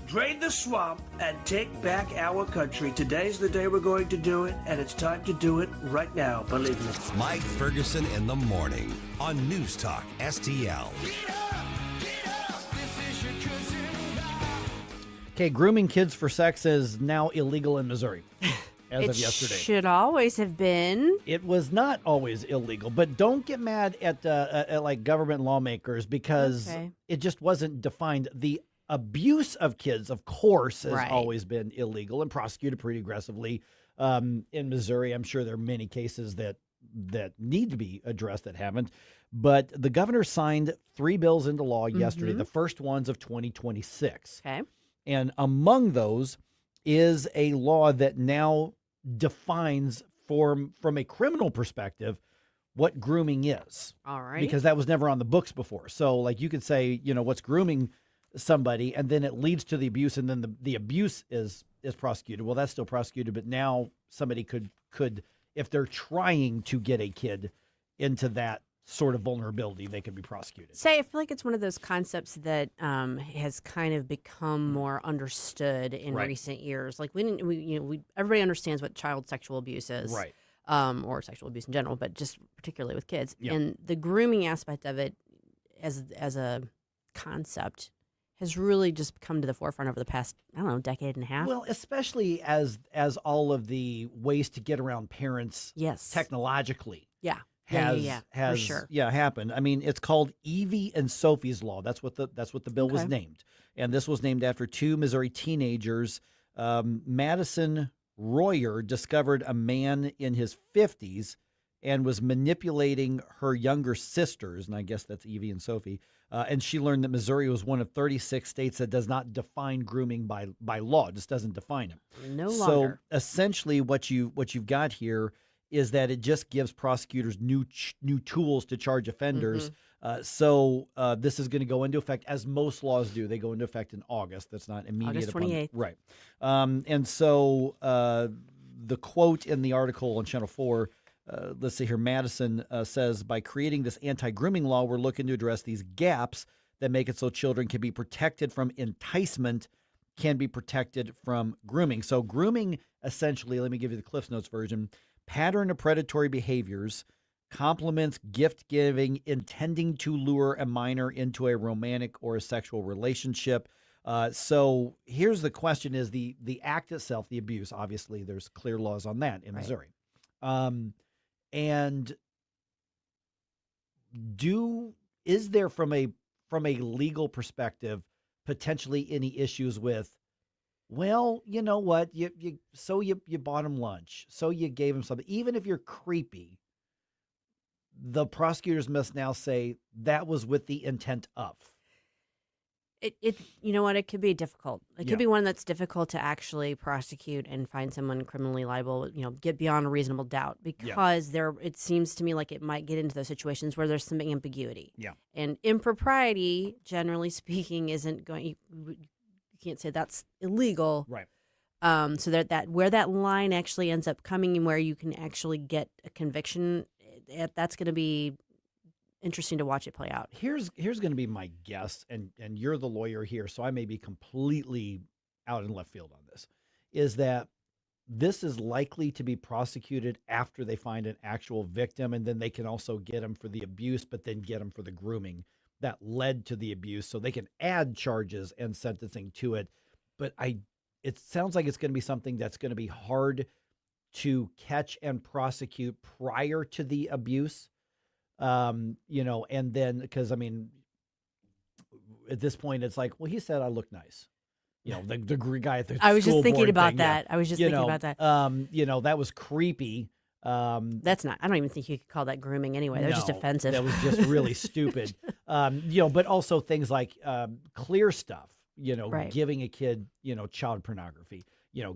Drain the swamp and take back our country. Today's the day we're going to do it, and it's time to do it right now, believe me. Mike Ferguson in the morning on News Talk STL. Okay, grooming kids for sex is now illegal in Missouri as of yesterday. It should always have been. It was not always illegal, but don't get mad at like government lawmakers because it just wasn't defined. The abuse of kids, of course, has always been illegal and prosecuted pretty aggressively. in Missouri. I'm sure there are many cases that need to be addressed that haven't. But the governor signed 3 bills into law yesterday, the first ones of 2026. Okay. And among those is a law that now defines from a criminal perspective what grooming is. All right. Because that was never on the books before. So like you could say, what's grooming somebody, and then it leads to the abuse, and then the abuse is prosecuted. Well, that's still prosecuted, but now somebody could if they're trying to get a kid into that sort of vulnerability, they could be prosecuted. I feel like it's one of those concepts that has kind of become more understood in recent years. Like everybody understands what child sexual abuse is, right? Or sexual abuse in general, but just particularly with kids. Yep. And the grooming aspect of it, as a concept, has really just come to the forefront over the past, decade and a half. Well, especially as all of the ways to get around parents, technologically, has for sure. happened. I mean, it's called Evie and Sophie's Law. That's what the bill was named, and this was named after 2 Missouri teenagers. Madison Royer discovered a man in his 50s and was manipulating her younger sisters, and I guess that's Evie and Sophie. And she learned that Missouri was one of 36 states that does not define grooming by law. It just doesn't define it. No longer. So essentially, what you've got here is that it just gives prosecutors new tools to charge offenders. So this is going to go into effect, as most laws do. They go into effect in August. That's not immediate. August 28th. Right. And so the quote in the article on Channel 4, let's see here, Madison says, by creating this anti-grooming law, we're looking to address these gaps that make it so children can be protected from enticement, can be protected from grooming. So grooming, essentially, let me give you the Cliff's Notes version, pattern of predatory behaviors, compliments, gift giving, intending to lure a minor into a romantic or a sexual relationship. So here's the question: is the act itself, the abuse? Obviously, there's clear laws on that in Missouri. And is there from a legal perspective potentially any issues with? Well, you know what? You bought him lunch, so you gave him something. Even if you're creepy, the prosecutors must now say that was with the intent of. It you know what? It could be difficult. It could be one that's difficult to actually prosecute and find someone criminally liable. Get beyond a reasonable doubt, because it seems to me like it might get into those situations where there's some ambiguity. Yeah, and impropriety, generally speaking, isn't going. You can't say that's illegal, right? So that where that line actually ends up coming and where you can actually get a conviction, that's going to be interesting to watch it play out. Here's going to be my guess, and you're the lawyer here, so I may be completely out in left field on this, is that this is likely to be prosecuted after they find an actual victim, and then they can also get them for the abuse, but then get them for the grooming that led to the abuse, so they can add charges and sentencing to it. But it sounds like it's going to be something that's going to be hard to catch and prosecute prior to the abuse. And then, because at this point it's like, well, he said I look nice. The guy at the I was just thinking about thing, that. I was just thinking about that. That was creepy. That's not, I don't even think you could call that grooming anyway. That was just offensive. That was just really stupid. But also things like clear stuff, giving a kid, child pornography,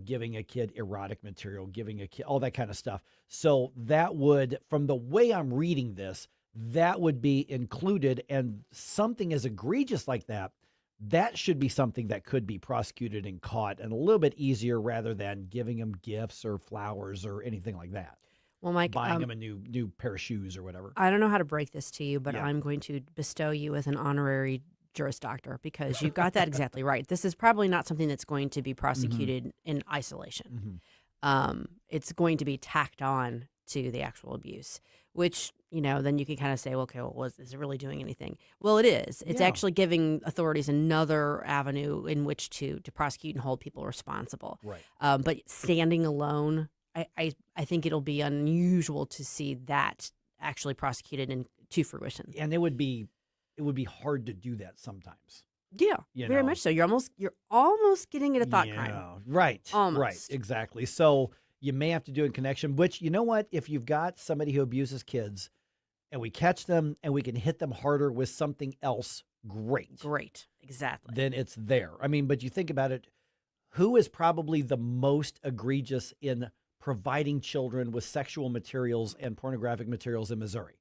giving a kid erotic material, giving a kid all that kind of stuff. So that would, from the way I'm reading this, that would be included, and something as egregious like that should be something that could be prosecuted and caught, and a little bit easier rather than giving them gifts or flowers or anything like that. Well, Mike, buying them a new pair of shoes or whatever. I don't know how to break this to you, but I'm going to bestow you with an honorary Juris Doctor, because you've got that exactly right. This is probably not something that's going to be prosecuted in isolation. It's going to be tacked on to the actual abuse, which, then you can kind of say, okay, well, is it really doing anything? Well, it is. It's actually giving authorities another avenue in which to prosecute and hold people responsible. Right. But standing alone, I think it'll be unusual to see that actually prosecuted to fruition. And it would be hard to do that sometimes. Yeah, very much so. You're almost getting at a thought crime. Right. Almost. Right. Exactly. So you may have to do in connection, which, you know what, if you've got somebody who abuses kids and we catch them and we can hit them harder with something else, great. Great. Exactly. Then it's there. I mean, but you think about it, who is probably the most egregious in providing children with sexual materials and pornographic materials in Missouri?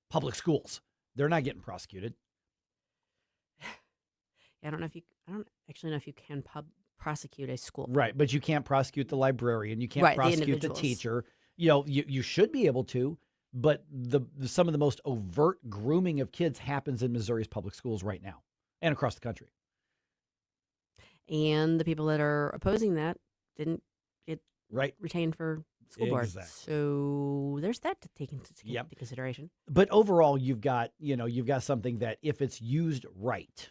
Public schools. They're not getting prosecuted. I don't actually know if you can prosecute a school. Right, but you can't prosecute the librarian. You can't prosecute the teacher. You know, you should be able to, but some of the most overt grooming of kids happens in Missouri's public schools right now and across the country. And the people that are opposing that didn't get retained for school board. So there's that to take into consideration. But overall, you've got something that if it's used right,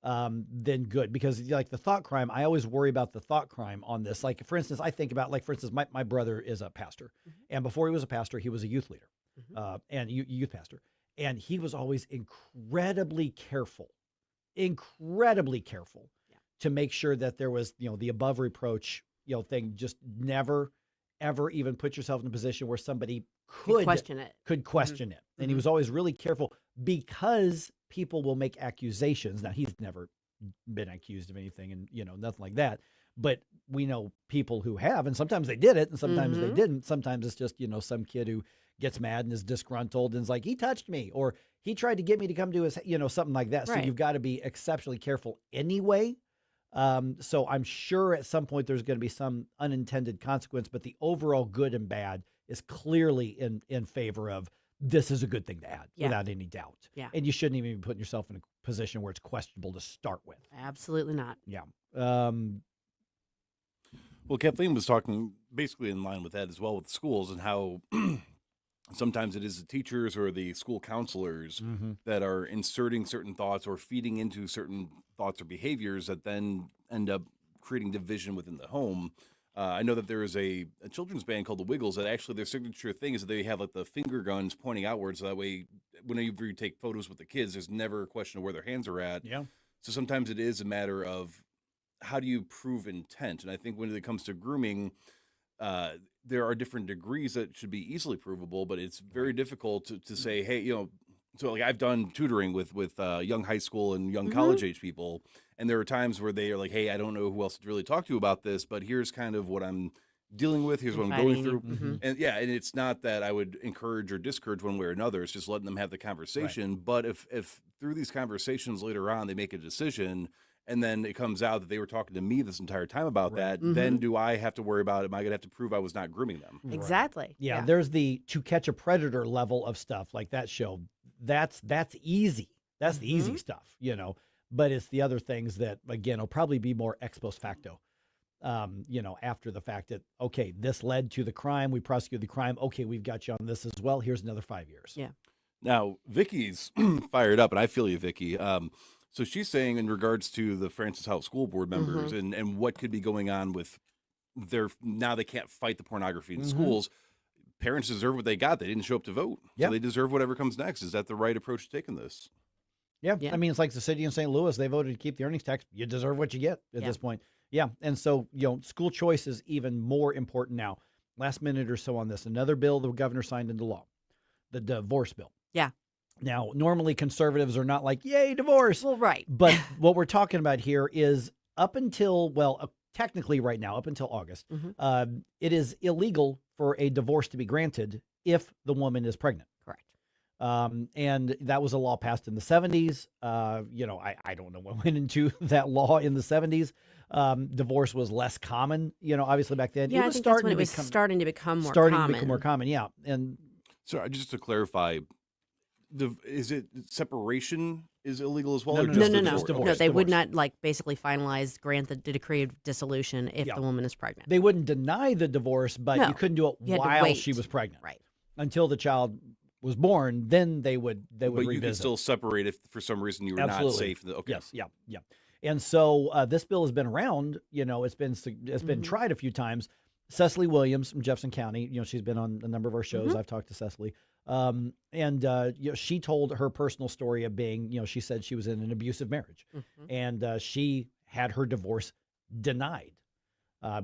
then good. Because like the thought crime, I always worry about the thought crime on this. Like, for instance, I think about, like, for instance, my brother is a pastor. And before he was a pastor, he was a youth leader and youth pastor. And he was always incredibly careful to make sure that there was, the above reproach, thing. Just never, ever even put yourself in a position where somebody could question it. And he was always really careful because people will make accusations. Now, he's never been accused of anything and, nothing like that. But we know people who have, and sometimes they did it and sometimes they didn't. Sometimes it's just, some kid who gets mad and is disgruntled and is like, he touched me, or he tried to get me to come to his, something like that. Right. So you've got to be exceptionally careful anyway. So I'm sure at some point there's going to be some unintended consequence, but the overall good and bad is clearly in favor of this is a good thing to add without any doubt. Yeah. And you shouldn't even be putting yourself in a position where it's questionable to start with. Absolutely not. Yeah. Well, Kathleen was talking basically in line with that as well with schools and how sometimes it is the teachers or the school counselors that are inserting certain thoughts or feeding into certain thoughts or behaviors that then end up creating division within the home. I know that there is a children's band called the Wiggles that actually their signature thing is that they have like the finger guns pointing outwards. So that way, whenever you take photos with the kids, there's never a question of where their hands are at. Yeah. So sometimes it is a matter of how do you prove intent? And I think when it comes to grooming, there are different degrees that should be easily provable, but it's very difficult to say, hey, so like I've done tutoring with young high school and young college age people. And there are times where they are like, hey, I don't know who else to really talk to about this, but here's kind of what I'm dealing with. Here's what I'm going through. And and it's not that I would encourage or discourage one way or another. It's just letting them have the conversation. Right. But if through these conversations later on, they make a decision and then it comes out that they were talking to me this entire time about that, then do I have to worry about, am I going to have to prove I was not grooming them? Exactly. Yeah, there's the To Catch a Predator level of stuff like that show. That's easy. That's the easy stuff, but it's the other things that, again, will probably be more ex post facto, after the fact that, okay, this led to the crime. We prosecuted the crime. Okay, we've got you on this as well. Here's another 5 years. Yeah. Now, Vicky's fired up, and I feel you, Vicky. So she's saying in regards to the Francis House School Board members and what could be going on with now they can't fight the pornography in schools. Parents deserve what they got. They didn't show up to vote. So they deserve whatever comes next. Is that the right approach to taking this? Yeah. I mean, it's like the city in St. Louis. They voted to keep the earnings tax. You deserve what you get at this point. Yeah. And so, school choice is even more important now. Last minute or so on this. Another bill the governor signed into law, the divorce bill. Yeah. Now, normally conservatives are not like, yay, divorce. Well, right. But what we're talking about here is up until, technically right now, up until August, it is illegal for a divorce to be granted if the woman is pregnant. Correct. And that was a law passed in the 70s. I don't know what went into that law in the 70s. Divorce was less common, obviously back then. Yeah, it was I think that's when it was starting to become more common. Yeah. And so just to clarify, is it separation is illegal as well? No, or no, just no, divorce? no. They would not basically grant the decree of dissolution if the woman is pregnant. They wouldn't deny the divorce, but you couldn't do it while she was pregnant. Right. Until the child was born, then they would revisit. You could still separate if for some reason you were not safe. Okay. Yes. Yeah. And so this bill has been around. It's been tried a few times. Cecily Williams from Jefferson County. She's been on a number of our shows. I've talked to Cecily. She told her personal story of being, she said she was in an abusive marriage and she had her divorce denied.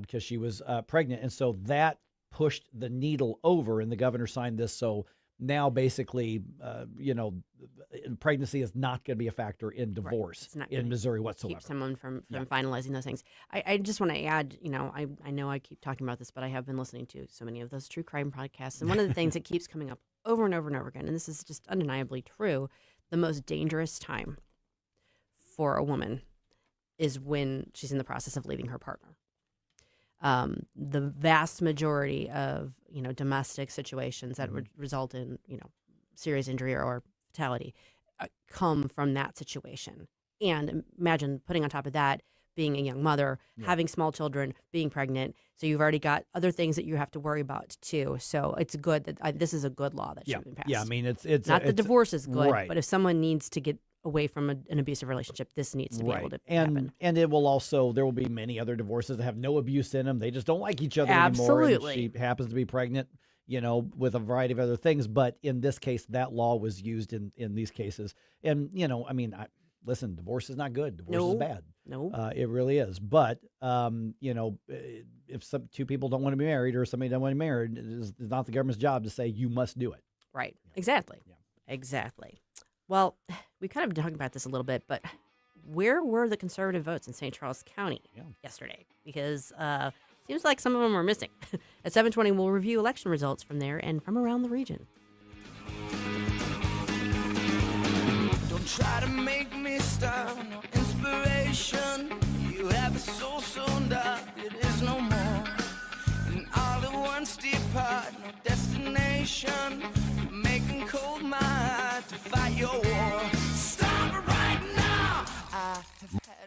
because she was pregnant. And so that pushed the needle over, and the governor signed this. So now basically, pregnancy is not going to be a factor in divorce in Missouri whatsoever. Keep someone from finalizing those things. I just want to add, I know I keep talking about this, but I have been listening to so many of those true crime podcasts. And one of the things that keeps coming up over and over and over again, and this is just undeniably true, the most dangerous time for a woman is when she's in the process of leaving her partner. The vast majority of, domestic situations that would result in, serious injury or fatality come from that situation. And imagine putting on top of that, being a young mother, having small children, being pregnant. So you've already got other things that you have to worry about too. So it's good that this is a good law that should have been passed. Yeah, I mean, it's not that divorce is good, right. but if someone needs to get away from an abusive relationship, this needs to be able to happen. And it will also, there will be many other divorces that have no abuse in them. They just don't like each other Absolutely. anymore. And she happens to be pregnant, with a variety of other things. But in this case, that law was used in these cases. And, listen, divorce is not good. Divorce is bad. No. It really is. But, if two people don't want to be married or somebody doesn't want to be married, it's not the government's job to say you must do it. Right. Exactly. Yeah. Exactly. Well, we kind of talked about this a little bit, but where were the conservative votes in St. Charles County yesterday? Because seems like some of them are missing. At 7:20, we'll review election results from there and from around the region. Don't try to make me stop, no inspiration. You have a soul so dark, it is no more. And all at once depart, no destination. Making cold my heart to fight your war. Stop it right now.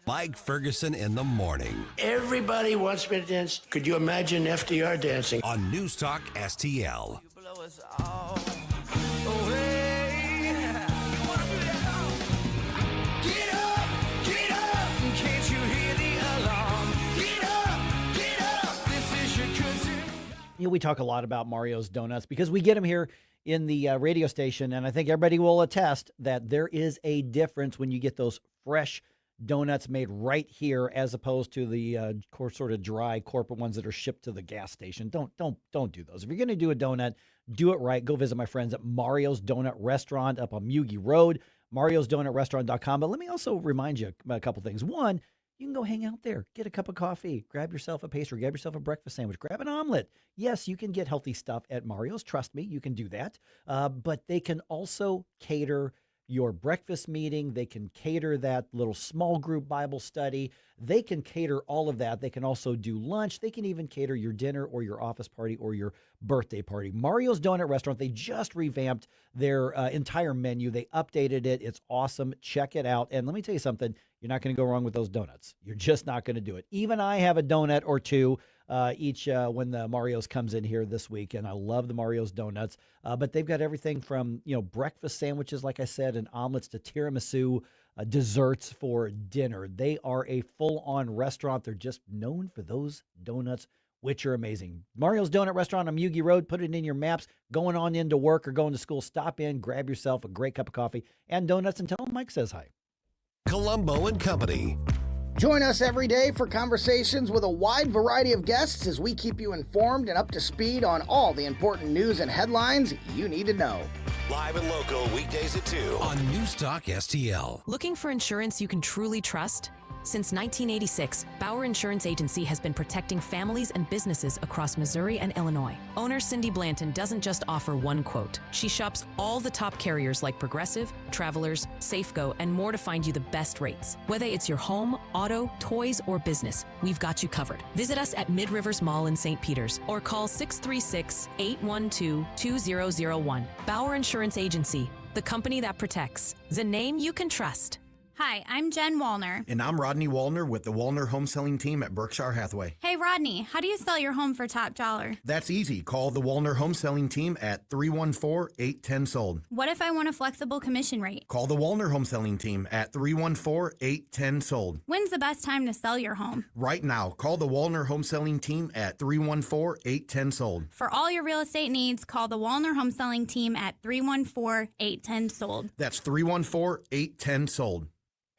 Mike Ferguson in the morning. Everybody wants me to dance. Could you imagine FDR dancing? On News Talk STL. You blow us all away. Get up, can't you hear the alarm? Get up, this is your concern. We talk a lot about Mario's Donuts because we get them here in the radio station, and I think everybody will attest that there is a difference when you get those fresh donuts made right here as opposed to the sort of dry corporate ones that are shipped to the gas station. Don't do those. If you're going to do a donut, do it right. Go visit my friends at Mario's Donut Restaurant up on Mugie Road, mariosdonutrestaurant.com. But let me also remind you about a couple things. One, you can go hang out there, get a cup of coffee, grab yourself a pastry, grab yourself a breakfast sandwich, grab an omelet. Yes, you can get healthy stuff at Mario's. Trust me, you can do that. But they can also cater your breakfast meeting. They can cater that little small group Bible study. They can cater all of that. They can also do lunch. They can even cater your dinner or your office party or your birthday party. Mario's Donut Restaurant, they just revamped their entire menu. They updated it. It's awesome. Check it out. And let me tell you something. You're not going to go wrong with those donuts. You're just not going to do it. Even I have a donut or two each when the Mario's comes in here this week, and I love the Mario's donuts. But they've got everything from breakfast sandwiches, like I said, and omelets to tiramisu, desserts for dinner. They are a full-on restaurant. They're just known for those donuts, which are amazing. Mario's Donut Restaurant on Mugie Road. Put it in your maps. Going on into work or going to school, stop in, grab yourself a great cup of coffee and donuts, and tell them Mike says hi. Columbo and Company. Join us every day for conversations with a wide variety of guests as we keep you informed and up to speed on all the important news and headlines you need to know. Live and local weekdays at 2 on News Talk STL. Looking for insurance you can truly trust? Since 1986, Bauer Insurance Agency has been protecting families and businesses across Missouri and Illinois. Owner Cindy Blanton doesn't just offer one quote. She shops all the top carriers like Progressive, Travelers, Safeco, and more to find you the best rates. Whether it's your home, auto, toys, or business, we've got you covered. Visit us at Mid-Rivers Mall in St. Peters or call 636-812-2001. Bauer Insurance Agency, the company that protects, the name you can trust. Hi, I'm Jen Wallner. And I'm Rodney Wallner with the Wallner Home Selling Team at Berkshire Hathaway. Hey, Rodney, how do you sell your home for top dollar? That's easy. Call the Wallner Home Selling Team at 314-810-SOLD. What if I want a flexible commission rate? Call the Wallner Home Selling Team at 314-810-SOLD. When's the best time to sell your home? Right now. Call the Wallner Home Selling Team at 314-810-SOLD. For all your real estate needs, call the Wallner Home Selling Team at 314-810-SOLD. That's 314-810-SOLD.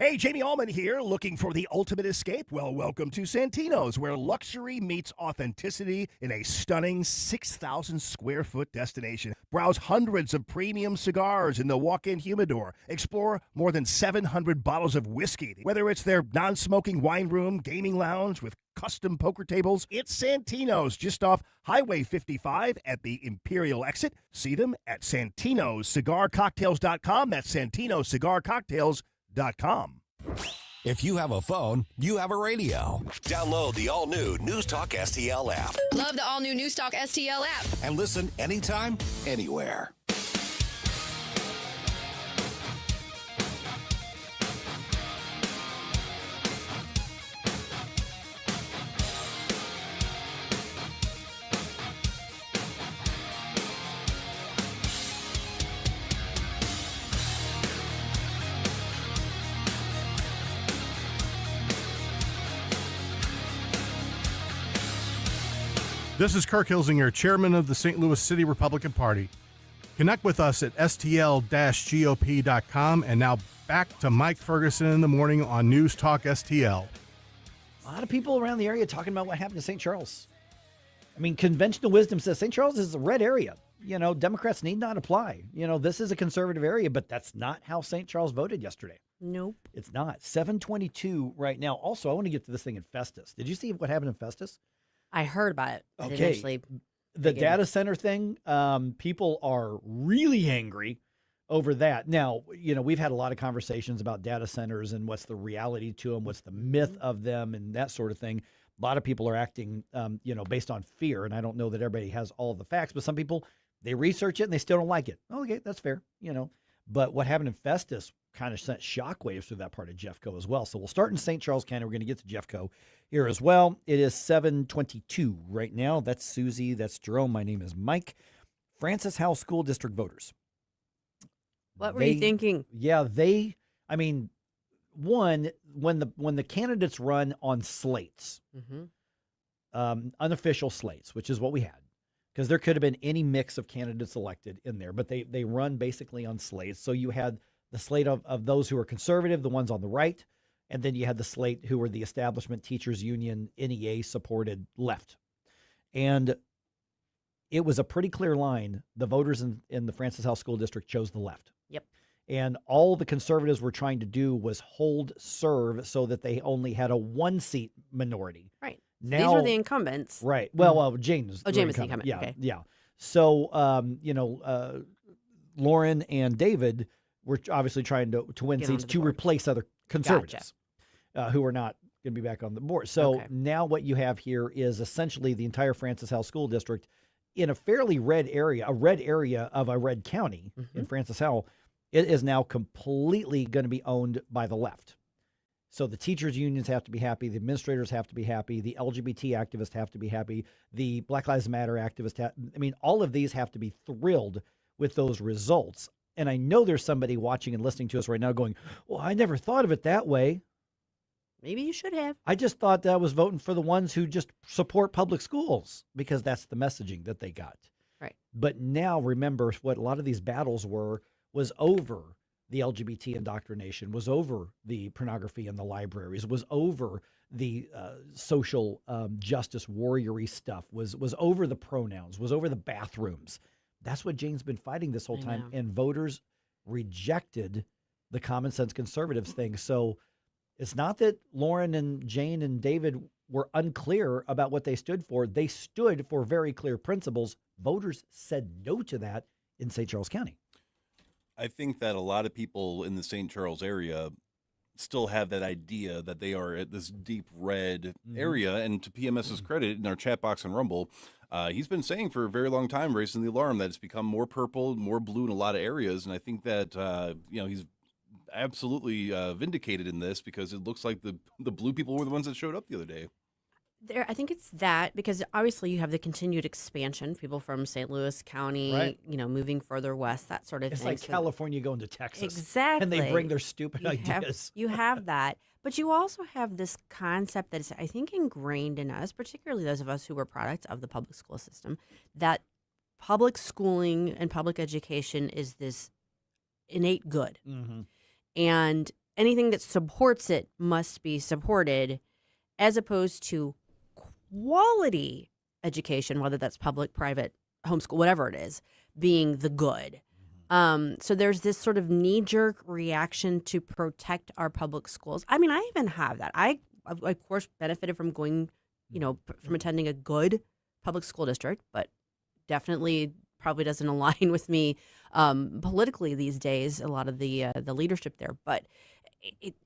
Hey, Jamie Allman here, looking for the ultimate escape? Well, welcome to Santino's, where luxury meets authenticity in a stunning 6,000 square foot destination. Browse hundreds of premium cigars in the walk-in humidor. Explore more than 700 bottles of whiskey. Whether it's their non-smoking wine room, gaming lounge with custom poker tables, it's Santino's just off Highway 55 at the Imperial exit. See them at Santino'sCigarCocktails.com. That's Santino'sCigarCocktails.com. If you have a phone, you have a radio. Download the all-new NewsTalk STL app Love the all-new NewsTalk STL app. and listen anytime, anywhere. This is Kirk Hilsinger, chairman of the St. Louis City Republican Party. Connect with us at stl-gop.com. And now back to Mike Ferguson in the morning on News Talk STL. A lot of people around the area talking about what happened to St. Charles. I mean, conventional wisdom says St. Charles is a red area. You know, Democrats need not apply. You know, this is a conservative area, but that's not how St. Charles voted yesterday. Nope. It's not. 722 right now. Also, I want to get to this thing in Festus. Did you see what happened in Festus? I heard about it. I didn't Okay. actually The dig in. data center thing, people are really angry over that. Now, you know, we've had a lot of conversations about data centers and what's the reality to them, what's the myth of them, and that sort of thing. A lot of people are acting, you know, based on fear, and I don't know that everybody has all the facts, but some people, they research it and they still don't like it. Okay, that's fair, you know. But what happened in Festus kind of sent shockwaves through that part of Jeffco as well. So we'll start in St. Charles County. We're going to get to Jeffco here as well. It is 722 right now. That's Susie. That's Jerome. My name is Mike. Francis Howell School District voters. What were you thinking? Yeah, I mean, one, when the candidates run on slates, unofficial slates, which is what we had, because there could have been any mix of candidates elected in there, but they run basically on slates. So you had the slate of those who are conservative, the ones on the right, and then you had the slate who were the establishment teachers union, NEA supported left. And it was a pretty clear line. The voters in the Francis Howell School District chose the left. Yep. And all the conservatives were trying to do was hold serve so that they only had a 1-seat minority. Right. Now, These were the incumbents. right. Well, Jane was. Jane was the incumbent. Yeah, Okay. yeah. So, Lauren and David were obviously trying to win Get seats onto the to board. replace other conservatives who are not going to be back on the board. So now what you have here is essentially the entire Francis Howell School District in a fairly red area, a red area of a red county in Francis Howell. It is now completely going to be owned by the left. So the teachers unions have to be happy. The administrators have to be happy. The LGBT activists have to be happy. The Black Lives Matter activists all of these have to be thrilled with those results. And I know there's somebody watching and listening to us right now going, well, I never thought of it that way. Maybe you should have. I just thought that I was voting for the ones who just support public schools because that's the messaging that they got. Right. But now remember what a lot of these battles was over the LGBT indoctrination, was over the pornography in the libraries, was over the social justice warrior-y stuff, was over the pronouns, was over the bathrooms. That's what Jane's been fighting this whole time, and voters rejected the common sense conservatives thing. So it's not that Lauren and Jane and David were unclear about what they stood for. They stood for very clear principles. Voters said no to that in St. Charles County. I think that a lot of people in the St. Charles area still have that idea that they are at this deep red area. And to PMS's credit, in our chat box on Rumble, he's been saying for a very long time, raising the alarm, that it's become more purple, more blue in a lot of areas. And I think that, he's absolutely vindicated in this, because it looks like the blue people were the ones that showed up the other day. I think it's that, because obviously you have the continued expansion, people from St. Louis County, Right. moving further west, that sort of It's thing. like So California going to Texas. Exactly. And they bring their stupid ideas. You have that. But you also have this concept that is, I think, ingrained in us, particularly those of us who were products of the public school system, that public schooling and public education is this innate good. Mm-hmm. And anything that supports it must be supported, as opposed to quality education, whether that's public, private, homeschool, whatever it is, being the good. So there's this sort of knee-jerk reaction to protect our public schools. I mean, I even have that. I of course, benefited from going, from attending a good public school district, but definitely probably doesn't align with me politically these days, a lot of the leadership there. But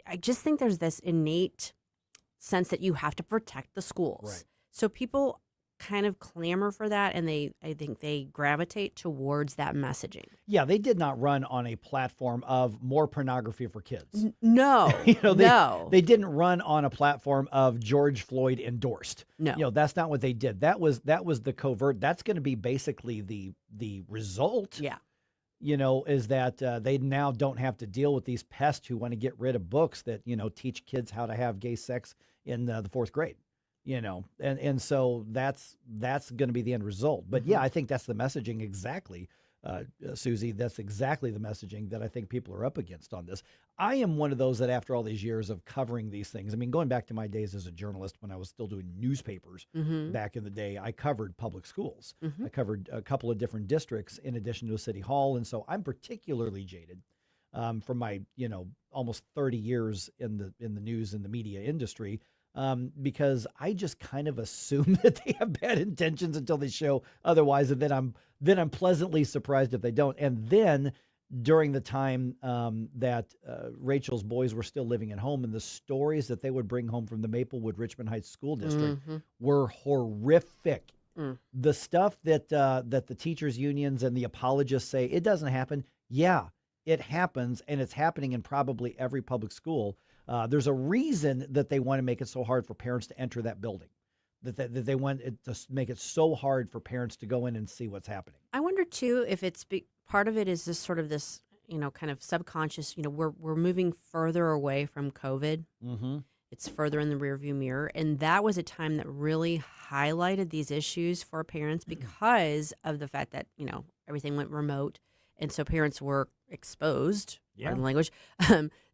I just think there's this innate sense that you have to protect the schools. Right. So people kind of clamor for that, and I think they gravitate towards that messaging. Yeah, they did not run on a platform of more pornography for kids. No, no. They didn't run on a platform of George Floyd endorsed. No. That's not what they did. That was the covert. That's going to be basically the result. Yeah. Is that they now don't have to deal with these pests who want to get rid of books that, teach kids how to have gay sex in the fourth grade. And so that's going to be the end result. But yeah, I think that's the messaging exactly, Susie. That's exactly the messaging that I think people are up against on this. I am one of those that after all these years of covering these things, I mean, going back to my days as a journalist when I was still doing newspapers back in the day, I covered public schools. I covered a couple of different districts in addition to a city hall. And so I'm particularly jaded from my, almost 30 years in the news and the media industry. Because I just kind of assume that they have bad intentions until they show otherwise, and then I'm pleasantly surprised if they don't. And then during the time that Rachel's boys were still living at home, and the stories that they would bring home from the Maplewood Richmond Heights School District were horrific. The stuff that the teachers' unions and the apologists say it doesn't happen. Yeah, it happens, and it's happening in probably every public school. There's a reason that they want to make it so hard for parents to enter that building, that they want it to make it so hard for parents to go in and see what's happening. I wonder too if it's part of it is this sort of this, kind of subconscious. We're moving further away from COVID. It's further in the rearview mirror, and that was a time that really highlighted these issues for parents because of the fact that everything went remote, and so parents were exposed, pardon the language,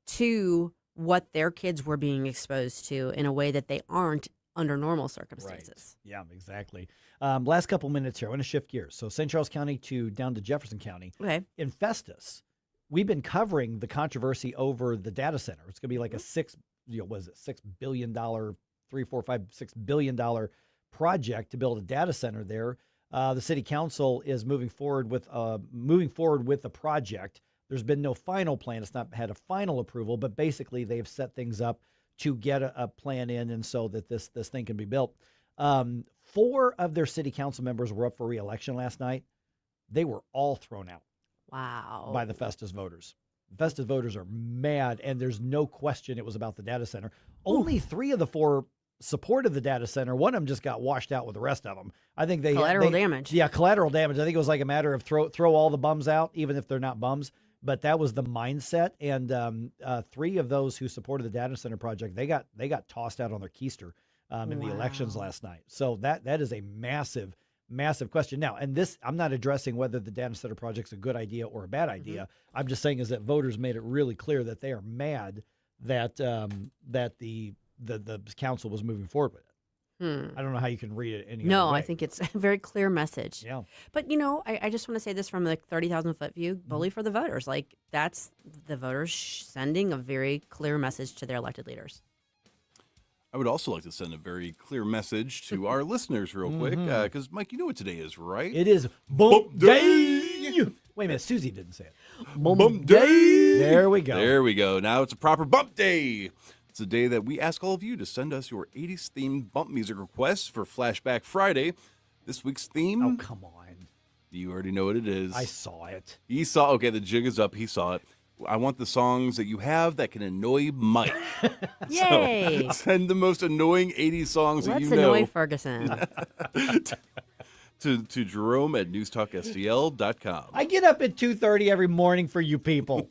to what their kids were being exposed to in a way that they aren't under normal circumstances. Right. Yeah, exactly. Last couple minutes here. I want to shift gears. So St. Charles County down to Jefferson County. Okay. In Festus, we've been covering the controversy over the data center. It's going to be like a $6 billion, $6 billion project to build a data center there. The city council is moving forward with the project. There's been no final plan. It's not had a final approval, but basically they've set things up to get a plan in, and so that this thing can be built. 4 of their city council members were up for re-election last night. They were all thrown out. Wow. By the Festus voters. Festus voters are mad, and there's no question it was about the data center. Only 3 of the 4 supported the data center. One of them just got washed out with the rest of them. I think collateral damage. Yeah, collateral damage. I think it was like a matter of throw all the bums out, even if they're not bums. But that was the mindset, and 3 of those who supported the data center project, they got tossed out on their keister in the elections last night. So that is a massive, massive question. Now, and this, I'm not addressing whether the data center project's a good idea or a bad idea. I'm just saying is that voters made it really clear that they are mad that the council was moving forward with it. I don't know how you can read it any other way. I think it's a very clear message. Yeah. But, I just want to say this from like 30,000-foot view, bully for the voters. Like, that's the voters sending a very clear message to their elected leaders. I would also like to send a very clear message to our listeners real quick, because, Mike, you know what today is, right? It is Bump Day! Wait a minute, Susie didn't say it. Bump Day! There we go. There we go. Now it's a proper Bump Day. It's a day that we ask all of you to send us your 80s themed bump music requests for Flashback Friday. This week's theme. Oh, come on. You already know what it is. I saw it. He saw. Okay, the jig is up. He saw it. I want the songs that you have that can annoy Mike. Yay! So send the most annoying 80s songs that you know. Let's annoy Ferguson. to Jerome at NewsTalkSTL.com. I get up at 2:30 every morning for you people.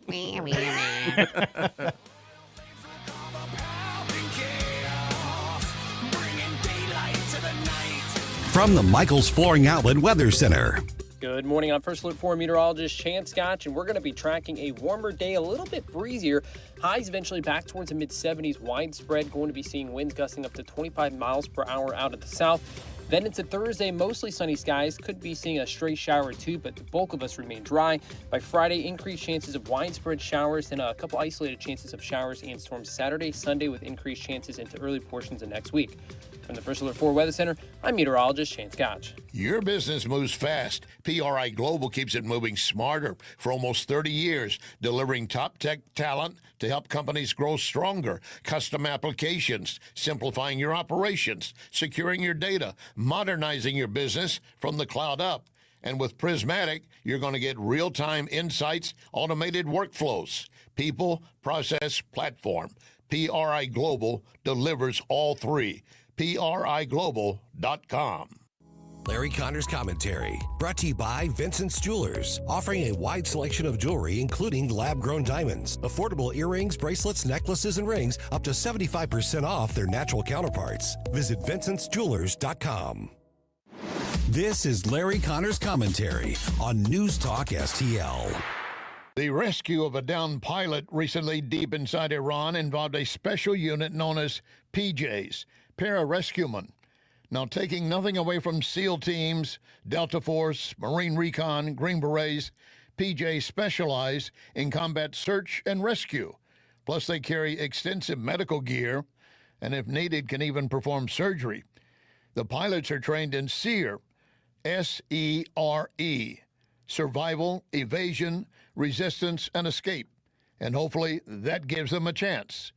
From the Michaels Flooring Outlet Weather Center. Good morning. I'm First Alert 4 meteorologist Chance Scotch, and we're going to be tracking a warmer day, a little bit breezier. Highs eventually back towards the mid-70s, widespread. Going to be seeing winds gusting up to 25 miles per hour out of the south. Then into Thursday, mostly sunny skies. Could be seeing a stray shower or two, but the bulk of us remain dry. By Friday, increased chances of widespread showers, and a couple isolated chances of showers and storms Saturday, Sunday, with increased chances into early portions of next week. From the First Alert 4 Weather Center, I'm meteorologist Shane Scotch. Your business moves fast. PRI Global keeps it moving smarter for almost 30 years, delivering top tech talent to help companies grow stronger, custom applications, simplifying your operations, securing your data, modernizing your business from the cloud up. And with Prismatic, you're going to get real-time insights, automated workflows, people, process, platform. PRI Global delivers all three. PRIGlobal.com. Larry Connor's Commentary, brought to you by Vincent's Jewelers, offering a wide selection of jewelry, including lab-grown diamonds, affordable earrings, bracelets, necklaces, and rings, up to 75% off their natural counterparts. Visit Vincent'sJewelers.com. This is Larry Connor's Commentary on News Talk STL. The rescue of a downed pilot recently deep inside Iran involved a special unit known as PJs, Pararescuemen. Now, taking nothing away from SEAL teams, Delta Force, Marine Recon, Green Berets, PJs specialize in combat search and rescue. Plus, they carry extensive medical gear and, if needed, can even perform surgery. The pilots are trained in SERE, S-E-R-E, survival, evasion, resistance, and escape. And hopefully that gives them a chance.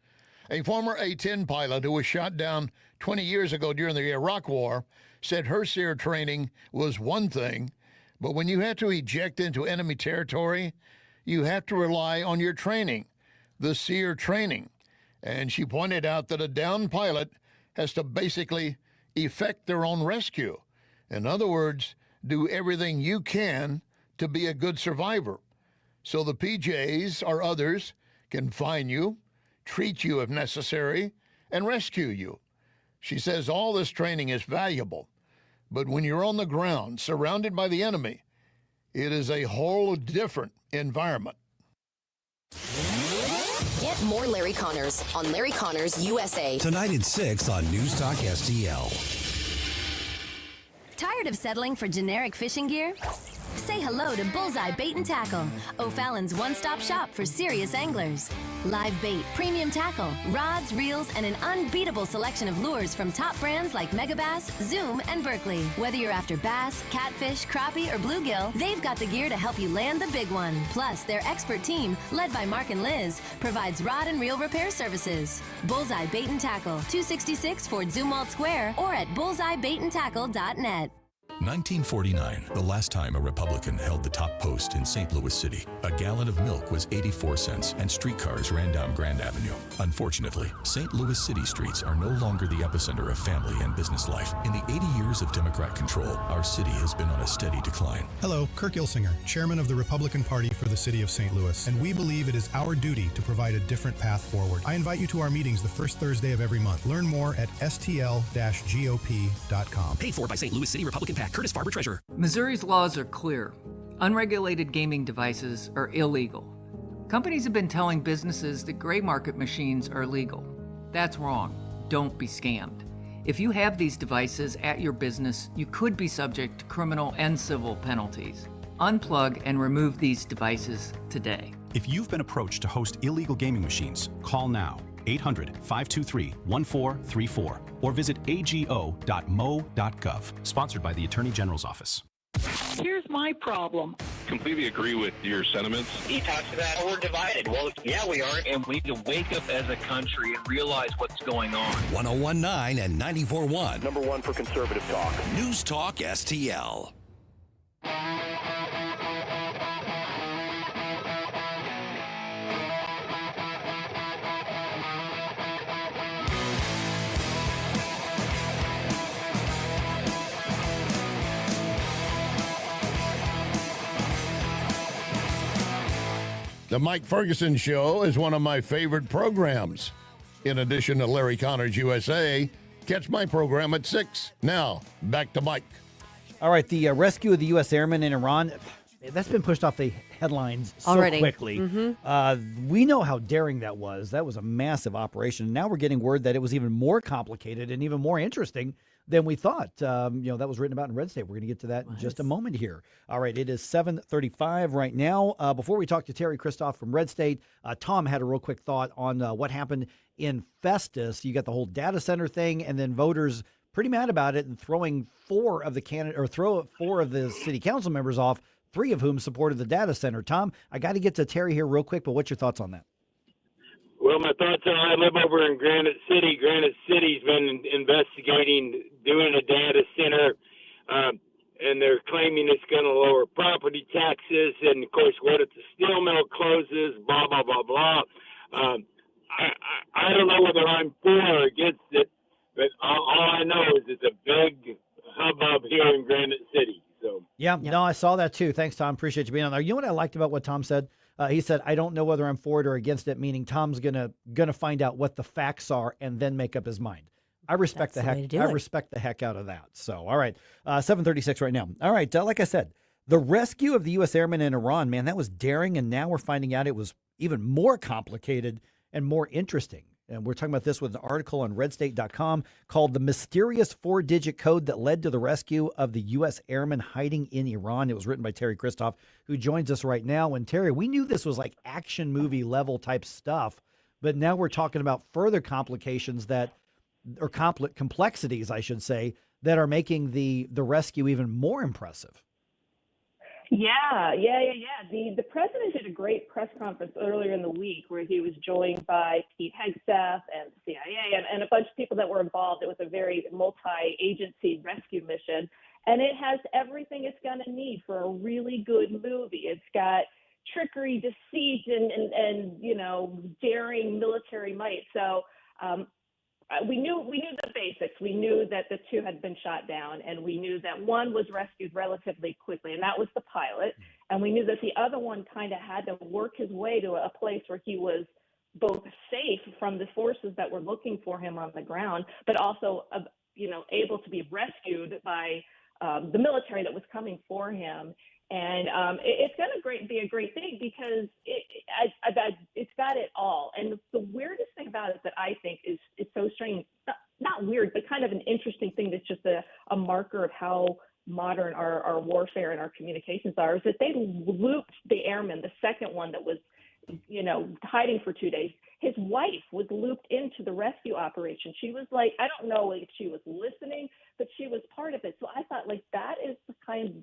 A former A-10 pilot who was shot down 20 years ago during the Iraq War said her SERE training was one thing, but when you have to eject into enemy territory, you have to rely on your training, the SERE training. And she pointed out that a downed pilot has to basically effect their own rescue. In other words, do everything you can to be a good survivor. So the PJs or others can find you, treat you if necessary, and rescue you. She says all this training is valuable, but when you're on the ground, surrounded by the enemy, it is a whole different environment. Get more Larry Connors on Larry Connors USA. Tonight at 6 on News Talk STL. Tired of settling for generic fishing gear? Say hello to Bullseye Bait and Tackle, O'Fallon's one-stop shop for serious anglers. Live bait, premium tackle, rods, reels, and an unbeatable selection of lures from top brands like Megabass, Zoom, and Berkley. Whether you're after bass, catfish, crappie, or bluegill, they've got the gear to help you land the big one. Plus, their expert team, led by Mark and Liz, provides rod and reel repair services. Bullseye Bait and Tackle, 266 Fort Zumwalt Square, or at bullseyebaitandtackle.net. 1949, the last time a Republican held the top post in St. Louis City. A gallon of milk was 84 cents and streetcars ran down Grand Avenue. Unfortunately, St. Louis City streets are no longer the epicenter of family and business life. In the 80 years of Democrat control, our city has been on a steady decline. Hello, Kirk Ilsinger, chairman of the Republican Party for the city of St. Louis, and we believe it is our duty to provide a different path forward. I invite you to our meetings the first Thursday of every month. Learn more at stl-gop.com. Paid for by St. Louis City Republican PAC. Curtis Farber, Treasurer. Missouri's laws are clear. Unregulated gaming devices are illegal. Companies have been telling businesses that gray market machines are legal. That's wrong. Don't be scammed. If you have these devices at your business, you could be subject to criminal and civil penalties. Unplug and remove these devices today. If you've been approached to host illegal gaming machines, call now. 800-523-1434 or visit ago.mo.gov. Sponsored by the Attorney General's Office. Here's my problem. Completely agree with your sentiments. He talks about we're divided. Well, yeah, we are. And we need to wake up as a country and realize what's going on. 101.9 and 94.1. Number one for conservative talk. News Talk STL. The Mike Ferguson Show is one of my favorite programs. In addition to Larry Connors USA, catch my program at 6. Now, back to Mike. All right, the rescue of the U.S. airmen in Iran, that's been pushed off the headlines so Already. quickly. We know how daring that was. That was a massive operation. Now we're getting word that it was even more complicated and even more interesting than we thought. That was written about in RedState. We're going to get to that in just a moment here. All right, it is 7:35 right now. Before we talk to Teri, Christoph from RedState, Tom had a real quick thought on what happened in Festus. You got the whole data center thing, and then voters pretty mad about it and throwing four of the city council members off, 3 of whom supported the data center. Tom, I got to get to Teri here real quick, but what's your thoughts on that? Well, my thoughts are I live over in Granite City. Granite City's been investigating doing a data center, and they're claiming it's going to lower property taxes. And, of course, what if the steel mill closes, blah, blah, blah, blah. I don't know whether I'm for or against it, but all I know is it's a big hubbub here in Granite City. So No, I saw that too. Thanks, Tom. Appreciate you being on there. You know what I liked about what Tom said? He said, I don't know whether I'm for it or against it, meaning Tom's gonna find out what the facts are and then make up his mind. I respect respect the heck out of that. So, all right, 7:36 right now. All right, like I said, the rescue of the U.S. airmen in Iran, man, that was daring, and now we're finding out it was even more complicated and more interesting. And we're talking about this with an article on RedState.com called The Mysterious 4-Digit Code That Led to the Rescue of the U.S. Airmen Hiding in Iran. It was written by Teri Christoph, who joins us right now. And Teri, we knew this was like action movie level type stuff, but now we're talking about further complications complexities, I should say, that are making the rescue even more impressive. Yeah. The president did a great press conference earlier in the week where he was joined by Pete Hegseth and the CIA and a bunch of people that were involved. It was a very multi-agency rescue mission, and it has everything it's going to need for a really good movie. It's got trickery, deceit, and daring military might. So we knew the basics. We knew that the 2 had been shot down, and we knew that one was rescued relatively quickly, and that was the pilot. And we knew that the other one kind of had to work his way to a place where he was both safe from the forces that were looking for him on the ground, but also, able to be rescued by the military that was coming for him. And it's going to be a great thing because it's got it all. And the weirdest thing about it that I think is so strange, not weird, but kind of an interesting thing that's just a marker of how modern our warfare and our communications are, is that they looped the airman, the second one that was, hiding for 2 days. His wife was looped into the rescue operation. She was like, I don't know if she was listening, but she was part of it. So I thought, that is the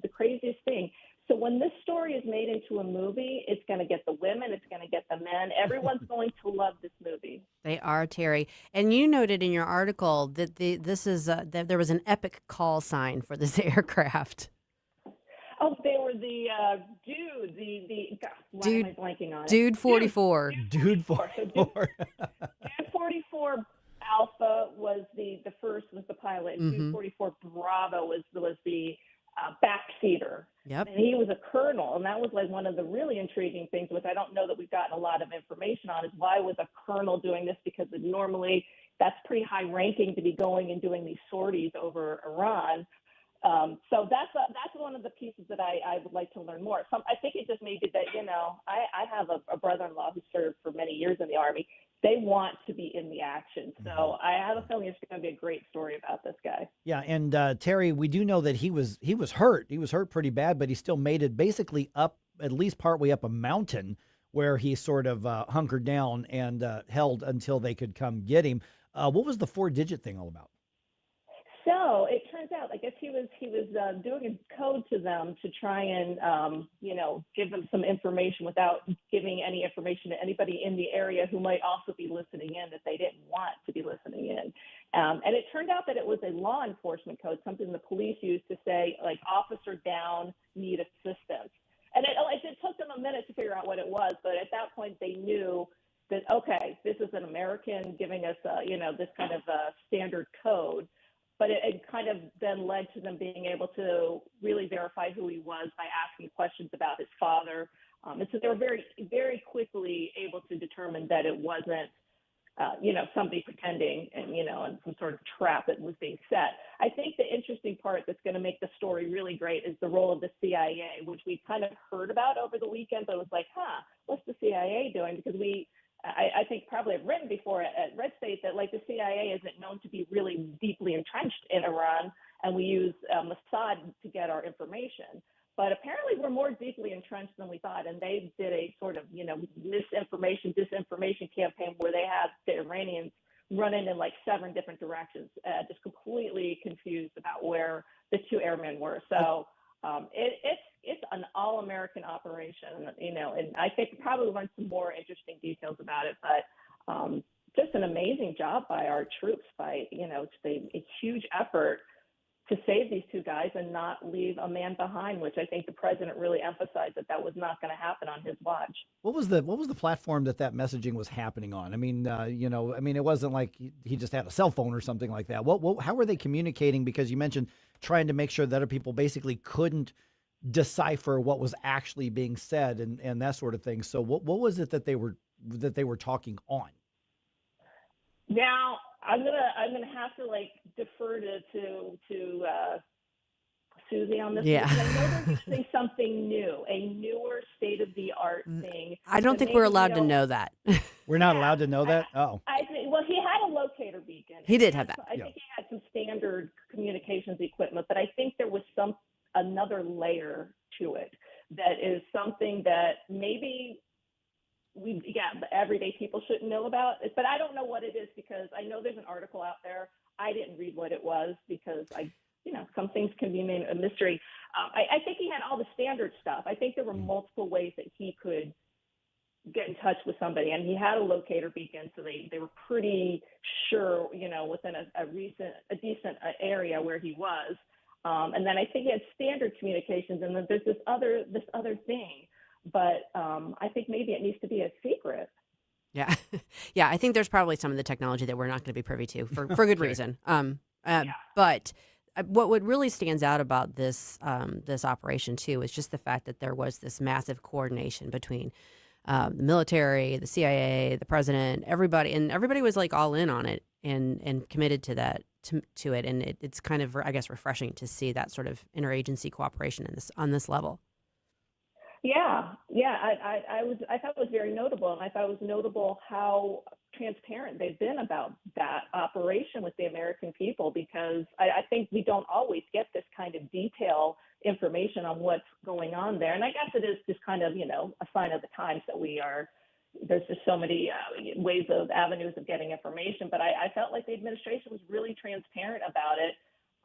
craziest thing. So when this story is made into a movie, it's going to get the women, it's going to get the men. Everyone's going to love this movie. They are, Teri. And you noted in your article that that there was an epic call sign for this aircraft. Oh, they were the why am I blanking on it? Dude 44. Dude 44. Dude 44 Alpha was the first, was the pilot, and Dude 44 Bravo was the backseater. Yep. And he was a colonel, and that was one of the really intriguing things, which I don't know that we've gotten a lot of information on, is why was a colonel doing this? Because normally that's pretty high ranking to be going and doing these sorties over Iran. So that's one of the pieces that I would like to learn more. I think it just may be that, I have a brother-in-law who served for many years in the Army. They want to be in the action. So I have a feeling it's going to be a great story about this guy. Yeah, and Teri, we do know that he was hurt. He was hurt pretty bad, but he still made it basically up, at least partway up a mountain, where he sort of hunkered down and held until they could come get him. What was the 4-digit thing all about? So it turns out, I guess he was doing a code to them to try and, give them some information without giving any information to anybody in the area who might also be listening in that they didn't want to be listening in. And it turned out that it was a law enforcement code, something the police used to say, officer down, need assistance. And it took them a minute to figure out what it was, but at that point they knew that, okay, this is an American giving us, this kind of a standard code. But it kind of then led to them being able to really verify who he was by asking questions about his father. And so they were very, very quickly able to determine that it wasn't somebody pretending and, and some sort of trap that was being set. I think the interesting part that's going to make the story really great is the role of the CIA, which we kind of heard about over the weekend, but it was like, what's the CIA doing? Because I think probably have written before at RedState that like the CIA isn't known to be really deeply entrenched in Iran, and we use Mossad to get our information. But apparently we're more deeply entrenched than we thought, and they did a sort of, disinformation campaign where they had the Iranians running in like 7 different directions, just completely confused about where the 2 airmen were. So it's an all-American operation, and I think we'll probably learn some more interesting details about it. But just an amazing job by our troops, it's a huge effort to save these 2 guys and not leave a man behind, which I think the president really emphasized that was not going to happen on his watch. What was the platform that messaging was happening on? I mean, it wasn't like he just had a cell phone or something like that. How were they communicating? Because you mentioned trying to make sure that other people basically couldn't decipher what was actually being said and that sort of thing. So what was it that they were talking on? Now I'm gonna have to defer to Susie on this. Yeah. Because I know they're using something new, a newer state-of-the-art thing. I don't think we're allowed to know that. We're not allowed to know that? Oh. I think, well, he had a locator beacon. He did have that. I think he had some standard communications equipment, but I think there was another layer to it that is something that maybe the everyday people shouldn't know about. But I don't know what it is because I know there's an article out there. I didn't read what it was because some things can be made a mystery. I think he had all the standard stuff. I think there were multiple ways that he could get in touch with somebody, and he had a locator beacon, so they were pretty sure, within a decent area where he was. And then I think he had standard communications, and then there's this other thing. But I think maybe it needs to be a secret. Yeah. Yeah, I think there's probably some of the technology that we're not going to be privy to for good reason. But what really stands out about this this operation, too, is just the fact that there was this massive coordination between the military, the CIA, the president, everybody. And everybody was all in on it and committed to that, to it. And it's kind of, I guess, refreshing to see that sort of interagency cooperation on this level. Yeah. I thought it was very notable, and I thought it was notable how transparent they've been about that operation with the American people, because I think we don't always get this kind of detailed information on what's going on there. And I guess it is just kind of, a sign of the times that there's just so many avenues of getting information. But I felt like the administration was really transparent about it.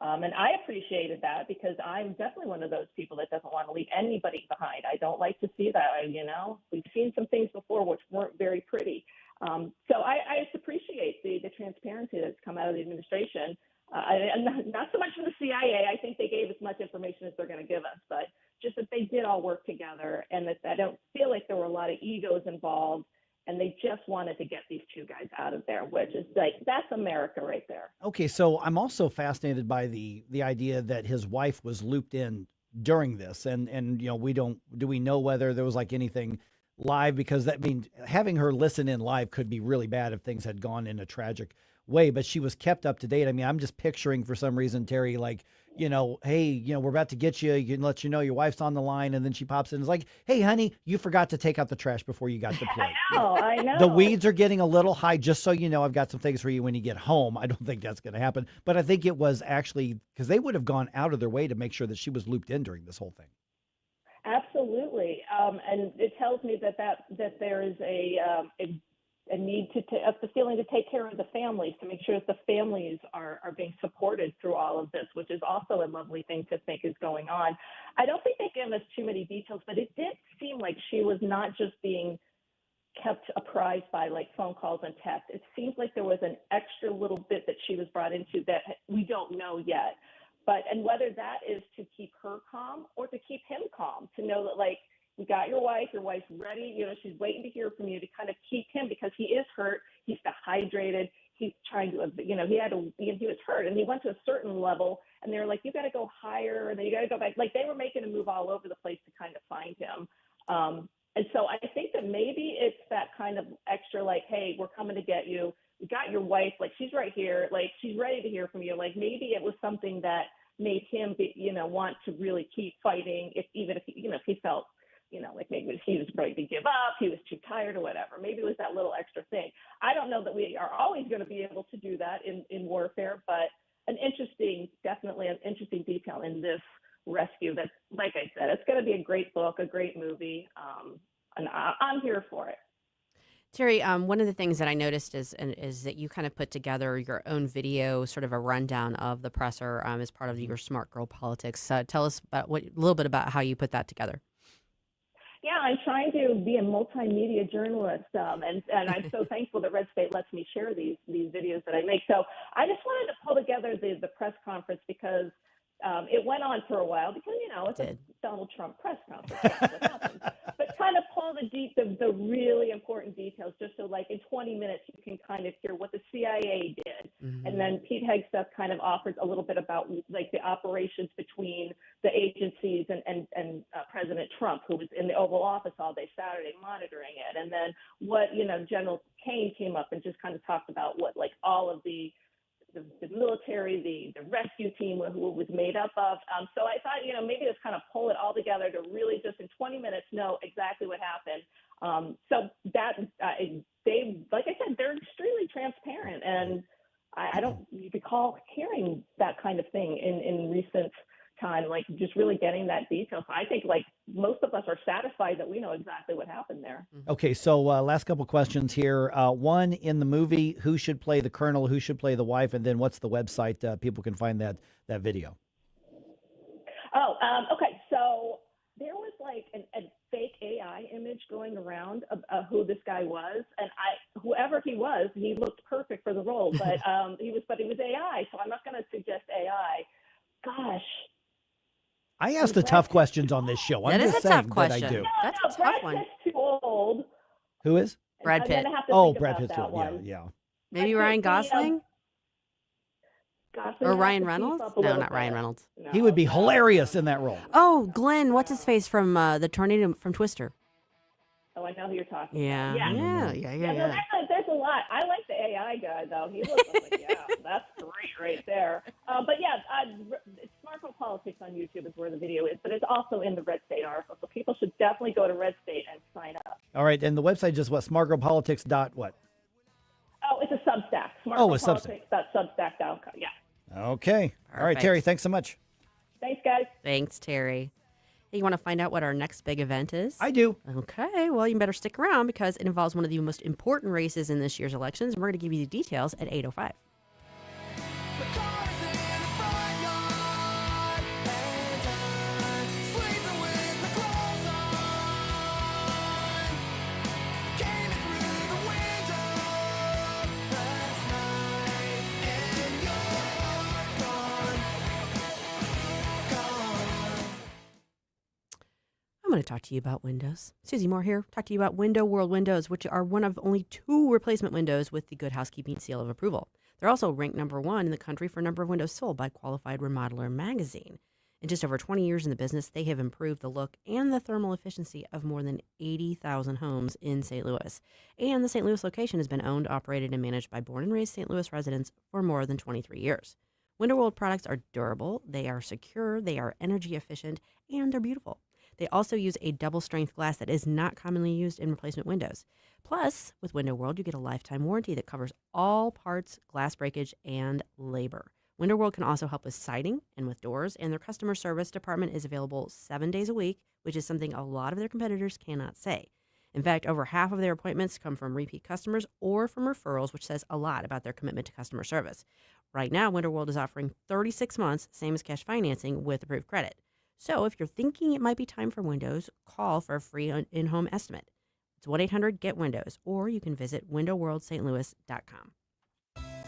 And I appreciated that because I'm definitely one of those people that doesn't want to leave anybody behind. I don't like to see that. We've seen some things before which weren't very pretty. So I just appreciate the transparency that's come out of the administration. And not so much from the CIA. I think they gave as much information as they're going to give us, but just that they did all work together, and that I don't feel like there were a lot of egos involved. And they just wanted to get these 2 guys out of there, which is that's America right there. Okay, so I'm also fascinated by the idea that his wife was looped in during this, and do we know whether there was anything live? Because having her listen in live could be really bad if things had gone in a tragic way, but she was kept up to date. I mean, I'm just picturing for some reason, Teri, hey, we're about to get you. You can let your wife's on the line, and then she pops in and is like, hey, honey, you forgot to take out the trash before you got deployed. I know. The weeds are getting a little high, just so you know, I've got some things for you when you get home. I don't think that's going to happen, but I think it was actually because they would have gone out of their way to make sure that she was looped in during this whole thing. Absolutely. And it tells me that there is a need the feeling to take care of the families, to make sure that the families are being supported through all of this, which is also a lovely thing to think is going on. I don't think they gave us too many details, but it did seem like she was not just being kept apprised by phone calls and text. It seems like there was an extra little bit that she was brought into that we don't know yet. And whether that is to keep her calm or to keep him calm, to know that we got your wife's ready, she's waiting to hear from you, to kind of keep him, because he is hurt, he's dehydrated, he's trying to, he was hurt, and he went to a certain level, and they were like, you got to go higher, and then you got to go back. They were making a move all over the place to kind of find him. And so I think that maybe it's that kind of extra, hey, hey, we're coming to get you. We got your wife, like she's right here, like she's ready to hear from you. Like maybe it was something that made him, want to really keep fighting. If he felt, like maybe he was ready to give up, he was too tired or whatever. Maybe it was that little extra thing. I don't know that we are always going to be able to do that in warfare, but definitely an interesting detail in this rescue. That, like I said, it's going to be a great book, a great movie, and I'm here for it. Teri, one of the things that I noticed is that you kind of put together your own video, sort of a rundown of the presser as part of your Smart Girl Politics. Tell us a little bit about how you put that together. Yeah, I'm trying to be a multimedia journalist, and I'm so thankful that RedState lets me share these videos that I make. So I just wanted to pull together the press conference because it went on for a while because, it's a Donald Trump press conference. That's what happens. But kind of pull the really important details just so, like, in 20 minutes you can kind of hear what the CIA did. Mm-hmm. And then Pete Hegseth kind of offers a little bit about, like, the operations between the agencies and President Trump, who was in the Oval Office all day Saturday monitoring it. And then what, General Kane came up and just kind of talked about what, like, all of the military, the rescue team who was made up of. So I thought, maybe just kind of pull it all together to really just in 20 minutes know exactly what happened. So that they, like I said, they're extremely transparent, and I don't recall hearing that kind of thing in recent time, like just really getting that detail. So I think like most of us are satisfied that we know exactly what happened there. Okay, so last couple questions here. One, in the movie, who should play the colonel, who should play the wife, and then what's the website people can find that video? Okay. So there was like a fake AI image going around of who this guy was, and whoever he was, he looked perfect for the role, but he was AI. So I'm not going to suggest AI. Gosh. I ask the tough questions on this show. I'm just saying that I do. That's a tough one. Brad Pitt's too old. Who is? Brad Pitt. Brad Pitt's too old. Yeah. Maybe Ryan Gosling? Or Ryan Reynolds? No, not Ryan Reynolds. No, he would be hilarious in that role. Oh, Glenn, what's his face from the tornado from Twister? Oh, I know who you're talking about. Yeah. There's a lot. I like the AI guy, though. He looks like, that's great right there. But Smart Girl Politics on YouTube is where the video is, but it's also in the RedState article. So people should definitely go to RedState and sign up. All right, and the website is what? smartgirlpolitics.what? Oh, it's a Substack. Substack.substack.com. Yeah. Okay. Perfect. All right, Teri, thanks so much. Thanks, guys. Thanks, Teri. Hey, you want to find out what our next big event is? I do. Okay, well, you better stick around because it involves one of the most important races in this year's elections, and we're going to give you the details at 8:05. I'm going to talk to you about windows. Susie Moore here. Talk to you about Window World windows, which are one of only 2 replacement windows with the Good Housekeeping seal of approval. They're also ranked number 1 in the country for number of windows sold by Qualified Remodeler magazine. In just over 20 years in the business, they have improved the look and the thermal efficiency of more than 80,000 homes in St. Louis. And the St. Louis location has been owned, operated, and managed by born and raised St. Louis residents for more than 23 years. Window World products are durable, they are secure, they are energy efficient, and they're beautiful. They also use a double-strength glass that is not commonly used in replacement windows. Plus, with Window World, you get a lifetime warranty that covers all parts, glass breakage, and labor. Window World can also help with siding and with doors, and their customer service department is available 7 days a week, which is something a lot of their competitors cannot say. In fact, over half of their appointments come from repeat customers or from referrals, which says a lot about their commitment to customer service. Right now, Window World is offering 36 months, same as cash financing, with approved credit. So if you're thinking it might be time for windows, call for a free in-home estimate. It's 1-800-GET-WINDOWS, or you can visit windowworldstlouis.com.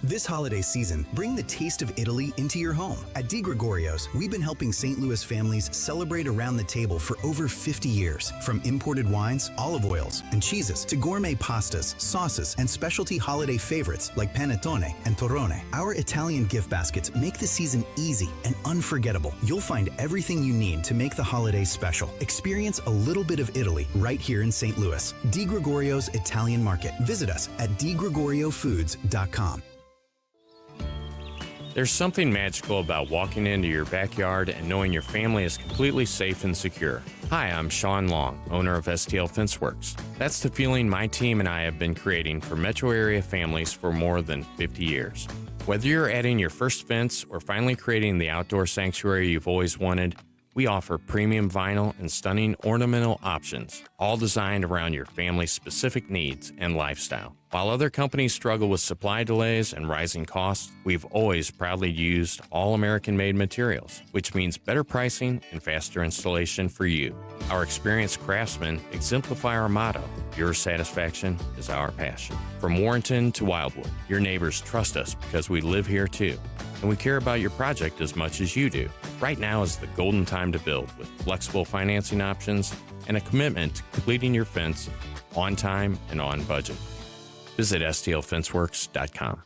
This holiday season, bring the taste of Italy into your home. At Di Gregorio's, we've been helping St. Louis families celebrate around the table for over 50 years. From imported wines, olive oils, and cheeses to gourmet pastas, sauces, and specialty holiday favorites like panettone and torrone. Our Italian gift baskets make the season easy and unforgettable. You'll find everything you need to make the holidays special. Experience a little bit of Italy right here in St. Louis. Di Gregorio's Italian Market. Visit us at digregoriofoods.com. There's something magical about walking into your backyard and knowing your family is completely safe and secure. Hi, I'm Sean Long, owner of STL Fenceworks. That's the feeling my team and I have been creating for metro area families for more than 50 years. Whether you're adding your first fence or finally creating the outdoor sanctuary you've always wanted, we offer premium vinyl and stunning ornamental options, all designed around your family's specific needs and lifestyle. While other companies struggle with supply delays and rising costs, we've always proudly used all American-made materials, which means better pricing and faster installation for you. Our experienced craftsmen exemplify our motto, your satisfaction is our passion. From Warrenton to Wildwood, your neighbors trust us because we live here too, and we care about your project as much as you do. Right now is the golden time to build with flexible financing options and a commitment to completing your fence on time and on budget. Visit stlfenceworks.com.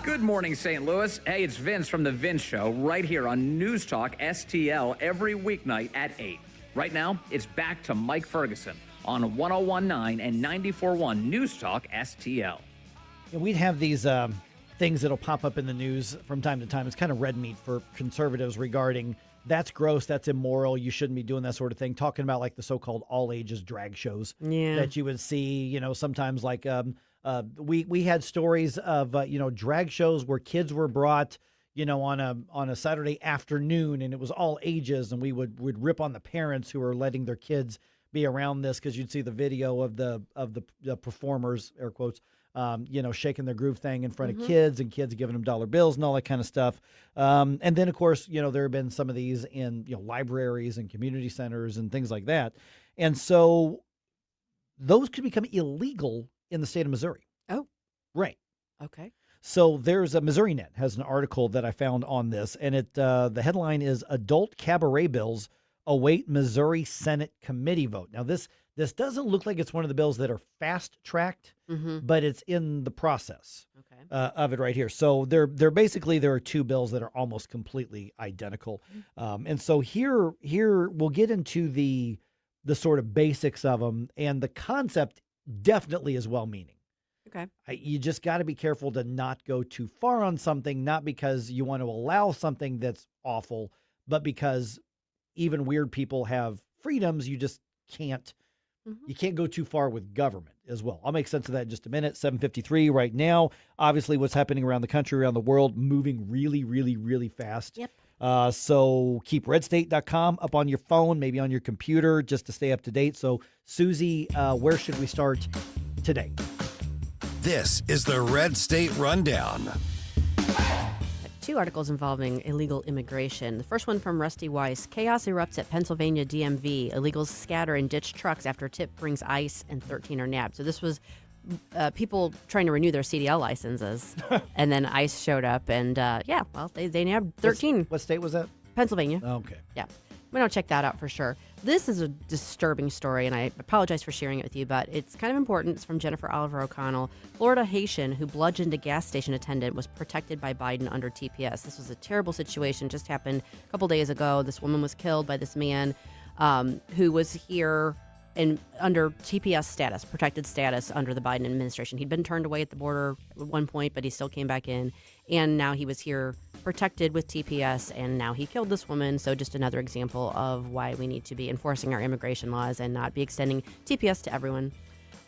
Good morning, St. Louis. Hey, it's Vince from The Vince Show right here on News Talk STL every weeknight at 8. Right now, it's back to Mike Ferguson on 101.9 and 94.1 News Talk STL. Yeah, we'd have these things that'll pop up in the news from time to time. It's kind of red meat for conservatives regarding that's gross, that's immoral, you shouldn't be doing that sort of thing. Talking about like the so-called all-ages drag shows that you would see, you know, sometimes like we had stories of, drag shows where kids were brought, on a Saturday afternoon, and it was all ages, and we would rip on the parents who were letting their kids be around this, because you'd see the video of the performers, air quotes, shaking their groove thing in front of kids, and kids giving them dollar bills and all that kind of stuff. And then, of course, there have been some of these in libraries and community centers and things like that. And so those could become illegal in the state of Missouri. Oh. Right. Okay. So there's a Missouri Net has an article that I found on this, and the headline is Adult Cabaret Bills Await Missouri Senate Committee Vote. Now, this doesn't look like it's one of the bills that are fast-tracked, but it's in the process of it right here. So there are two bills that are almost completely identical. And so here we'll get into the sort of basics of them, and the concept definitely is well-meaning. Okay. You just got to be careful to not go too far on something, not because you want to allow something that's awful, but because even weird people have freedoms. You just can't. You can't go too far with government as well. I'll make sense of that in just a minute. 7:53 right now. Obviously, what's happening around the country, around the world, moving really, really, really fast. Yep. So keep RedState.com up on your phone, maybe on your computer, just to stay up to date. So, Susie, where should we start today? This is the Red State Rundown. Two articles involving illegal immigration. The first one from Rusty Weiss. Chaos erupts at Pennsylvania DMV. Illegals scatter and ditch trucks after tip brings ICE and 13 are nabbed. So this was people trying to renew their CDL licenses. And then ICE showed up and, they nabbed 13. What state was that? Pennsylvania. Oh, okay. Yeah. We don't check that out for sure. This is a disturbing story, and I apologize for sharing it with you, but it's kind of important. It's from Jennifer Oliver O'Connell. Florida Haitian who bludgeoned a gas station attendant was protected by Biden under TPS. This was a terrible situation. Just happened a couple days ago. This woman was killed by this man who was here under TPS status, protected status under the Biden administration. He'd been turned away at the border at one point, but he still came back in. And now he was here protected with TPS, and now he killed this woman. So just another example of why we need to be enforcing our immigration laws and not be extending TPS to everyone.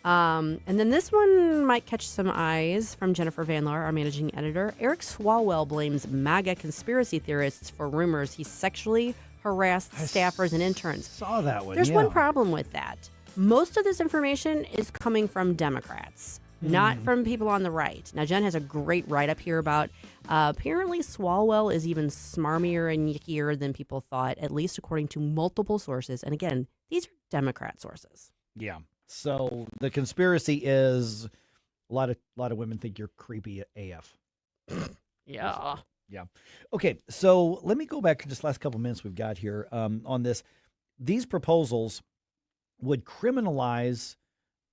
And then this one might catch some eyes from Jennifer Van Laar, our managing editor. Eric Swalwell blames MAGA conspiracy theorists for rumors he sexually harassed staffers and interns. Saw that one. There's one problem with that. Most of this information is coming from Democrats. not from people on the right. Now, Jen has a great write-up here about apparently Swalwell is even smarmier and yickier than people thought, at least according to multiple sources. And again, these are Democrat sources. Yeah. So the conspiracy is a lot of women think you're creepy AF. Yeah. Yeah. Okay. So let me go back in just last couple of minutes we've got here on this. These proposals would criminalize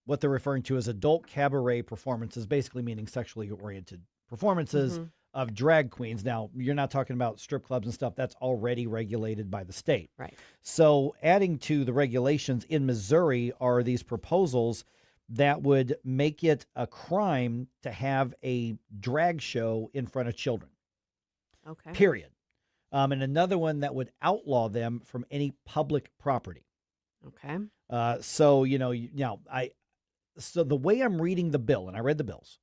what they're referring to as adult cabaret performances, basically meaning sexually oriented performances of drag queens. Now, you're not talking about strip clubs and stuff. That's already regulated by the state. Right. So adding to the regulations in Missouri are these proposals that would make it a crime to have a drag show in front of children. Okay. Period. And another one that would outlaw them from any public property. Okay. So, so the way I'm reading the bill, and I read the bills,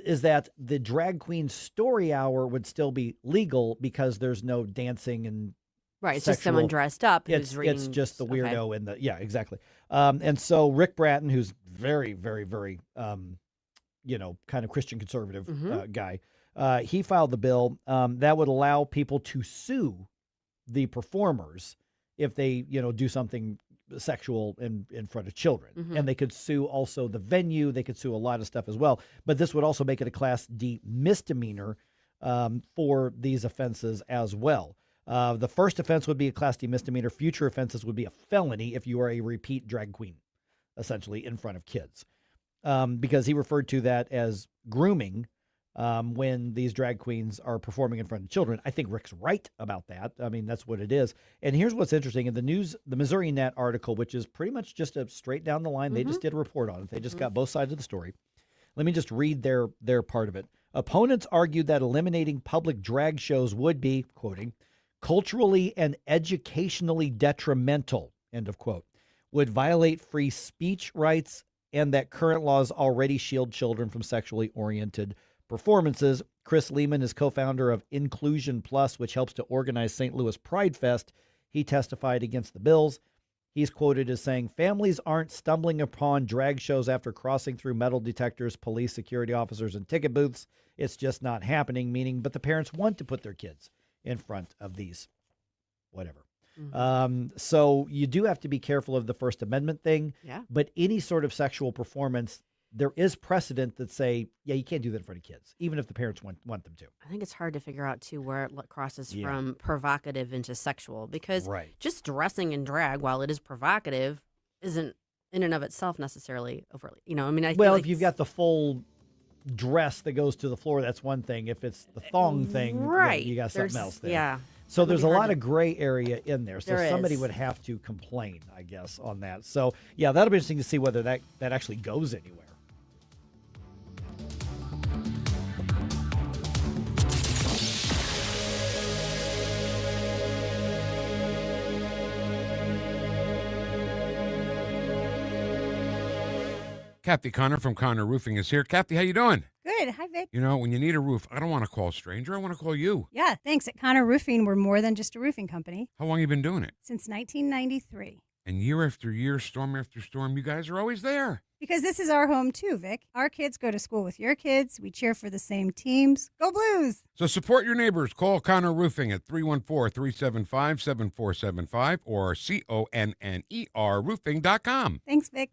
is that the drag queen story hour would still be legal because there's no dancing and right. It's just someone dressed up who's reading. It's just the weirdo and yeah, exactly. And so Rick Bratton, who's very, very, very, kind of Christian conservative guy, he filed the bill that would allow people to sue the performers if they, do something sexual in front of children. And they could sue also the venue. They could sue a lot of stuff as well. But this would also make it a Class D misdemeanor for these offenses as well. The first offense would be a Class D misdemeanor. Future offenses would be a felony if you are a repeat drag queen, essentially, in front of kids. Because he referred to that as grooming when these drag queens are performing in front of children. I think Rick's right about that. I mean, that's what it is. And here's what's interesting. In the Missouri Net article, which is pretty much just a straight down the line, they just did a report on it. They just got both sides of the story. Let me just read their part of it. Opponents argued that eliminating public drag shows would be, quoting, culturally and educationally detrimental, end of quote, would violate free speech rights, and that current laws already shield children from sexually oriented performances. Chris Lehman is co-founder of Inclusion Plus, which helps to organize St. Louis Pride Fest. He testified against the bills. He's quoted as saying, families aren't stumbling upon drag shows after crossing through metal detectors, police, security officers, and ticket booths. It's just not happening, meaning, but the parents want to put their kids in front of these, whatever. So you do have to be careful of the First Amendment thing. Yeah. But any sort of sexual performance, there is precedent that say, yeah, you can't do that in front of kids, even if the parents want them to. I think it's hard to figure out, too, where it crosses from provocative into sexual, because just dressing in drag, while it is provocative, isn't in and of itself necessarily overly, I feel like if you've got the full dress that goes to the floor, that's one thing. If it's the thong thing, right, you got something else there. Yeah. So there's a lot of gray area in there. So somebody is. would have to complain, I guess, on that. So, yeah, that'll be interesting to see whether that actually goes anywhere. Kathy Connor from Connor Roofing is here. Kathy, how you doing? Good. Hi, Vic. When you need a roof, I don't want to call a stranger. I want to call you. Yeah, thanks. At Connor Roofing, we're more than just a roofing company. How long you been doing it? Since 1993. And year after year, storm after storm, you guys are always there. Because this is our home, too, Vic. Our kids go to school with your kids. We cheer for the same teams. Go Blues! So support your neighbors. Call Connor Roofing at 314-375-7475 or CONNER roofing.com. Thanks, Vic.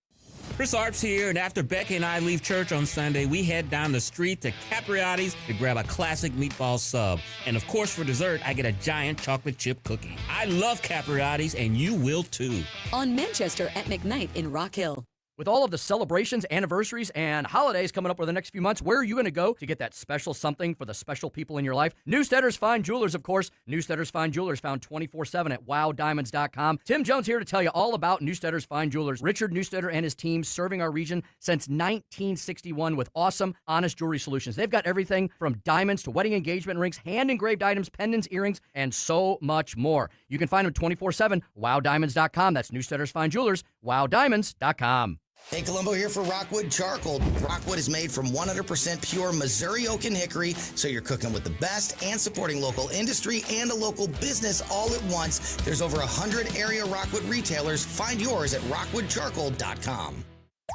Chris Arps here, and after Becky and I leave church on Sunday, we head down the street to Capriotti's to grab a classic meatball sub. And of course, for dessert, I get a giant chocolate chip cookie. I love Capriotti's, and you will too. On Manchester at McKnight in Rock Hill. With all of the celebrations, anniversaries, and holidays coming up over the next few months, where are you going to go to get that special something for the special people in your life? Newsteaders Fine Jewelers, of course. Newsteaders Fine Jewelers, found 24/7 at wowdiamonds.com. Tim Jones here to tell you all about Newsteaders Fine Jewelers. Richard Newsteader and his team serving our region since 1961 with awesome, honest jewelry solutions. They've got everything from diamonds to wedding engagement rings, hand-engraved items, pendants, earrings, and so much more. You can find them 24/7, wowdiamonds.com. That's Newsteaders Fine Jewelers, wowdiamonds.com. Hey, Columbo here for Rockwood Charcoal. Rockwood is made from 100% pure Missouri oak and hickory, so you're cooking with the best and supporting local industry and a local business all at once. There's over 100 area Rockwood retailers. Find yours at rockwoodcharcoal.com.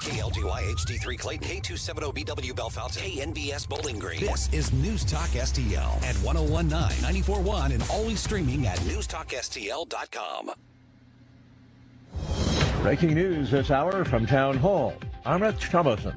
KLGY HD3 Clayton, K270BW Bellefonte, KNBS Bowling Green. This is News Talk STL at 1019, 94.1, and always streaming at NewsTalkSTL.com. Breaking news this hour from Town Hall. I'm Rich Thomason.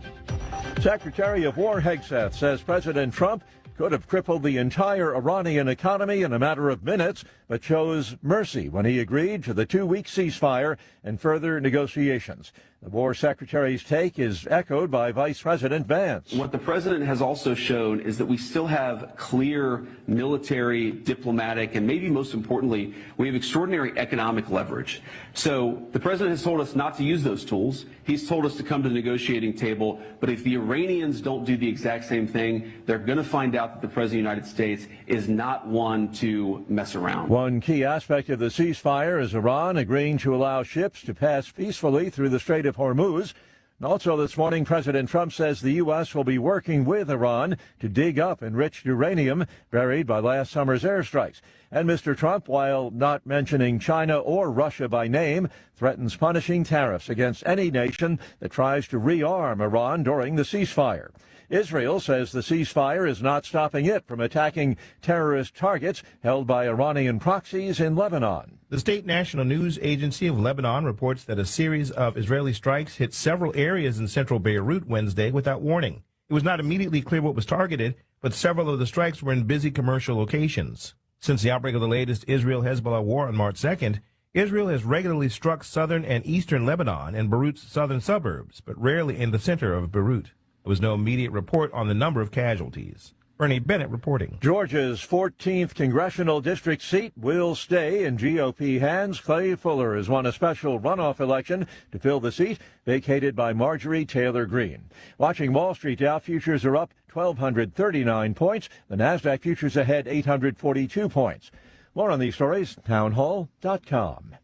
Secretary of War Hegseth says President Trump could have crippled the entire Iranian economy in a matter of minutes, but chose mercy when he agreed to the 2-week ceasefire and further negotiations. The War Secretary's take is echoed by Vice President Vance. What the president has also shown is that we still have clear military, diplomatic, and maybe most importantly, we have extraordinary economic leverage. So the president has told us not to use those tools. He's told us to come to the negotiating table. But if the Iranians don't do the exact same thing, they're going to find out that the president of the United States is not one to mess around. One key aspect of the ceasefire is Iran agreeing to allow ships to pass peacefully through the Strait of Hormuz. And also this morning, President Trump says the U.S. will be working with Iran to dig up enriched uranium buried by last summer's airstrikes. And Mr. Trump, while not mentioning China or Russia by name, threatens punishing tariffs against any nation that tries to rearm Iran during the ceasefire. Israel says the ceasefire is not stopping it from attacking terrorist targets held by Iranian proxies in Lebanon. The State National News Agency of Lebanon reports that a series of Israeli strikes hit several areas in central Beirut Wednesday without warning. It was not immediately clear what was targeted, but several of the strikes were in busy commercial locations. Since the outbreak of the latest Israel-Hezbollah war on March 2nd, Israel has regularly struck southern and eastern Lebanon and Beirut's southern suburbs, but rarely in the center of Beirut. There was no immediate report on the number of casualties. Bernie Bennett reporting. Georgia's 14th congressional district seat will stay in GOP hands. Clay Fuller has won a special runoff election to fill the seat vacated by Marjorie Taylor Greene. Watching Wall Street, Dow futures are up 1,239 points. The NASDAQ futures ahead 842 points. More on these stories, townhall.com.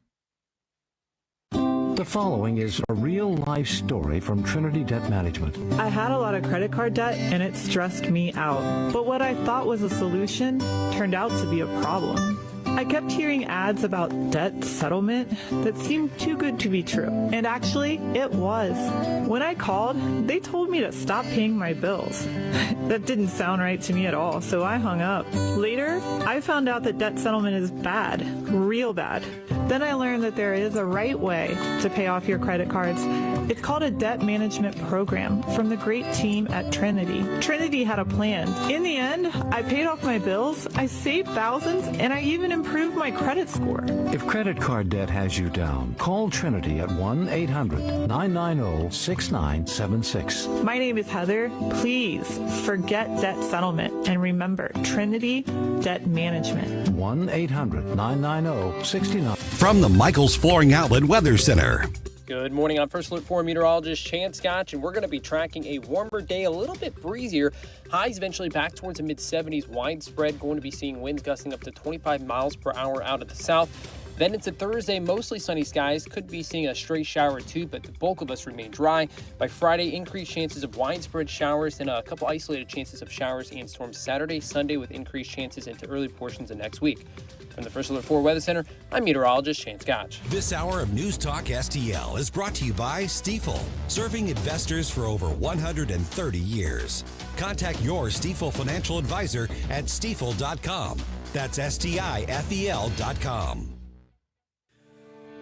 The following is a real-life story from Trinity Debt Management. I had a lot of credit card debt, and it stressed me out. But what I thought was a solution turned out to be a problem. I kept hearing ads about debt settlement that seemed too good to be true. And actually, it was. When I called, they told me to stop paying my bills. That didn't sound right to me at all, so I hung up. Later, I found out that debt settlement is bad, real bad. Then I learned that there is a right way to pay off your credit cards. It's called a debt management program from the great team at Trinity. Trinity had a plan. In the end, I paid off my bills, I saved thousands, and I even improved my credit score. If credit card debt has you down, call Trinity at 1-800-990-6976. My name is Heather. Please forget debt settlement and remember Trinity Debt Management. 1-800-990-69. From the Michaels Flooring Outlet Weather Center. Good morning. I'm First Alert 4 meteorologist Chance Scotch, and we're going to be tracking a warmer day, a little bit breezier. Highs eventually back towards the mid-70s, widespread, going to be seeing winds gusting up to 25 miles per hour out of the south. Then into Thursday, mostly sunny skies. Could be seeing a stray shower or two, but the bulk of us remain dry. By Friday, increased chances of widespread showers and a couple isolated chances of showers and storms Saturday, Sunday, with increased chances into early portions of next week. From the First Alert 4 Weather Center, I'm meteorologist Shane Scotch. This hour of News Talk STL is brought to you by Stifel, serving investors for over 130 years. Contact your Stifel financial advisor at stifel.com. That's STIFEL.com.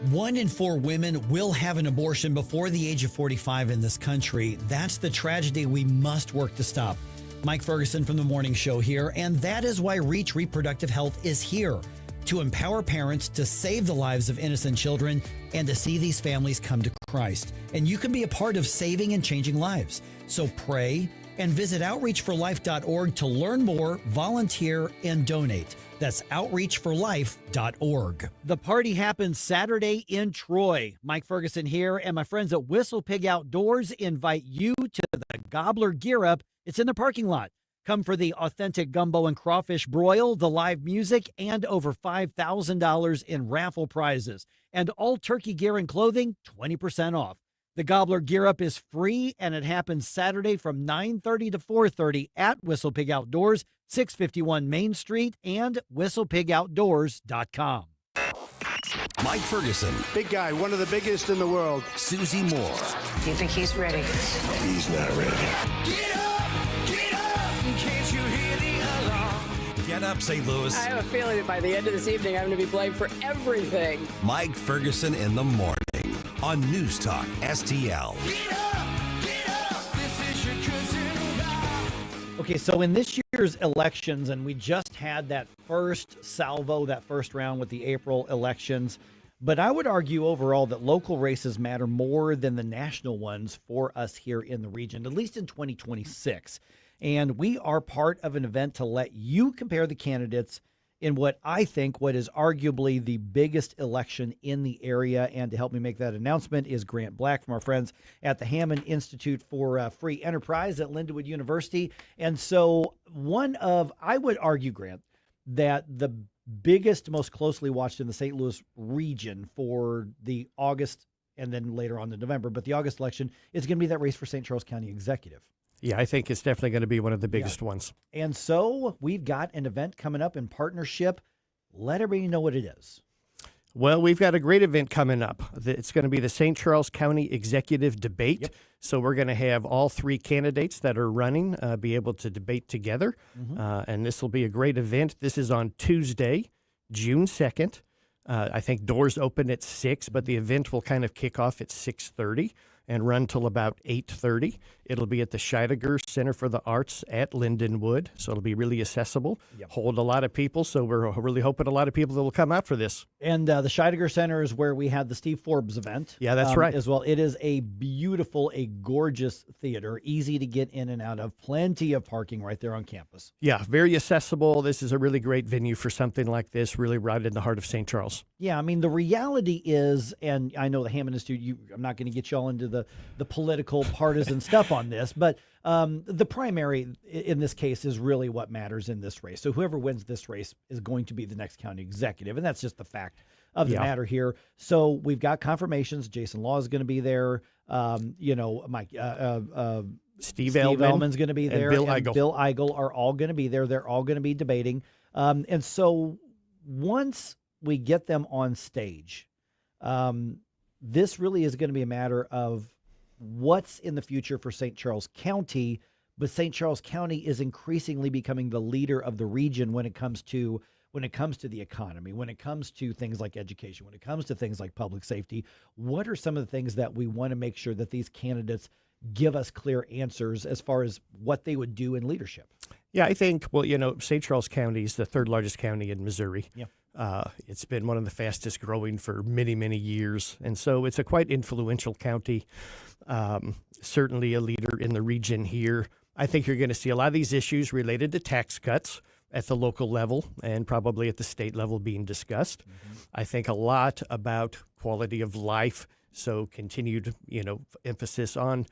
1 in 4 women will have an abortion before the age of 45 in this country. That's the tragedy we must work to stop. Mike Ferguson from The Morning Show here, and that is why Reach Reproductive Health is here, to empower parents to save the lives of innocent children and to see these families come to Christ. And you can be a part of saving and changing lives. So pray and visit outreachforlife.org to learn more, volunteer, and donate. That's outreachforlife.org. The party happens Saturday in Troy. Mike Ferguson here, and my friends at Whistle Pig Outdoors invite you to the Gobbler Gear Up. It's in the parking lot. Come for the authentic gumbo and crawfish broil, the live music, and over $5,000 in raffle prizes. And all turkey gear and clothing, 20% off. The Gobbler Gear Up is free, and it happens Saturday from 9:30 to 4:30 at Whistle Pig Outdoors, 651 Main Street, and whistlepigoutdoors.com. Mike Ferguson. Big guy, one of the biggest in the world. Susie Moore. Do you think he's ready? He's not ready. Can't you hear the alarm? Get up, St. Louis. I have a feeling that by the end of this evening, I'm going to be blamed for everything. Mike Ferguson in the morning on News Talk STL. Okay, so in this year's elections, and we just had that first salvo, that first round with the April elections, but I would argue overall that local races matter more than the national ones for us here in the region, at least in 2026. And we are part of an event to let you compare the candidates in what is arguably the biggest election in the area. And to help me make that announcement is Grant Black from our friends at the Hammond Institute for Free Enterprise at Lindenwood University. And so I would argue, Grant, that the biggest, most closely watched in the St. Louis region for the August and then later on in November, but the August election is going to be that race for St. Charles County Executive. Yeah, I think it's definitely going to be one of the biggest ones. And so we've got an event coming up in partnership. Let everybody know what it is. Well, we've got a great event coming up. It's going to be the St. Charles County Executive Debate. Yep. So we're going to have all three candidates that are running be able to debate together. And this will be a great event. This is on Tuesday, June 2nd. I think doors open at 6, but the event will kind of kick off at 6:30 and run till about 8:30. It'll be at the Scheidegger Center for the Arts at Lindenwood, so it'll be really accessible, hold a lot of people, so we're really hoping a lot of people that will come out for this. And the Scheidegger Center is where we had the Steve Forbes event. Yeah, that's right. As well. It is a beautiful, a gorgeous theater, easy to get in and out of, plenty of parking right there on campus. Yeah, very accessible. This is a really great venue for something like this, really right in the heart of St. Charles. Yeah, I mean, the reality is, and I know the Hammond Institute, I'm not going to get you all into the political partisan stuff on this, but the primary in this case is really what matters in this race. So whoever wins this race is going to be the next county executive, and that's just the fact of the matter here. So we've got confirmations. Jason Law is going to be there. Mike, Steve Ehlman's going to be there. And Bill Eigel are all going to be there. They're all going to be debating. And so once we get them on stage, this really is going to be a matter of what's in the future for St. Charles County, but St. Charles County is increasingly becoming the leader of the region when it comes to the economy, when it comes to things like education, when it comes to things like public safety. What are some of the things that we want to make sure that these candidates give us clear answers as far as what they would do in leadership? Yeah, I think, St. Charles County is the third largest county in Missouri. Yeah. It's been one of the fastest growing for many, many years. And so it's a quite influential county, certainly a leader in the region here. I think you're going to see a lot of these issues related to tax cuts at the local level and probably at the state level being discussed. I think a lot about quality of life. So continued, emphasis on,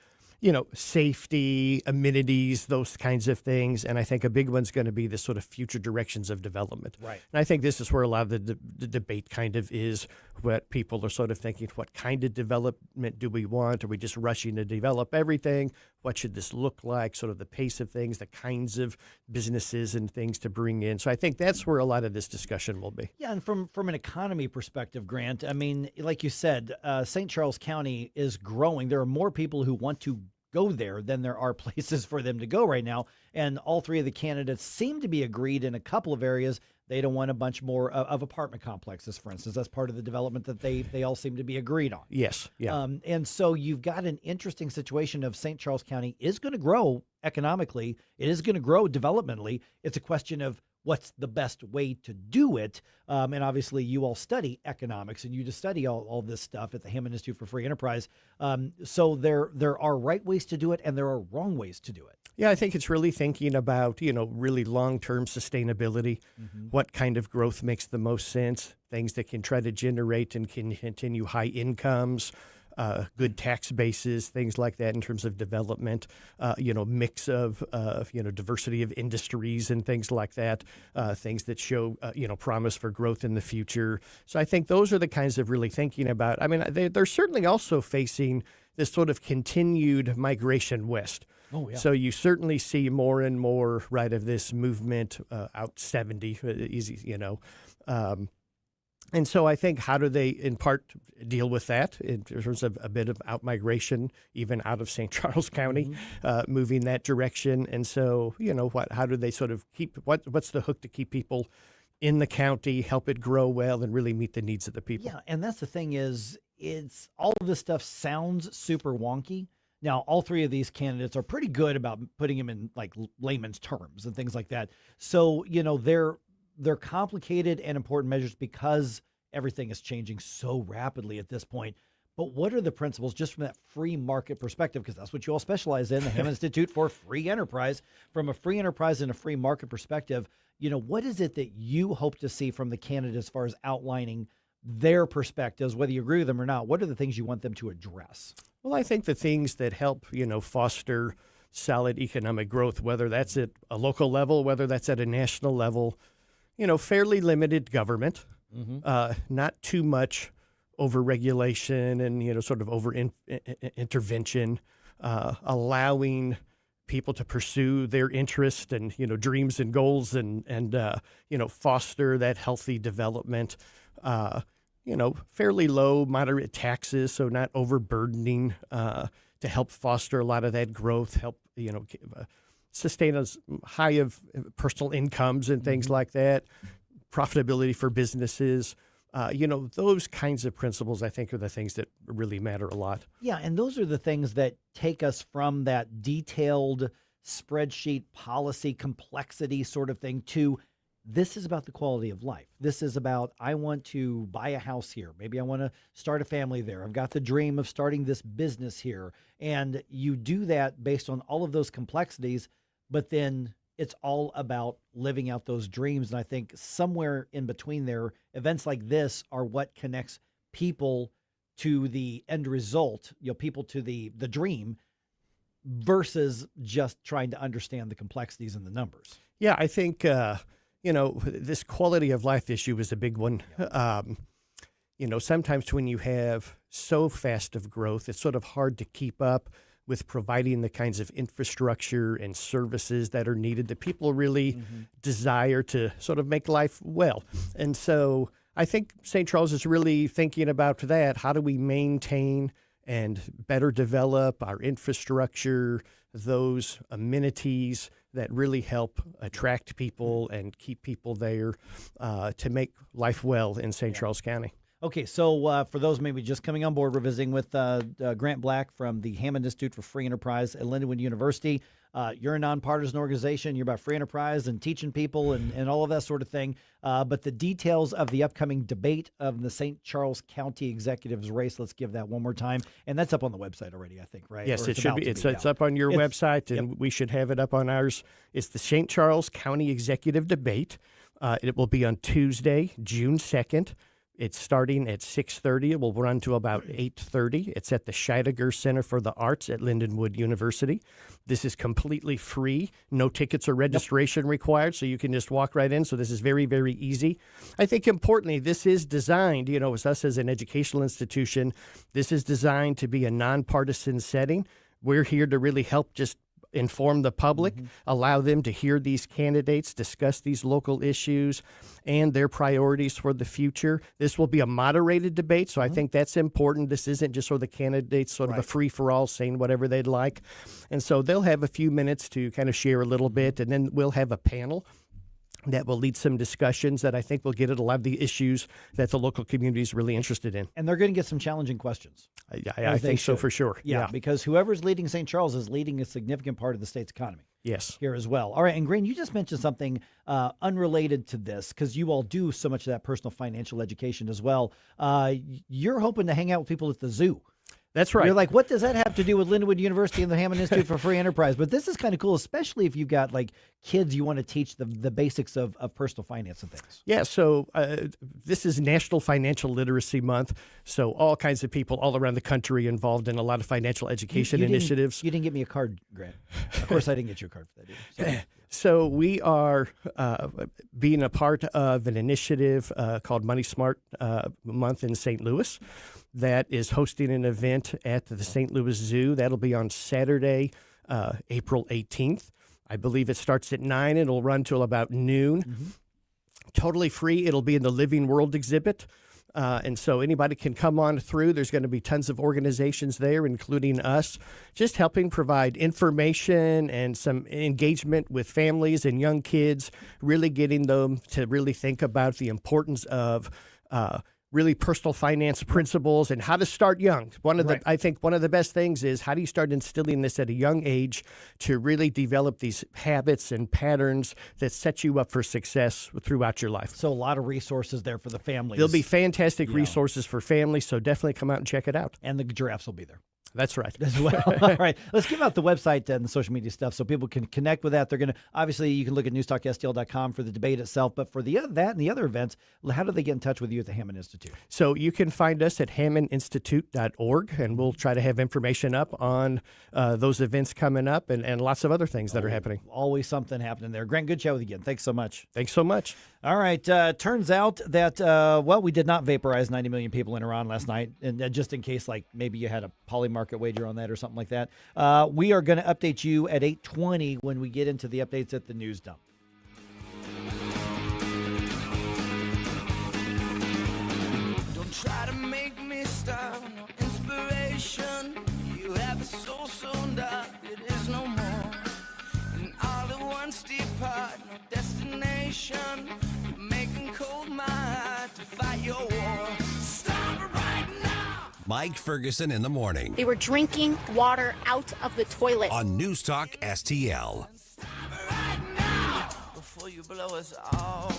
safety, amenities, those kinds of things. And I think a big one's going to be the sort of future directions of development. Right. And I think this is where a lot of the debate kind of is, what people are sort of thinking, what kind of development do we want? Are we just rushing to develop everything? What should this look like? Sort of the pace of things, the kinds of businesses and things to bring in. So I think that's where a lot of this discussion will be. Yeah, and from an economy perspective, Grant, I mean, like you said, St. Charles County is growing. There are more people who want to go there than there are places for them to go right now. And all three of the candidates seem to be agreed in a couple of areas. They don't want a bunch more of apartment complexes, for instance. That's part of the development that they all seem to be agreed on. Yes. Yeah. And so you've got an interesting situation of St. Charles County is going to grow economically. It is going to grow developmentally. It's a question of what's the best way to do it. And obviously you all study economics and you just study all this stuff at the Hammond Institute for Free Enterprise. So there are right ways to do it and there are wrong ways to do it. Yeah, I think it's really thinking about, really long-term sustainability. What kind of growth makes the most sense? Things that can try to generate and can continue high incomes, good tax bases, things like that in terms of development, mix of, diversity of industries and things like that, things that show, promise for growth in the future. So I think those are the kinds of really thinking about. I mean, they're certainly also facing this sort of continued migration west. Oh, yeah. So you certainly see more and more, right, of this movement out 70, easy, And so I think how do they, in part, deal with that in terms of a bit of outmigration, even out of St. Charles County, moving that direction. And so, how do they sort of keep, what's the hook to keep people in the county, help it grow well, and really meet the needs of the people? Yeah, and that's the thing is, it's all of this stuff sounds super wonky. Now, all three of these candidates are pretty good about putting them in like layman's terms and things like that. So, they're complicated and important measures because everything is changing so rapidly at this point. But what are the principles just from that free market perspective? Because that's what you all specialize in, the Hammond Institute for Free Enterprise. From a free enterprise and a free market perspective, what is it that you hope to see from the candidate as far as outlining their perspectives, whether you agree with them or not? What are the things you want them to address? Well, I think the things that help, foster solid economic growth, whether that's at a local level, whether that's at a national level, fairly limited government, not too much over-regulation and, sort of over-intervention, allowing people to pursue their interest and, dreams and goals and foster that healthy development, fairly low, moderate taxes, so not overburdening to help foster a lot of that growth, help, sustain as high of personal incomes and things like that, profitability for businesses. Those kinds of principles, I think, are the things that really matter a lot. Yeah, and those are the things that take us from that detailed spreadsheet policy complexity sort of thing to this is about the quality of life. This is about, I want to buy a house here. Maybe I want to start a family there. I've got the dream of starting this business here. And you do that based on all of those complexities, but then it's all about living out those dreams. And I think somewhere in between there, events like this are what connects people to the end result, people to the dream versus just trying to understand the complexities and the numbers. Yeah, I think, this quality of life issue is a big one. Sometimes when you have so fast of growth, it's sort of hard to keep up with providing the kinds of infrastructure and services that are needed that people really desire to sort of make life well. And so I think St. Charles is really thinking about that. How do we maintain and better develop our infrastructure, those amenities that really help attract people and keep people there to make life well in St. Charles County? Okay, so for those maybe just coming on board, we're visiting with Grant Black from the Hammond Institute for Free Enterprise at Lindenwood University. You're a nonpartisan organization. You're about free enterprise and teaching people and all of that sort of thing. But the details of the upcoming debate of the St. Charles County Executives race, let's give that one more time. And that's up on the website already, I think, right? Yes, it should be. It's up on your website, and we should have it up on ours. It's the St. Charles County Executive Debate. It will be on Tuesday, June 2nd. It's starting at 6:30. It will run to about 8:30. It's at the Scheidegger Center for the Arts at Lindenwood University. This is completely free. No tickets or registration required, so you can just walk right in. So this is very, very easy. I think importantly, this is designed, as us as an educational institution, this is designed to be a nonpartisan setting. We're here to really help just inform the public, allow them to hear these candidates, discuss these local issues and their priorities for the future. This will be a moderated debate, so I think that's important. This isn't just sort of the candidates sort of a free-for-all saying whatever they'd like. And so they'll have a few minutes to kind of share a little bit, and then we'll have a panel that will lead some discussions that I think will get at a lot of the issues that the local community is really interested in. And they're going to get some challenging questions. I think so for sure. Yeah, because whoever's leading St. Charles is leading a significant part of the state's economy. Yes. Here as well. All right, and Green, you just mentioned something unrelated to this because you all do so much of that personal financial education as well. You're hoping to hang out with people at the zoo. That's right. You're like, what does that have to do with Lindenwood University and the Hammond Institute for Free Enterprise? But this is kind of cool, especially if you've got like kids you want to teach the basics of personal finance and things. Yeah, so this is National Financial Literacy Month. So all kinds of people all around the country involved in a lot of financial education initiatives. You didn't get me a card, Grant. Of course, I didn't get you a card for that either. So we are being a part of an initiative called Money Smart Month in St. Louis that is hosting an event at the St. Louis Zoo. That'll be on Saturday, April 18th. I believe it starts at 9 and it'll run till about noon. Totally free. It'll be in the Living World exhibit. And so anybody can come on through. There's going to be tons of organizations there, including us, just helping provide information and some engagement with families and young kids, really getting them to really think about the importance of really personal finance principles and how to start young. I think one of the best things is how do you start instilling this at a young age to really develop these habits and patterns that set you up for success throughout your life. So a lot of resources there for the families. There'll be fantastic resources for families, so definitely come out and check it out. And the giraffes will be there. That's right. As well. All right. Let's give out the website and the social media stuff so people can connect with that. They're going to, obviously, you can look at newstalkstl.com for the debate itself, but for that and the other events, how do they get in touch with you at the Hammond Institute? So you can find us at hammondinstitute.org, and we'll try to have information up on those events coming up and lots of other things that are happening. Always something happening there. Grant, good chat with you again. Thanks so much. Thanks so much. All right. Turns out that, we did not vaporize 90 million people in Iran last night. And just in case, like, maybe you had a poly market wager on that or something like that, we are going to update you at 8:20 when we get into the updates at the news dump. Don't try to make me stop, no inspiration. You have a soul so dark, it is no more. And all at once depart, no destination. You're making cold my heart to fight your war. Stop it right now! Mike Ferguson in the morning They were drinking water out of the toilet. on News Talk STL. Before you blow us all.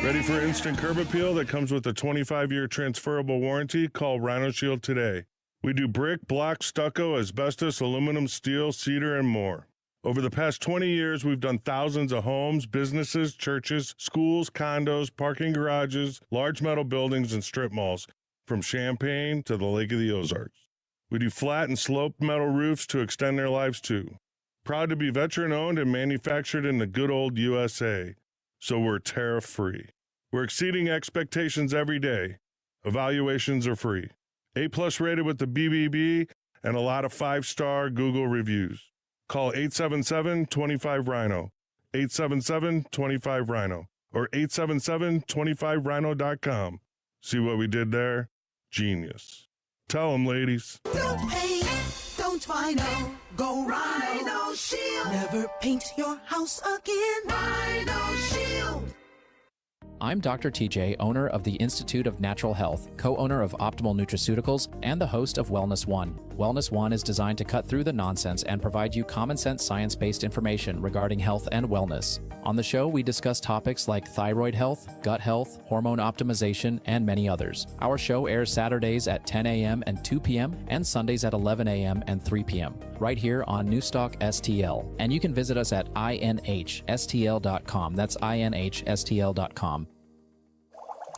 Ready for instant curb appeal that comes with a 25-year transferable warranty? Call Rhino Shield today. We do brick, block, stucco, asbestos, aluminum, steel, cedar, and more. Over the past 20 years, we've done thousands of homes, businesses, churches, schools, condos, parking garages, large metal buildings, and strip malls, from Champaign to the Lake of the Ozarks. We do flat and sloped metal roofs to extend their lives too. Proud to be veteran-owned and manufactured in the good old USA, so we're tariff-free. We're exceeding expectations every day. Evaluations are free. A+ rated with the BBB and a lot of 5-star Google reviews. Call 877-25-RHINO, 877-25-RHINO, or 877-25rhino.com. See what we did there? Genius. Tell them, ladies. Don't paint, don't vinyl, go Rhino Shield. Never paint your house again. Rhino Shield. I'm Dr. TJ, owner of the Institute of Natural Health, co-owner of Optimal Nutraceuticals, and the host of Wellness One. Wellness One is designed to cut through the nonsense and provide you common sense science-based information regarding health and wellness. On the show, we discuss topics like thyroid health, gut health, hormone optimization, and many others. Our show airs Saturdays at 10 a.m. and 2 p.m. and Sundays at 11 a.m. and 3 p.m. right here on Newstalk STL. And you can visit us at inhstl.com. That's inhstl.com.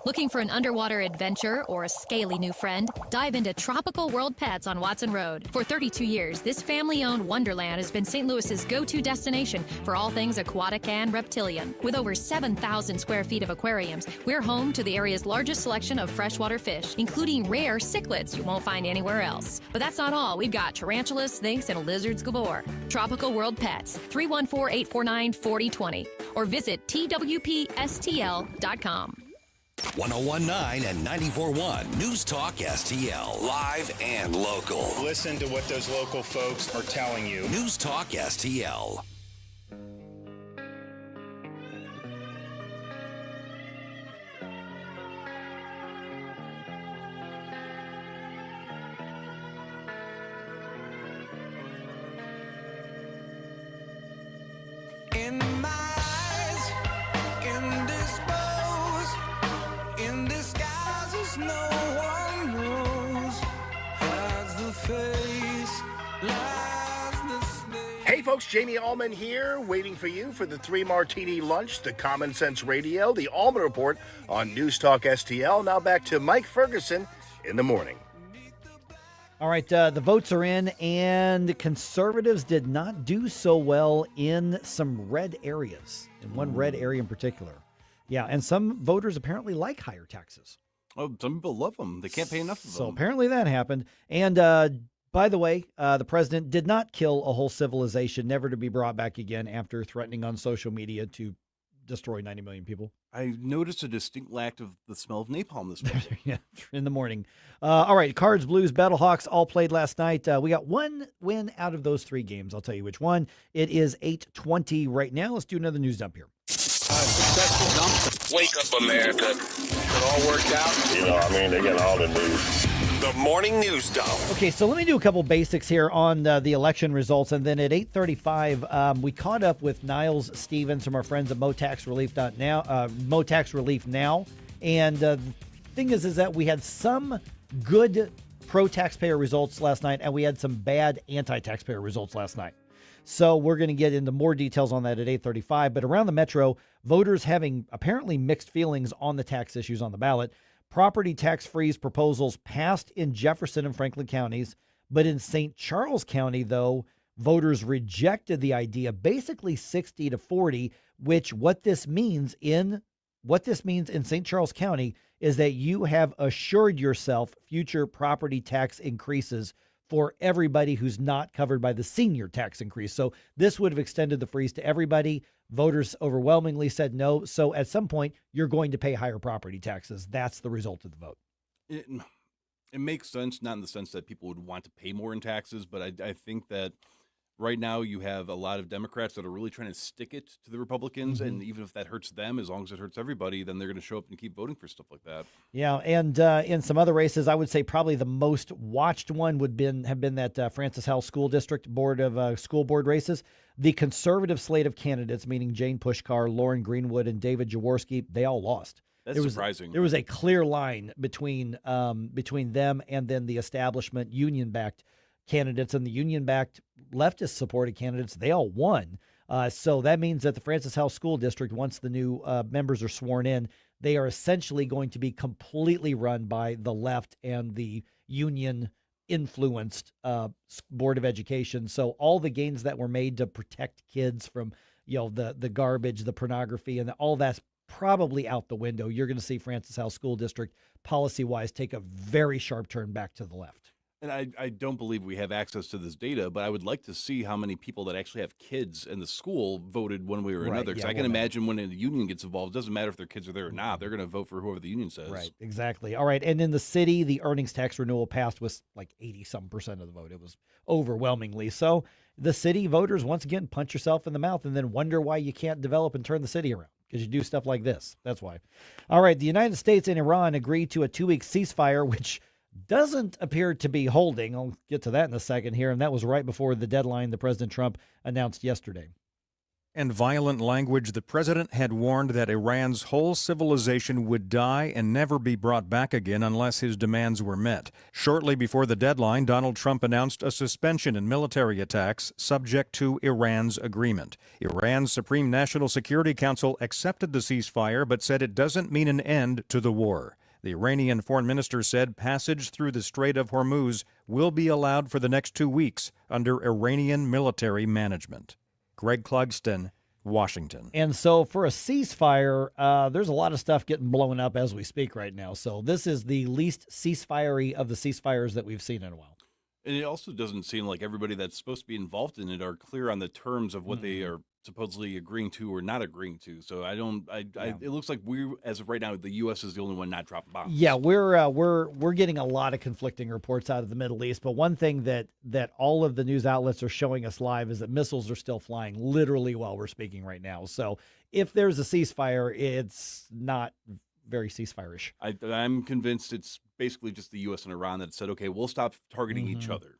Looking for an underwater adventure or a scaly new friend? Dive into Tropical World Pets on Watson Road. For 32 years, this family-owned wonderland has been St. Louis's go-to destination for all things aquatic and reptilian. With over 7,000 square feet of aquariums, we're home to the area's largest selection of freshwater fish, including rare cichlids you won't find anywhere else. But that's not all. We've got tarantulas, snakes, and lizards galore. Tropical World Pets, 314-849-4020, or visit twpstl.com. 1019 and 94.1 News Talk STL. Live and local. Listen to what those local folks are telling you. News Talk STL. In my eyes, indisposed, in disguises no one knows, hides the face, lies the snake. Hey folks, Jamie Allman here, waiting for you for the 3 Martini Lunch, the Common Sense Radio, the Allman Report on News Talk STL. Now back to Mike Ferguson in the morning. All right, the votes are in, and conservatives did not do so well in some red areas, in one red area in particular. Yeah, and some voters apparently like higher taxes. Oh, some people love them. They can't pay enough of them. So apparently that happened. And by the way, the president did not kill a whole civilization, never to be brought back again after threatening on social media to destroy 90 million people. I noticed a distinct lack of the smell of napalm this morning. Yeah, in the morning. All right, Cards, Blues, Battlehawks all played last night. We got one win out of those 3 games. I'll tell you which one. It is 8:20 right now. Let's do another news dump here. Wake up, America. It all worked out. They got all the news. The morning news dump. Okay, so let me do a couple basics here on the election results, and then at 8:35, we caught up with Niles Stevens from our friends at Motax Relief Now, and the thing is that we had some good pro-taxpayer results last night, and we had some bad anti-taxpayer results last night. So we're going to get into more details on that at 8:35. But around the metro, voters having apparently mixed feelings on the tax issues on the ballot. Property tax freeze proposals passed in Jefferson and Franklin counties, but in St. Charles County, though, voters rejected the idea, basically 60-40, which what this means in St. Charles County is that you have assured yourself future property tax increases for everybody who's not covered by the senior tax increase. So this would have extended the freeze to everybody. Voters overwhelmingly said no. So at some point, you're going to pay higher property taxes. That's the result of the vote. It makes sense, not in the sense that people would want to pay more in taxes, but I think that right now you have a lot of Democrats that are really trying to stick it to the Republicans, and even if that hurts them, as long as it hurts everybody, then they're going to show up and keep voting for stuff like that. Yeah, and in some other races, I would say probably the most watched one would have been that Francis Howell School District Board of School Board races. The conservative slate of candidates, meaning Jane Pushkar, Lauren Greenwood, and David Jaworski, they all lost. That's surprising. There was a clear line between them and then the establishment union-backed candidates, and the union-backed leftist-supported candidates, they all won. So that means that the Francis Howell School District, once the new members are sworn in, they are essentially going to be completely run by the left and the union-influenced Board of Education. So all the gains that were made to protect kids from, the garbage, the pornography, and all that's probably out the window. You're going to see Francis Howell School District, policy-wise, take a very sharp turn back to the left. And I don't believe we have access to this data, but I would like to see how many people that actually have kids in the school voted one way or another. Because I can imagine when the union gets involved, it doesn't matter if their kids are there or not. They're going to vote for whoever the union says. Right, exactly. All right, and in the city, the earnings tax renewal passed with like 80-some% of the vote. It was overwhelmingly. So the city voters, once again, punch yourself in the mouth and then wonder why you can't develop and turn the city around. Because you do stuff like this. That's why. All right, the United States and Iran agreed to a 2-week ceasefire, which doesn't appear to be holding. I'll get to that in a second here. And that was right before the deadline that President Trump announced yesterday. And violent language, the president had warned that Iran's whole civilization would die and never be brought back again unless his demands were met. Shortly before the deadline, Donald Trump announced a suspension in military attacks subject to Iran's agreement. Iran's Supreme National Security Council accepted the ceasefire but said it doesn't mean an end to the war. The Iranian foreign minister said passage through the Strait of Hormuz will be allowed for the next 2 weeks under Iranian military management. Greg Clugston, Washington. And so for a ceasefire, there's a lot of stuff getting blown up as we speak right now. So this is the least ceasefire-y of the ceasefires that we've seen in a while. And it also doesn't seem like everybody that's supposed to be involved in it are clear on the terms of what they are supposedly agreeing to or not agreeing to. So it looks like as of right now, the U.S. is the only one not dropping bombs. Yeah, we're getting a lot of conflicting reports out of the Middle East. But one thing that all of the news outlets are showing us live is that missiles are still flying literally while we're speaking right now. So if there's a ceasefire, it's not very ceasefire-ish. I'm convinced it's basically just the U.S. and Iran that said, okay, we'll stop targeting each other.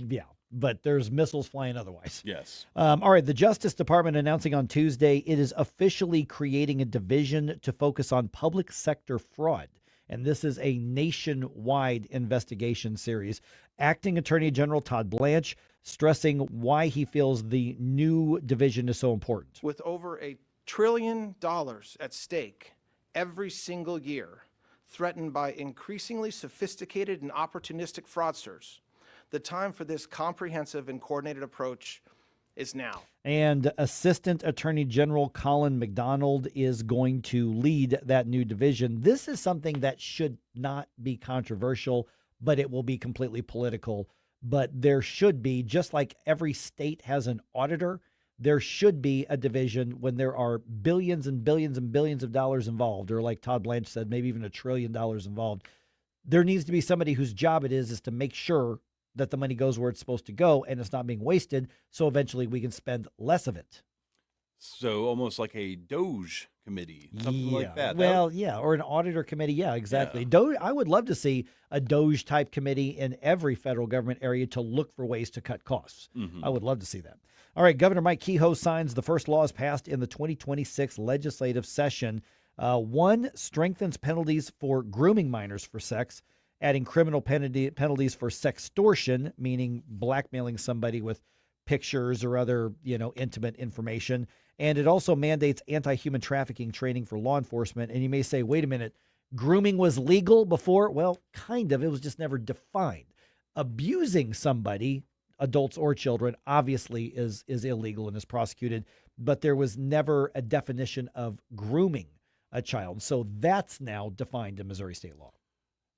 Yeah, but there's missiles flying otherwise. Yes. All right, the Justice Department announcing on Tuesday it is officially creating a division to focus on public sector fraud. And this is a nationwide investigation series. Acting Attorney General Todd Blanche stressing why he feels the new division is so important. With over $1 trillion at stake every single year, threatened by increasingly sophisticated and opportunistic fraudsters, the time for this comprehensive and coordinated approach is now. And Assistant Attorney General Colin McDonald is going to lead that new division. This is something that should not be controversial, but it will be completely political. But there should be, just like every state has an auditor, there should be a division when there are billions and billions and billions of dollars involved, or like Todd Blanche said, maybe even $1 trillion involved. There needs to be somebody whose job it is to make sure that the money goes where it's supposed to go and it's not being wasted, so eventually we can spend less of it. So almost like a Doge committee, something like that. Well, yeah, or an auditor committee. Yeah, exactly. Doge, I would love to see a Doge type committee in every federal government area to look for ways to cut costs. I would love to see that. All right, Governor Mike Kehoe signs the first laws passed in the 2026 legislative session. One strengthens penalties for grooming minors for sex, adding criminal penalties for sextortion, meaning blackmailing somebody with pictures or other, intimate information. And it also mandates anti-human trafficking training for law enforcement. And you may say, wait a minute, grooming was legal before? Well, kind of. It was just never defined. Abusing somebody, adults or children, obviously is illegal and is prosecuted. But there was never a definition of grooming a child. So that's now defined in Missouri state law.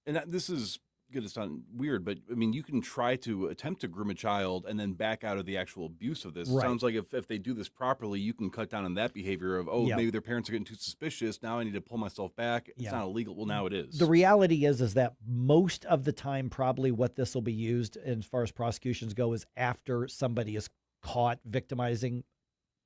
And this is going to sound weird, but I mean, you can try to attempt to groom a child and then back out of the actual abuse of this. Right. It sounds like if they do this properly, you can cut down on that behavior of, maybe their parents are getting too suspicious. Now I need to pull myself back. It's not illegal. Well, now it is. The reality is that most of the time, probably what this will be used as far as prosecutions go is after somebody is caught victimizing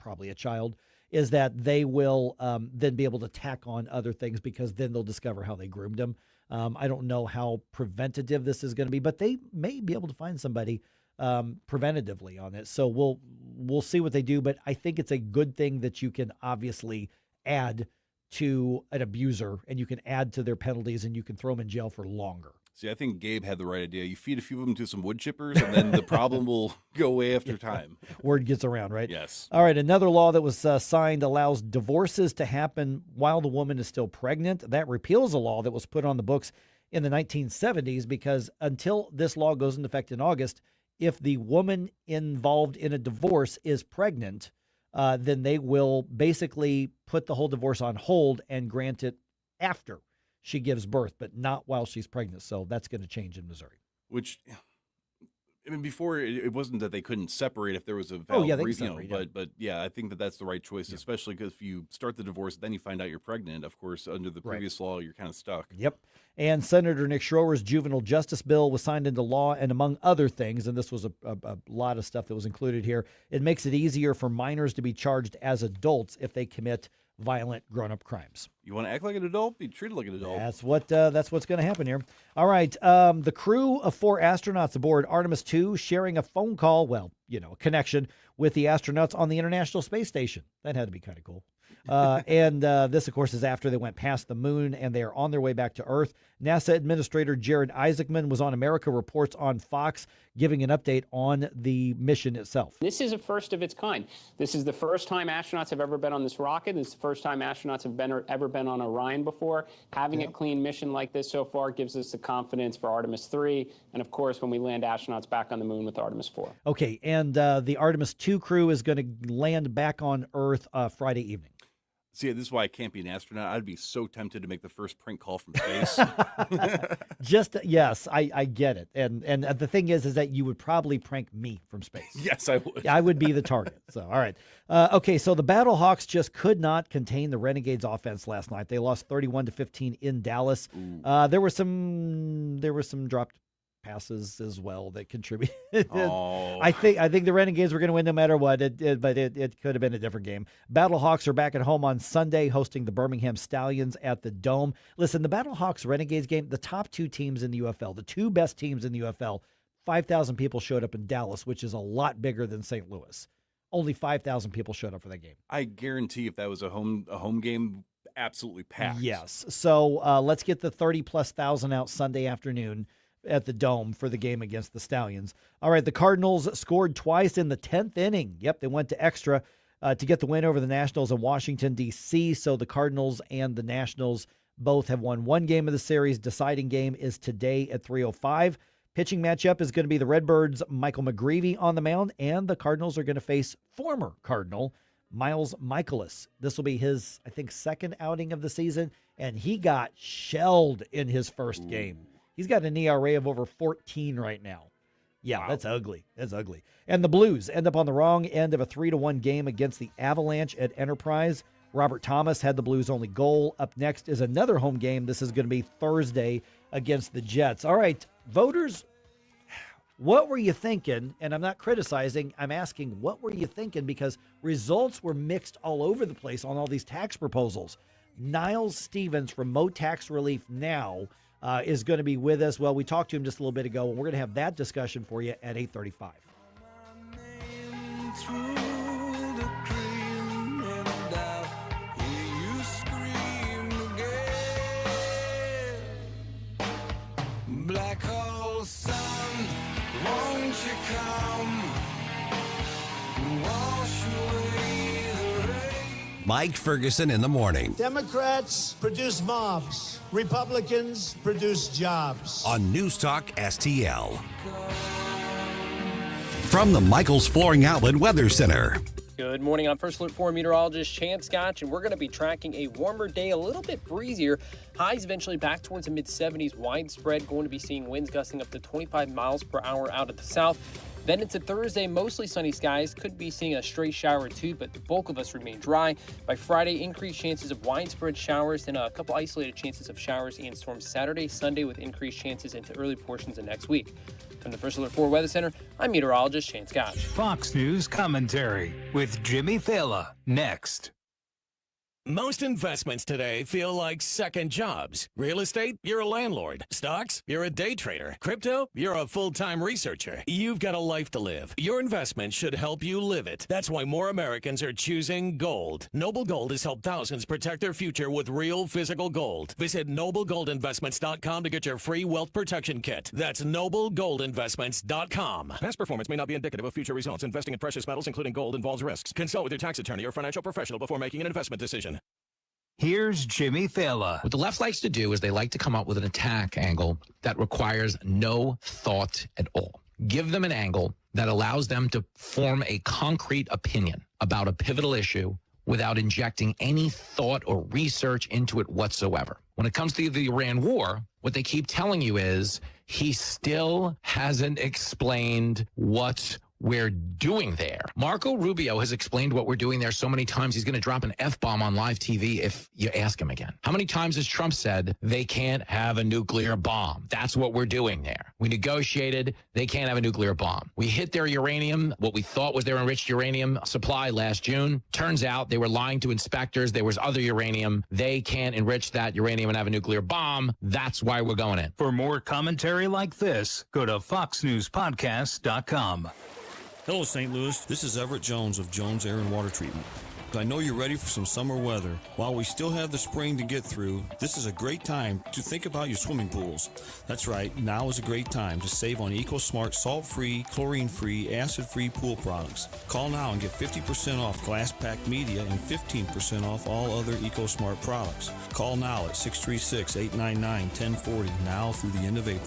probably a child, is that they will then be able to tack on other things because then they'll discover how they groomed them. I don't know how preventative this is going to be, but they may be able to find somebody preventatively on it. So we'll see what they do. But I think it's a good thing that you can obviously add to an abuser and you can add to their penalties and you can throw them in jail for longer. See, I think Gabe had the right idea. You feed a few of them to some wood chippers, and then the problem will go away after time. Word gets around, right? Yes. All right, another law that was signed allows divorces to happen while the woman is still pregnant. That repeals a law that was put on the books in the 1970s because until this law goes into effect in August, if the woman involved in a divorce is pregnant, then they will basically put the whole divorce on hold and grant it after she gives birth, but not while she's pregnant. So that's going to change in Missouri. Which, I mean, before it wasn't that they couldn't separate if there was a valid reason, but I think that's the right choice, especially because if you start the divorce, then you find out you're pregnant. Of course, under the previous law, you're kind of stuck. Yep. And Senator Nick Schroer's juvenile justice bill was signed into law, and among other things, and this was a lot of stuff that was included here, it makes it easier for minors to be charged as adults if they commit violent grown-up crimes. You want to act like an adult? Be treated like an adult. That's what's going to happen here. All right. The crew of 4 astronauts aboard Artemis 2 sharing a phone call, a connection with the astronauts on the International Space Station. That had to be kind of cool. And this, of course, is after they went past the moon and they are on their way back to Earth. NASA Administrator Jared Isaacman was on America Reports on Fox giving an update on the mission itself. This is a first of its kind. This is the first time astronauts have ever been on this rocket. This is the first time astronauts have ever been on Orion before. Having a clean mission like this so far gives us the confidence for Artemis 3. And, of course, when we land astronauts back on the moon with Artemis 4. Okay, and the Artemis 2 crew is going to land back on Earth Friday evening. See, this is why I can't be an astronaut. I'd be so tempted to make the first prank call from space. Yes, I get it. And the thing is that you would probably prank me from space. Yes, I would. I would be the target. So, all right. Okay, so the Battlehawks just could not contain the Renegades offense last night. They lost 31-15 in Dallas. There were some dropped passes as well that contributed. I think the Renegades were going to win no matter what, but it could have been a different game. Battlehawks are back at home on Sunday hosting the Birmingham Stallions at the Dome. Listen, the Battlehawks Renegades game, the top 2 teams in the UFL, the 2 best teams in the UFL, 5,000 people showed up in Dallas, which is a lot bigger than St. Louis. Only 5,000 people showed up for that game. I guarantee if that was a home game, absolutely packed. Yes. So let's get the 30+ thousand out Sunday afternoon at the Dome for the game against the Stallions. All right, the Cardinals scored twice in the 10th inning. Yep, they went to extra to get the win over the Nationals in Washington, D.C. So the Cardinals and the Nationals both have won one game of the series. Deciding game is today at 3:05. Pitching matchup is going to be the Redbirds' Michael McGreevy on the mound, and the Cardinals are going to face former Cardinal Miles Michaelis. This will be his, I think, second outing of the season, and he got shelled in his first game. He's got an ERA of over 14 right now. Yeah, Wow. that's ugly. That's ugly. And the Blues end up on the wrong end of a 3-1 game against the Avalanche at Enterprise. Robert Thomas had the Blues' only goal. Up next is another home game. This is going to be Thursday against the Jets. All right, voters, what were you thinking? And I'm not criticizing. I'm asking, what were you thinking? Because results were mixed all over the place on all these tax proposals. Niles Stevens from Mo Tax Relief Now is going to be with us. Well, we talked to him just a little bit ago, and we're going to have that discussion for you at 8:35. Black hole sun, won't you come? Wash away the rain. Mike Ferguson in the morning Democrats produce mobs. Republicans produce jobs. on NewsTalk STL. From the Michaels Flooring Outlet Weather Center. Good morning. I'm First Alert 4 meteorologist Chance Scotch, and we're going to be tracking a warmer day, a little bit breezier. Highs eventually back towards the mid-70s, widespread, going to be seeing winds gusting up to 25 miles per hour out of the south. Then into Thursday, mostly sunny skies. Could be seeing a stray shower or two, but the bulk of us remain dry. By Friday, increased chances of widespread showers and a couple isolated chances of showers and storms Saturday, Sunday, with increased chances into early portions of next week. From the First Alert 4 Weather Center, I'm meteorologist Shane Scotch. Fox News commentary with Jimmy Fallon next. Most investments today feel like second jobs. Real estate, you're a landlord. Stocks, you're a day trader. Crypto, you're a full-time researcher. You've got a life to live. Your investment should help you live it. That's why more Americans are choosing gold. Noble Gold has helped thousands protect their future with real physical gold. Visit NobleGoldInvestments.com to get your free wealth protection kit. That's NobleGoldInvestments.com. Past performance may not be indicative of future results. Investing in precious metals, including gold, involves risks. Consult with your tax attorney or financial professional before making an investment decision. Here's Jimmy Fallon. What the left likes to do is they like to come up with an attack angle that requires no thought at all. Give them an angle that allows them to form a concrete opinion about a pivotal issue without injecting any thought or research into it whatsoever. When it comes to the Iran war, what they keep telling you is he still hasn't explained what we're doing there. Marco Rubio has explained what we're doing there so many times he's going to drop an F-bomb on live TV if you ask him again. How many times has Trump said they can't have a nuclear bomb? That's what we're doing there. We negotiated, they can't have a nuclear bomb. We hit their uranium, what we thought was their enriched uranium supply last June. Turns out they were lying to inspectors. There was other uranium. They can't enrich that uranium and have a nuclear bomb. That's why we're going in. For more commentary like this, go to foxnewspodcast.com. Hello, St. Louis. This is Everett Jones of Jones Air and Water Treatment. I know you're ready for some summer weather. While we still have the spring to get through, this is a great time to think about your swimming pools. That's right, now is a great time to save on EcoSmart salt-free, chlorine-free, acid-free pool products. Call now and get 50% off glass pack media and 15% off all other EcoSmart products. Call now at 636-899-1040, now through the end of April.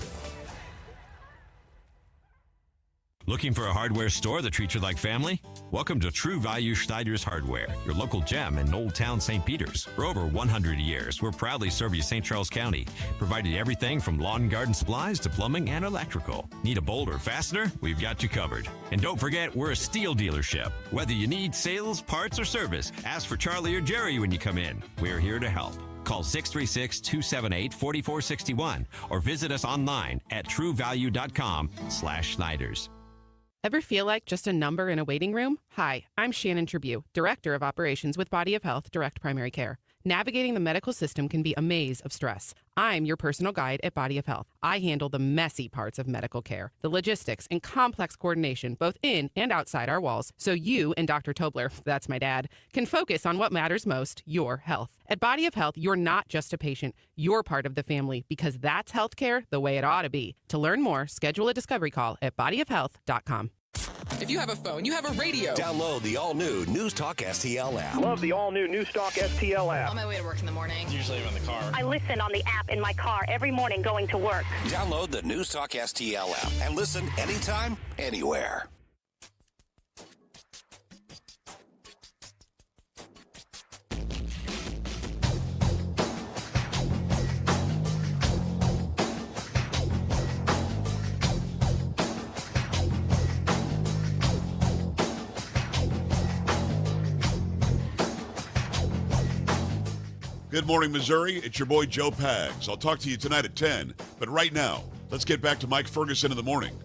Looking for a hardware store that treats you like family? Welcome to True Value Schneider's Hardware, your local gem in Old Town St. Peters. For over 100 years, we're proudly serve you St. Charles County, providing everything from lawn and garden supplies to plumbing and electrical. Need a bolt or fastener? We've got you covered. And don't forget, we're a steel dealership. Whether you need sales, parts, or service, ask for Charlie or Jerry when you come in. We're here to help. Call 636-278-4461 or visit us online at truevalue.com/Schneiders. Ever feel like just a number in a waiting room? Hi, I'm Shannon Tribune, Director of Operations with Body of Health Direct Primary Care. Navigating the medical system can be a maze of stress. I'm your personal guide at Body of Health. I handle the messy parts of medical care, the logistics and complex coordination, both in and outside our walls, so you and Dr. Tobler, that's my dad, can focus on what matters most, your health. At Body of Health, you're not just a patient, you're part of the family, because that's healthcare the way it ought to be. To learn more, schedule a discovery call at bodyofhealth.com. If you have a phone, you have a radio. Download the all-new NewsTalk STL app. Love the all-new NewsTalk STL app. On my way to work in the morning. Usually I'm in the car. I listen on the app in my car every morning going to work. Download the NewsTalk STL app and listen anytime, anywhere. Good morning, Missouri. It's your boy Joe Pags. I'll talk to you tonight at 10. But right now, let's get back to Mike Ferguson in the morning.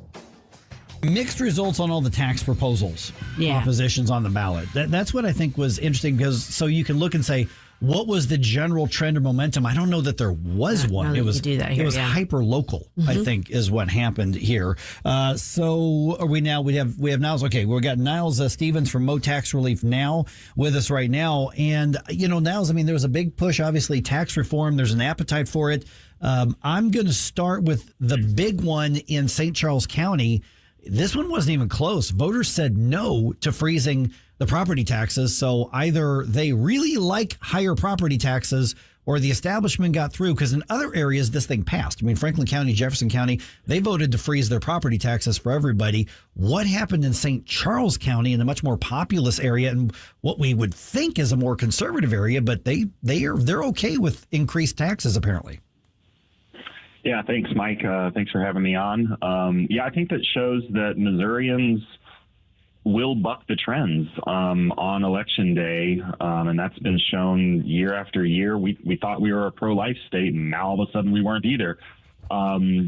Mixed results on all the tax proposals, propositions on the ballot. That's what I think was interesting, because so you can look and say, what was the general trend or momentum? I don't know that there was one. It was hyper local, I think, is what happened here. So are we now? We have Niles. Okay, we've got Niles Stevens from Mo Tax Relief Now with us right now. And Niles, I mean, there was a big push, obviously, tax reform. There's an appetite for it. I'm going to start with the big one in St. Charles County. This one wasn't even close. Voters said no to freezing the property taxes. So either they really like higher property taxes or the establishment got through, because in other areas, this thing passed. I mean, Franklin County, Jefferson County, they voted to freeze their property taxes for everybody. What happened in St. Charles County, in a much more populous area and what we would think is a more conservative area, but they're okay with increased taxes, apparently. Yeah, thanks, Mike. Thanks for having me on. I think that shows that Missourians will buck the trends on Election Day, and that's been shown year after year. We thought we were a pro-life state, and now all of a sudden we weren't either. All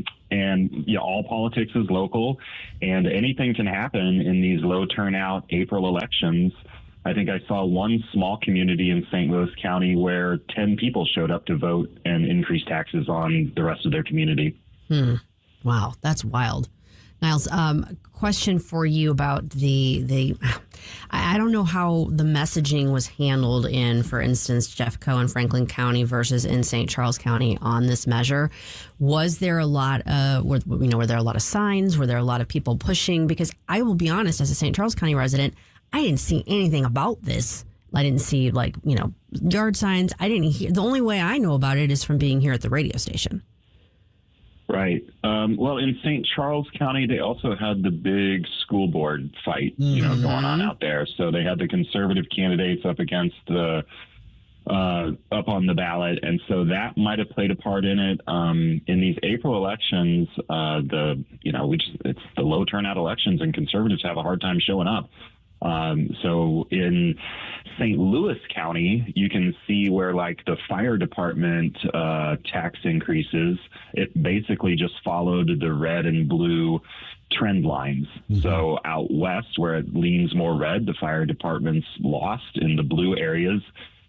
politics is local, and anything can happen in these low turnout April elections. I think I saw one small community in St. Louis County where 10 people showed up to vote and increase taxes on the rest of their community. Wow, that's wild. Niles, question for you about I don't know how the messaging was handled in, for instance, Jeffco and Franklin County versus in St. Charles County on this measure. Was there a lot were there a lot of signs? Were there a lot of people pushing? Because I will be honest, as a St. Charles County resident, I didn't see anything about this. I didn't see yard signs. I didn't hear. The only way I know about it is from being here at the radio station. Right. Well, in St. Charles County, they also had the big school board fight, going on out there. So they had the conservative candidates up against up on the ballot, and so that might have played a part in it. In these April elections, it's the low turnout elections, and conservatives have a hard time showing up. So in St. Louis County, you can see where the fire department tax increases, it basically just followed the red and blue trend lines. So out west, where it leans more red, the fire departments lost. In the blue areas,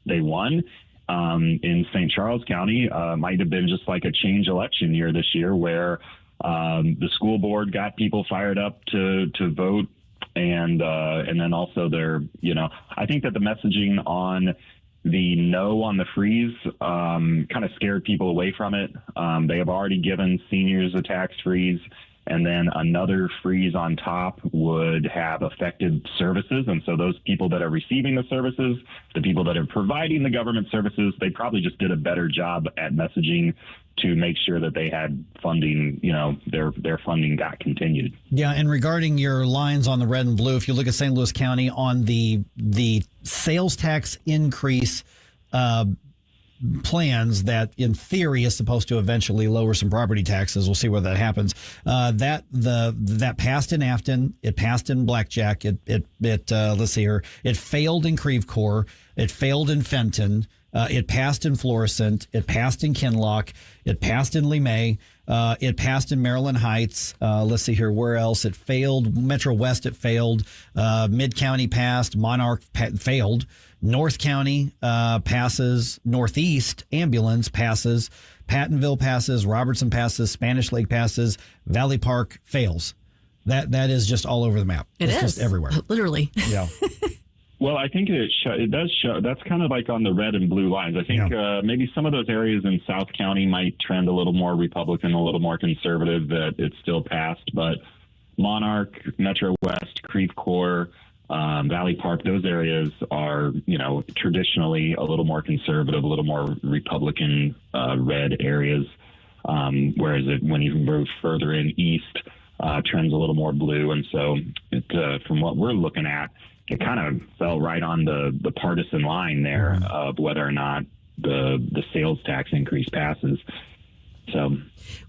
they won. In St. Charles County, might have been just like a change election year this year, where the school board got people fired up to vote. And then also I think that the messaging on the no on the freeze kind of scared people away from it. They have already given seniors a tax freeze, and then another freeze on top would have affected services. And so those people that are receiving the services, the people that are providing the government services, they probably just did a better job at messaging to make sure that they had funding, their funding got continued. Yeah, and regarding your lines on the red and blue, if you look at St. Louis County on the sales tax increase plans that in theory is supposed to eventually lower some property taxes. We'll see where that happens. That passed in Afton. It passed in Blackjack. It let's see here. It failed in Creve Coeur. It failed in Fenton. It passed in Florissant. It passed in Kinloch. It passed in Lemay. It passed in Maryland Heights. Let's see here. Where else? It failed. Metro West, it failed. Mid-County passed. Monarch failed. North County passes. Northeast Ambulance passes. Pattonville passes. Robertson passes. Spanish Lake passes. Valley Park fails. That is just all over the map. It's just everywhere. Literally. Yeah. Well, I think it does show. That's kind of like on the red and blue lines. I think maybe some of those areas in South County might trend a little more Republican, a little more conservative, that it's still passed. But Monarch, Metro West, Creve Coeur, Valley Park, those areas are, traditionally a little more conservative, a little more Republican red areas. Whereas when you move further in east, trends a little more blue. And so from what we're looking at, it kind of fell right on the partisan line there of whether or not the sales tax increase passes. So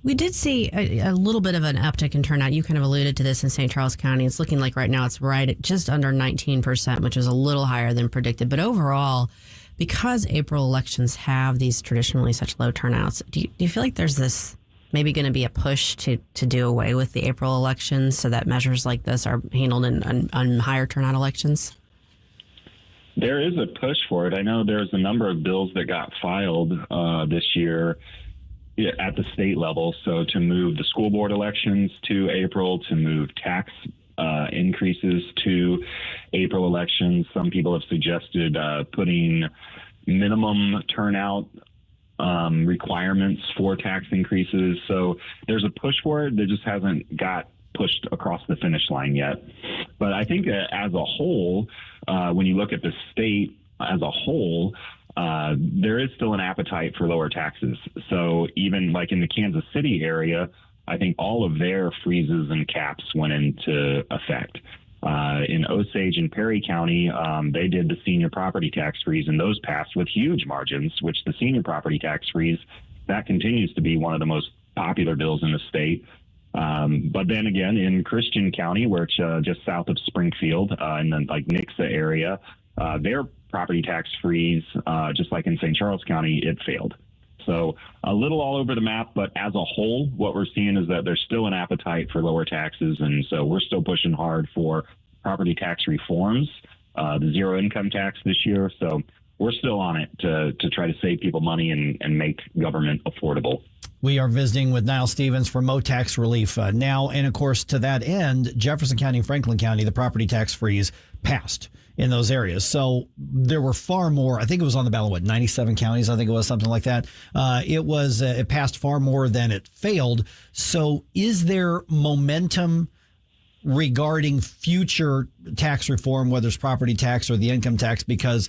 we did see a little bit of an uptick in turnout. You kind of alluded to this in St. Charles County. It's looking like right now it's right at just under 19%, which is a little higher than predicted. But overall, because April elections have these traditionally such low turnouts, do you feel like there's this maybe going to be a push to do away with the April elections so that measures like this are handled on higher turnout elections? There is a push for it. I know there's a number of bills that got filed this year at the state level. So to move the school board elections to April, to move tax increases to April elections. Some people have suggested putting minimum turnout requirements for tax increases. So there's a push for it that just hasn't got pushed across the finish line yet. But I think as a whole, when you look at the state as a whole, there is still an appetite for lower taxes. So even like in the Kansas City area, I think all of their freezes and caps went into effect. In Osage and Perry County, they did the senior property tax freeze, and those passed with huge margins, which the senior property tax freeze, that continues to be one of the most popular bills in the state. But then again, in Christian County, where it's just south of Springfield, in the like Nixa area, their property tax freeze, just like in St. Charles County, it failed. So a little all over the map, but as a whole, what we're seeing is that there's still an appetite for lower taxes. And so we're still pushing hard for property tax reforms, the zero income tax this year. So we're still on it to try to save people money and make government affordable. We are visiting with Niles Stevens for Mo Tax Relief now. And of course, to that end, Jefferson County and Franklin County, the property tax freeze passed in those areas. So there were far more. I think it was on the ballot, 97 counties, I think it was, something like that. It passed far more than it failed. So is there momentum regarding future tax reform, whether it's property tax or the income tax? Because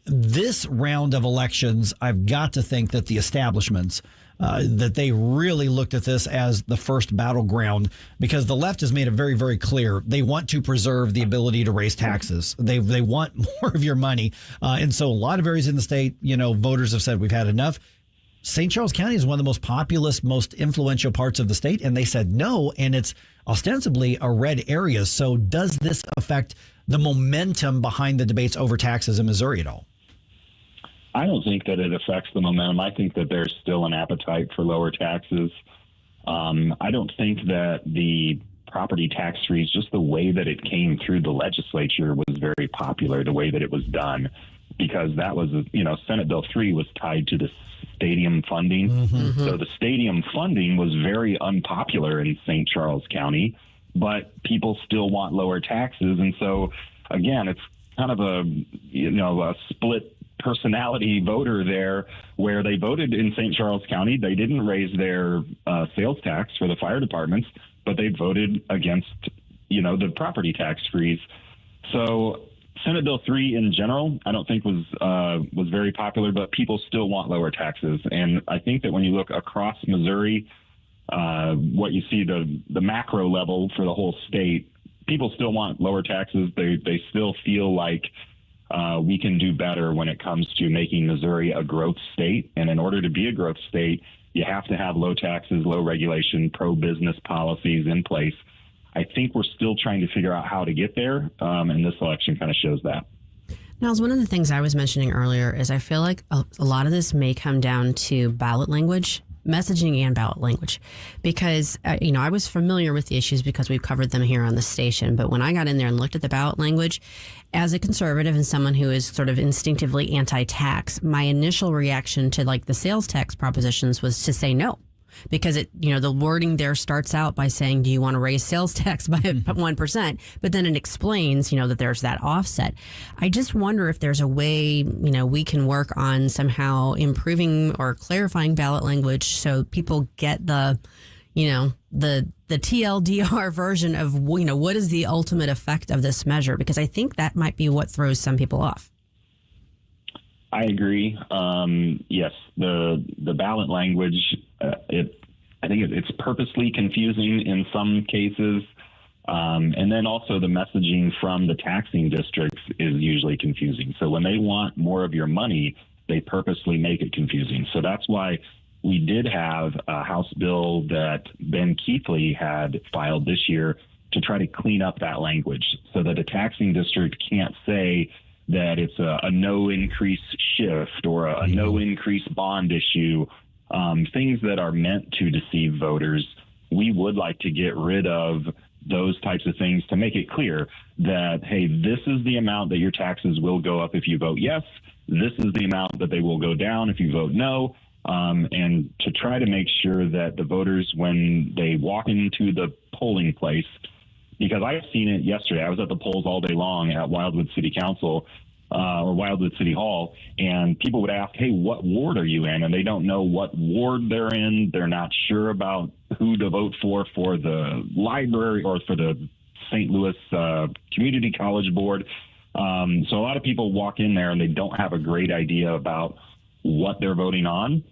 this round of elections, I've got to think that the establishments, that they really looked at this as the first battleground, because the left has made it very, very clear they want to preserve the ability to raise taxes. They want more of your money. And so a lot of areas in the state, voters have said we've had enough. St. Charles County is one of the most populous, most influential parts of the state, and they said no, and it's ostensibly a red area. So does this affect the momentum behind the debates over taxes in Missouri at all? I don't think that it affects the momentum. I think that there's still an appetite for lower taxes. I don't think that the property tax freeze, just the way that it came through the legislature, was very popular, the way that it was done, because that was, Senate Bill 3 was tied to the stadium funding. Mm-hmm. So the stadium funding was very unpopular in St. Charles County, but people still want lower taxes. And so, again, it's kind of a split personality voter there, where they voted in St. Charles County. They didn't raise their sales tax for the fire departments, but they voted against, the property tax freeze. So Senate Bill 3 in general, I don't think was very popular, but people still want lower taxes. And I think that when you look across Missouri, what you see the macro level for the whole state, people still want lower taxes. They still feel like we can do better when it comes to making Missouri a growth state. And in order to be a growth state, you have to have low taxes, low regulation, pro-business policies in place. I think we're still trying to figure out how to get there, and this election kind of shows that. Niles, one of the things I was mentioning earlier is I feel like a lot of this may come down to ballot language, messaging and ballot language, because, I was familiar with the issues because we've covered them here on the station. But when I got in there and looked at the ballot language, as a conservative and someone who is sort of instinctively anti-tax, my initial reaction to like the sales tax propositions was to say no. Because the wording there starts out by saying, do you want to raise sales tax by 1%? But then it explains, that there's that offset. I just wonder if there's a way, we can work on somehow improving or clarifying ballot language so people get the TLDR version of, what is the ultimate effect of this measure? Because I think that might be what throws some people off. I agree. Yes, the ballot language, I think it's purposely confusing in some cases. And then also the messaging from the taxing districts is usually confusing. So when they want more of your money, they purposely make it confusing. So that's why we did have a House bill that Ben Keithley had filed this year to try to clean up that language so that a taxing district can't say, that it's a no increase shift or a no increase bond issue, things that are meant to deceive voters. We would like to get rid of those types of things to make it clear that, hey, this is the amount that your taxes will go up if you vote yes. This is the amount that they will go down if you vote no. And to try to make sure that the voters, when they walk into the polling place, because I've seen it yesterday. I was at the polls all day long at Wildwood City Council or Wildwood City Hall, and people would ask, hey, what ward are you in? And they don't know what ward they're in. They're not sure about who to vote for the library or for the St. Louis Community College Board. So a lot of people walk in there and they don't have a great idea about what they're voting on.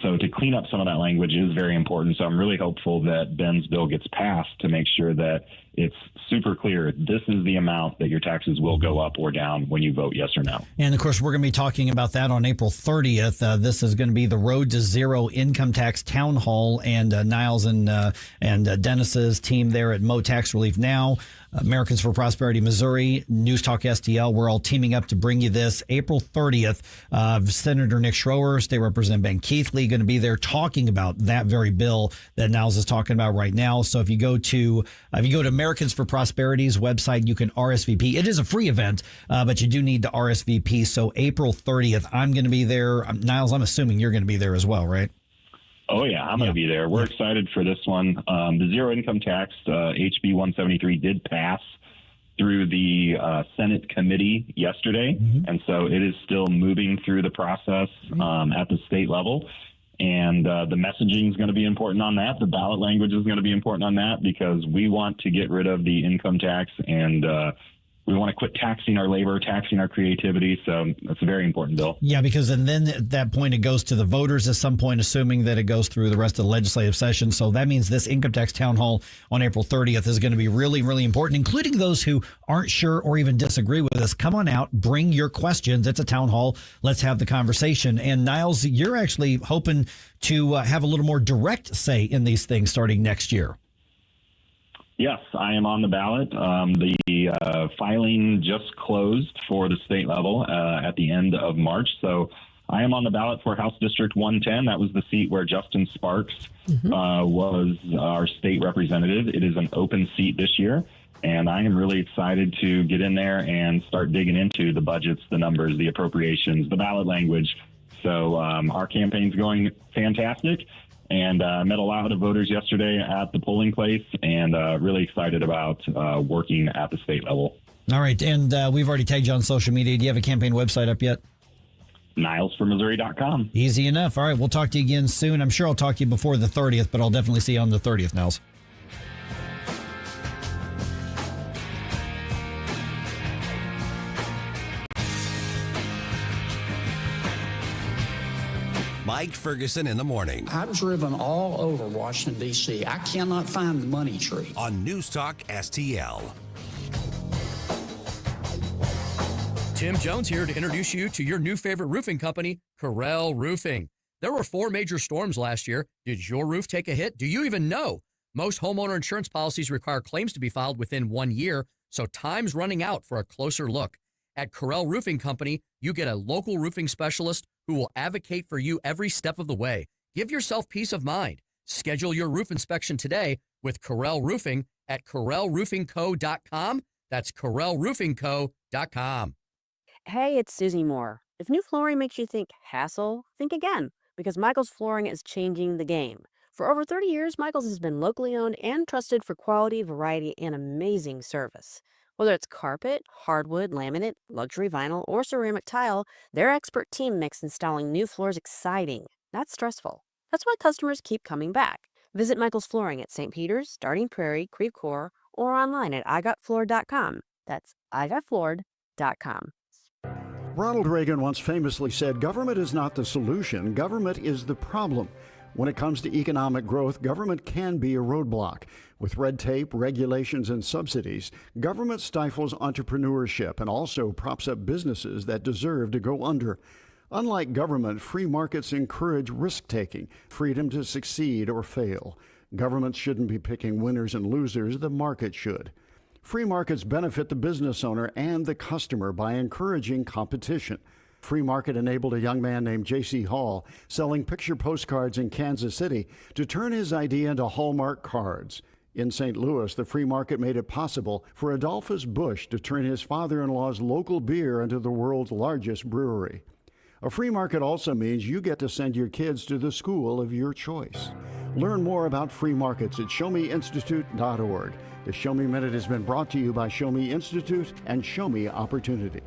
So to clean up some of that language is very important. So I'm really hopeful that Ben's bill gets passed to make sure that it's super clear. This is the amount that your taxes will go up or down when you vote yes or no. And of course, we're going to be talking about that on April 30th. This is going to be the Road to Zero Income Tax Town Hall, and Niles and Dennis's team there at Mo Tax Relief Now, Americans for Prosperity Missouri, News Talk STL. We're all teaming up to bring you this April 30th. Senator Nick Schroer, State Representative Ben Keithley, going to be there talking about that very bill that Niles is talking about right now. So if you go to Americans for Prosperity's website, you can RSVP. It is a free event, but you do need to RSVP. So April 30th, I'm going to be there. Niles, I'm assuming you're going to be there as well, right? Oh, yeah, I'm going to be there. We're excited for this one. The zero income tax, HB 173, did pass through the Senate committee yesterday. And so it is still moving through the process at the state level. And the messaging is going to be important on that. The ballot language is going to be important on that, because we want to get rid of the income tax, and we want to quit taxing our labor, taxing our creativity. So that's a very important bill. Yeah, because and then at that point, it goes to the voters at some point, assuming that it goes through the rest of the legislative session. So that means this income tax town hall on April 30th is going to be really, really important, including those who aren't sure or even disagree with us. Come on out, bring your questions. It's a town hall. Let's have the conversation. And Niles, you're actually hoping to have a little more direct say in these things starting next year. Yes, I am on the ballot. The filing just closed for the state level at the end of March. So I am on the ballot for House District 110. That was the seat where Justin Sparks was our state representative. It is an open seat this year, and I am really excited to get in there and start digging into the budgets, the numbers, the appropriations, the ballot language. So our campaign's going fantastic. And met a lot of voters yesterday at the polling place, and really excited about working at the state level. All right. And we've already tagged you on social media. Do you have a campaign website up yet? NilesForMissouri.com. Easy enough. All right. We'll talk to you again soon. I'm sure I'll talk to you before the 30th, but I'll definitely see you on the 30th, Niles. Mike Ferguson in the morning. I've driven all over Washington, D.C. I cannot find the money tree. On News Talk STL. Tim Jones here to introduce you to your new favorite roofing company, Corel Roofing. There were 4 major storms last year. Did your roof take a hit? Do you even know? Most homeowner insurance policies require claims to be filed within 1 year, so time's running out for a closer look. At Corel Roofing Company, you get a local roofing specialist who will advocate for you every step of the way. Give yourself peace of mind. Schedule your roof inspection today with Corel Roofing at CorelRoofingCo.com. That's CorelRoofingCo.com. Hey, it's Susie Moore. If new flooring makes you think hassle, think again, because Michael's Flooring is changing the game. For over 30 years, Michael's has been locally owned and trusted for quality, variety, and amazing service. Whether it's carpet, hardwood, laminate, luxury vinyl, or ceramic tile, their expert team makes installing new floors exciting, not stressful. That's why customers keep coming back. Visit Michael's Flooring at St. Peter's, Starting Prairie, Creve Coeur, or online at igotfloored.com. That's igotfloored.com. Ronald Reagan once famously said, "Government is not the solution, government is the problem." When it comes to economic growth, government can be a roadblock. With red tape, regulations, and subsidies, government stifles entrepreneurship and also props up businesses that deserve to go under. Unlike government, free markets encourage risk-taking, freedom to succeed or fail. Governments shouldn't be picking winners and losers, the market should. Free markets benefit the business owner and the customer by encouraging competition. Free market enabled a young man named J.C. Hall selling picture postcards in Kansas City to turn his idea into Hallmark cards. In St. Louis, the free market made it possible for Adolphus Busch to turn his father-in-law's local beer into the world's largest brewery. A free market also means you get to send your kids to the school of your choice. Learn more about free markets at showmeinstitute.org. The Show Me Minute has been brought to you by Show Me Institute and Show Me Opportunity.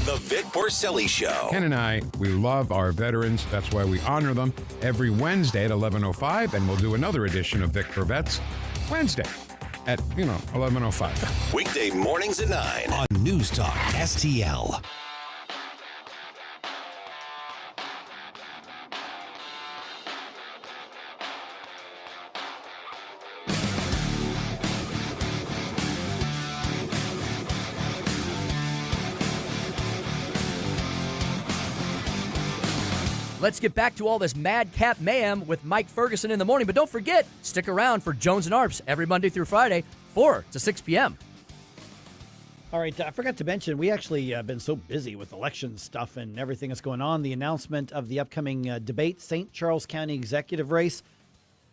The Vic Porcelli Show. Ken and I, we love our veterans. That's why we honor them every Wednesday at 11:05, and we'll do another edition of Vic for Vets Wednesday at, 11:05. Weekday mornings at 9 on News Talk STL. Let's get back to all this madcap mayhem with Mike Ferguson in the morning. But don't forget, stick around for Jones and Arps every Monday through Friday, 4 to 6 p.m. All right, I forgot to mention, we actually been so busy with election stuff and everything that's going on. The announcement of the upcoming debate, St. Charles County executive race.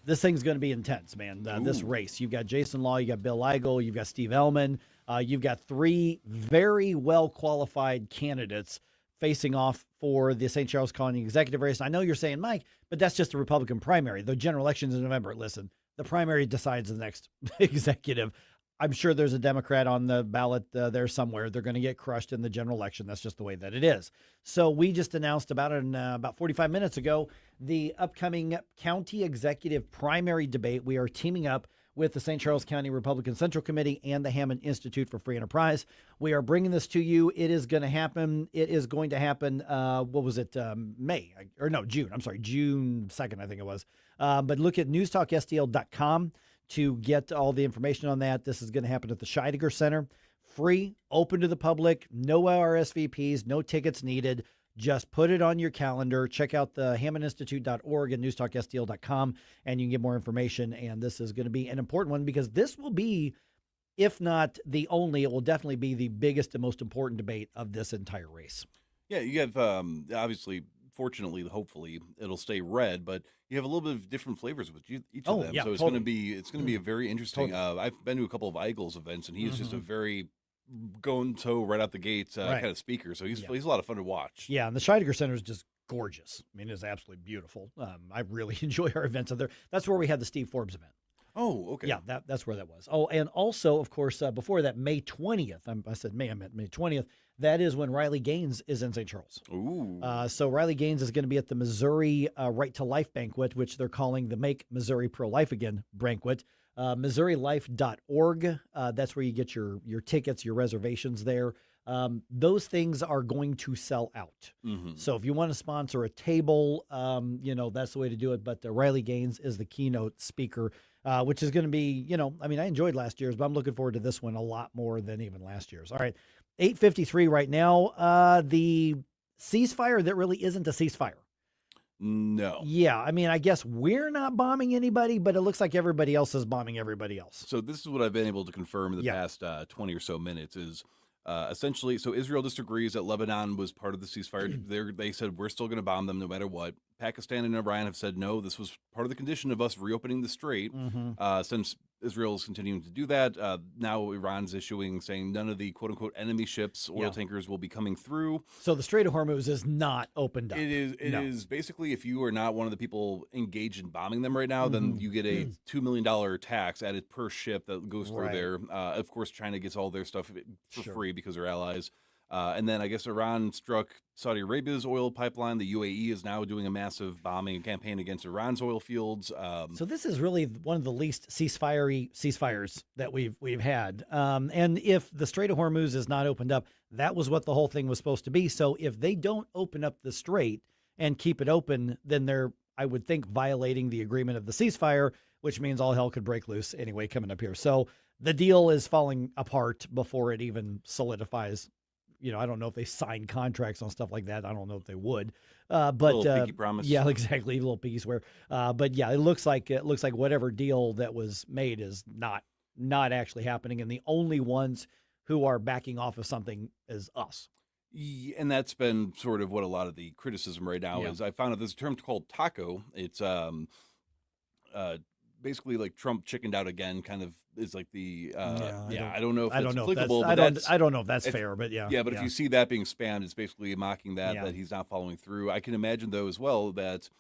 This thing's going to be intense, man, this race. You've got Jason Law, you got Bill Eigel, you've got Steve Ellman. You've got three very well-qualified candidates facing off for the St. Charles County executive race. I know you're saying, Mike, but that's just the Republican primary. The general election's in November. Listen, the primary decides the next executive. I'm sure there's a Democrat on the ballot there somewhere. They're going to get crushed in the general election. That's just the way that it is. So we just announced about 45 minutes ago the upcoming county executive primary debate. We are teaming up with the St. Charles County Republican Central Committee and the Hammond Institute for Free Enterprise. We are bringing this to you. It is going to happen. It is going to happen, June. I'm sorry, June 2nd, I think it was. But look at NewsTalkSTL.com to get all the information on that. This is going to happen at the Scheidegger Center. Free, open to the public, no RSVPs, no tickets needed. Just put it on your calendar. Check out the hammondinstitute.org and newstalkstl.com, and you can get more information. And this is going to be an important one because this will be, if not the only, it will definitely be the biggest and most important debate of this entire race. Yeah, you have, obviously, fortunately, hopefully, it'll stay red, but you have a little bit of different flavors with each of them. Yeah, so it's going to be a very interesting. I've been to a couple of Eagles events, and he is just a very going toe right out the gates kind of speaker. So he's a lot of fun to watch. Yeah, and the Scheidegger Center is just gorgeous. I mean, it's absolutely beautiful. I really enjoy our events up there. That's where we had the Steve Forbes event. Oh, okay. Yeah, that's where that was. Oh, and also, of course, before that, May 20th, I said May, I meant May 20th, that is when Riley Gaines is in St. Charles. Ooh. So Riley Gaines is going to be at the Missouri Right to Life banquet, which they're calling the Make Missouri Pro-Life Again banquet. MissouriLife.org. That's where you get your tickets, your reservations there. Those things are going to sell out. So if you want to sponsor a table, that's the way to do it. But Riley Gaines is the keynote speaker, which is going to be, I enjoyed last year's, but I'm looking forward to this one a lot more than even last year's. All right, 8:53 right now. The ceasefire that really isn't a ceasefire. No. Yeah, I guess we're not bombing anybody, but it looks like everybody else is bombing everybody else. So this is what I've been able to confirm in the past 20 or so minutes is essentially, so Israel disagrees that Lebanon was part of the ceasefire. They said, we're still going to bomb them no matter what. Pakistan and Iran have said, no, this was part of the condition of us reopening the strait. Since Israel is continuing to do that, now Iran's saying none of the quote-unquote enemy ships, oil tankers will be coming through. So the Strait of Hormuz is not opened up. It is basically, if you are not one of the people engaged in bombing them right now, then you get a $2 million tax added per ship that goes through there. Of course, China gets all their stuff for free because they're allies. And then I guess Iran struck Saudi Arabia's oil pipeline. The UAE is now doing a massive bombing campaign against Iran's oil fields. So this is really one of the least ceasefires that we've had. And if the Strait of Hormuz is not opened up, that was what the whole thing was supposed to be. So if they don't open up the strait and keep it open, then they're, I would think, violating the agreement of the ceasefire, which means all hell could break loose anyway coming up here. So the deal is falling apart before it even solidifies. I don't know if they sign contracts on stuff like that. I don't know if they would. But a little pinky promise. Yeah, exactly. A little pinky swear. But yeah, it looks like whatever deal that was made is not not actually happening, and the only ones who are backing off of something is us. And that's been sort of what a lot of the criticism right now is. I found out there's a term called taco. It's basically like Trump chickened out again, kind of is like the I don't know if it's applicable. I don't know if that's fair, but yeah. Yeah, but if you see that being spammed, it's basically mocking that he's not following through. I can imagine though as well that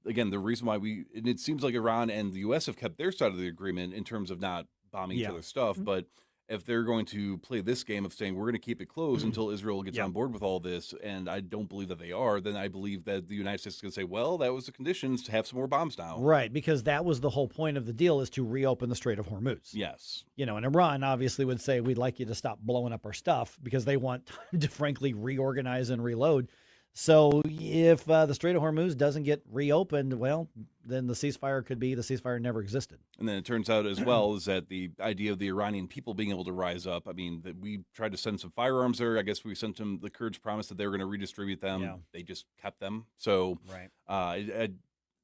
again the reason why and it seems like Iran and the U.S. have kept their side of the agreement in terms of not bombing each other's stuff, but if they're going to play this game of saying we're going to keep it closed until Israel gets on board with all this, and I don't believe that they are, then I believe that the United States is going to say, well, that was the conditions to have some more bombs now. Right, because that was the whole point of the deal, is to reopen the Strait of Hormuz. Yes. And Iran obviously would say, we'd like you to stop blowing up our stuff, because they want time to frankly reorganize and reload. So if the Strait of Hormuz doesn't get reopened, well, then the ceasefire never existed. And then it turns out as well is that the idea of the Iranian people being able to rise up, I mean, that we tried to send some firearms there. I guess we sent them, the Kurds promised that they were going to redistribute them. Yeah. They just kept them. So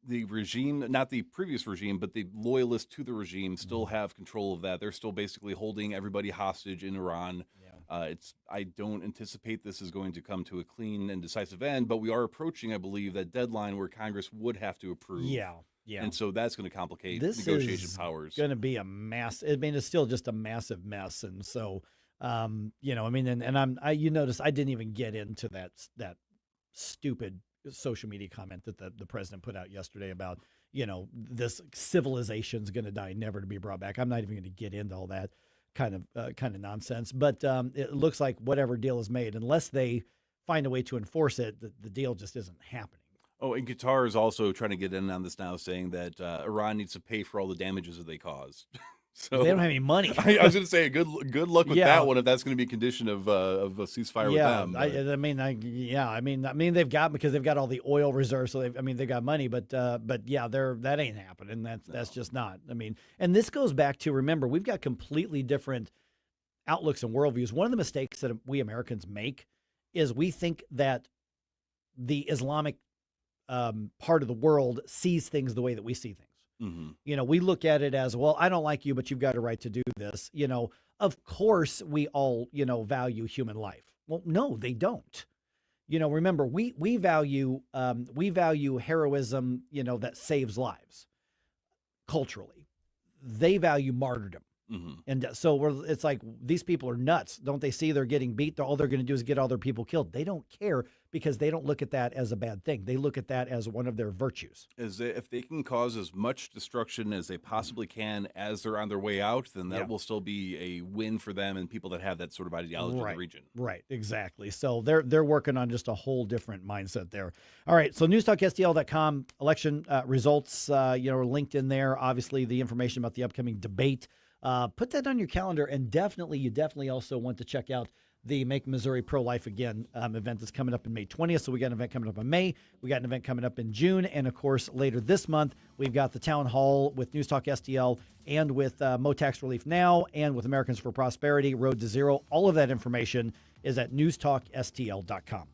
the regime, not the previous regime, but the loyalists to the regime still have control of that. They're still basically holding everybody hostage in Iran. I don't anticipate this is going to come to a clean and decisive end, but we are approaching, I believe, that deadline where Congress would have to approve. Yeah. And so that's going to complicate this negotiation is powers. Going to be a mass. I mean, it's still just a massive mess. And so, I mean, and you notice I didn't even get into that stupid social media comment that the president put out yesterday about, this civilization's going to die, never to be brought back. I'm not even going to get into all that kind of nonsense. But it looks like whatever deal is made, unless they find a way to enforce it, the deal just isn't happening. Oh, and Qatar is also trying to get in on this now, saying that Iran needs to pay for all the damages that they caused. So they don't have any money. I was going to say good luck with that one if that's going to be a condition of a ceasefire with them. I mean they've got all the oil reserves, so they've got money, but that ain't happening. That's just not. I mean, and this goes back to, remember, we've got completely different outlooks and worldviews. One of the mistakes that we Americans make is we think that the Islamic part of the world sees things the way that we see things. Mm-hmm. We look at it as, well, I don't like you, but you've got a right to do this. Of course we all, value human life. Well, no, they don't. Remember, we value heroism, that saves lives culturally. They value martyrdom. Mm-hmm. And so it's like, these people are nuts. Don't they see they're getting beat? All they're going to do is get other people killed. They don't care, because they don't look at that as a bad thing. They look at that as one of their virtues. If they can cause as much destruction as they possibly can as they're on their way out, then that will still be a win for them and people that have that sort of ideology in the region. Right, exactly. So they're working on just a whole different mindset there. All right, so NewsTalkSTL.com election results, are linked in there. Obviously, the information about the upcoming debate. Put that on your calendar, and you definitely also want to check out the Make Missouri Pro-Life Again event that's coming up in May 20th. So we got an event coming up in May. We got an event coming up in June. And, of course, later this month, we've got the town hall with News Talk STL and with Mo Tax Relief Now and with Americans for Prosperity, Road to Zero. All of that information is at newstalkstl.com.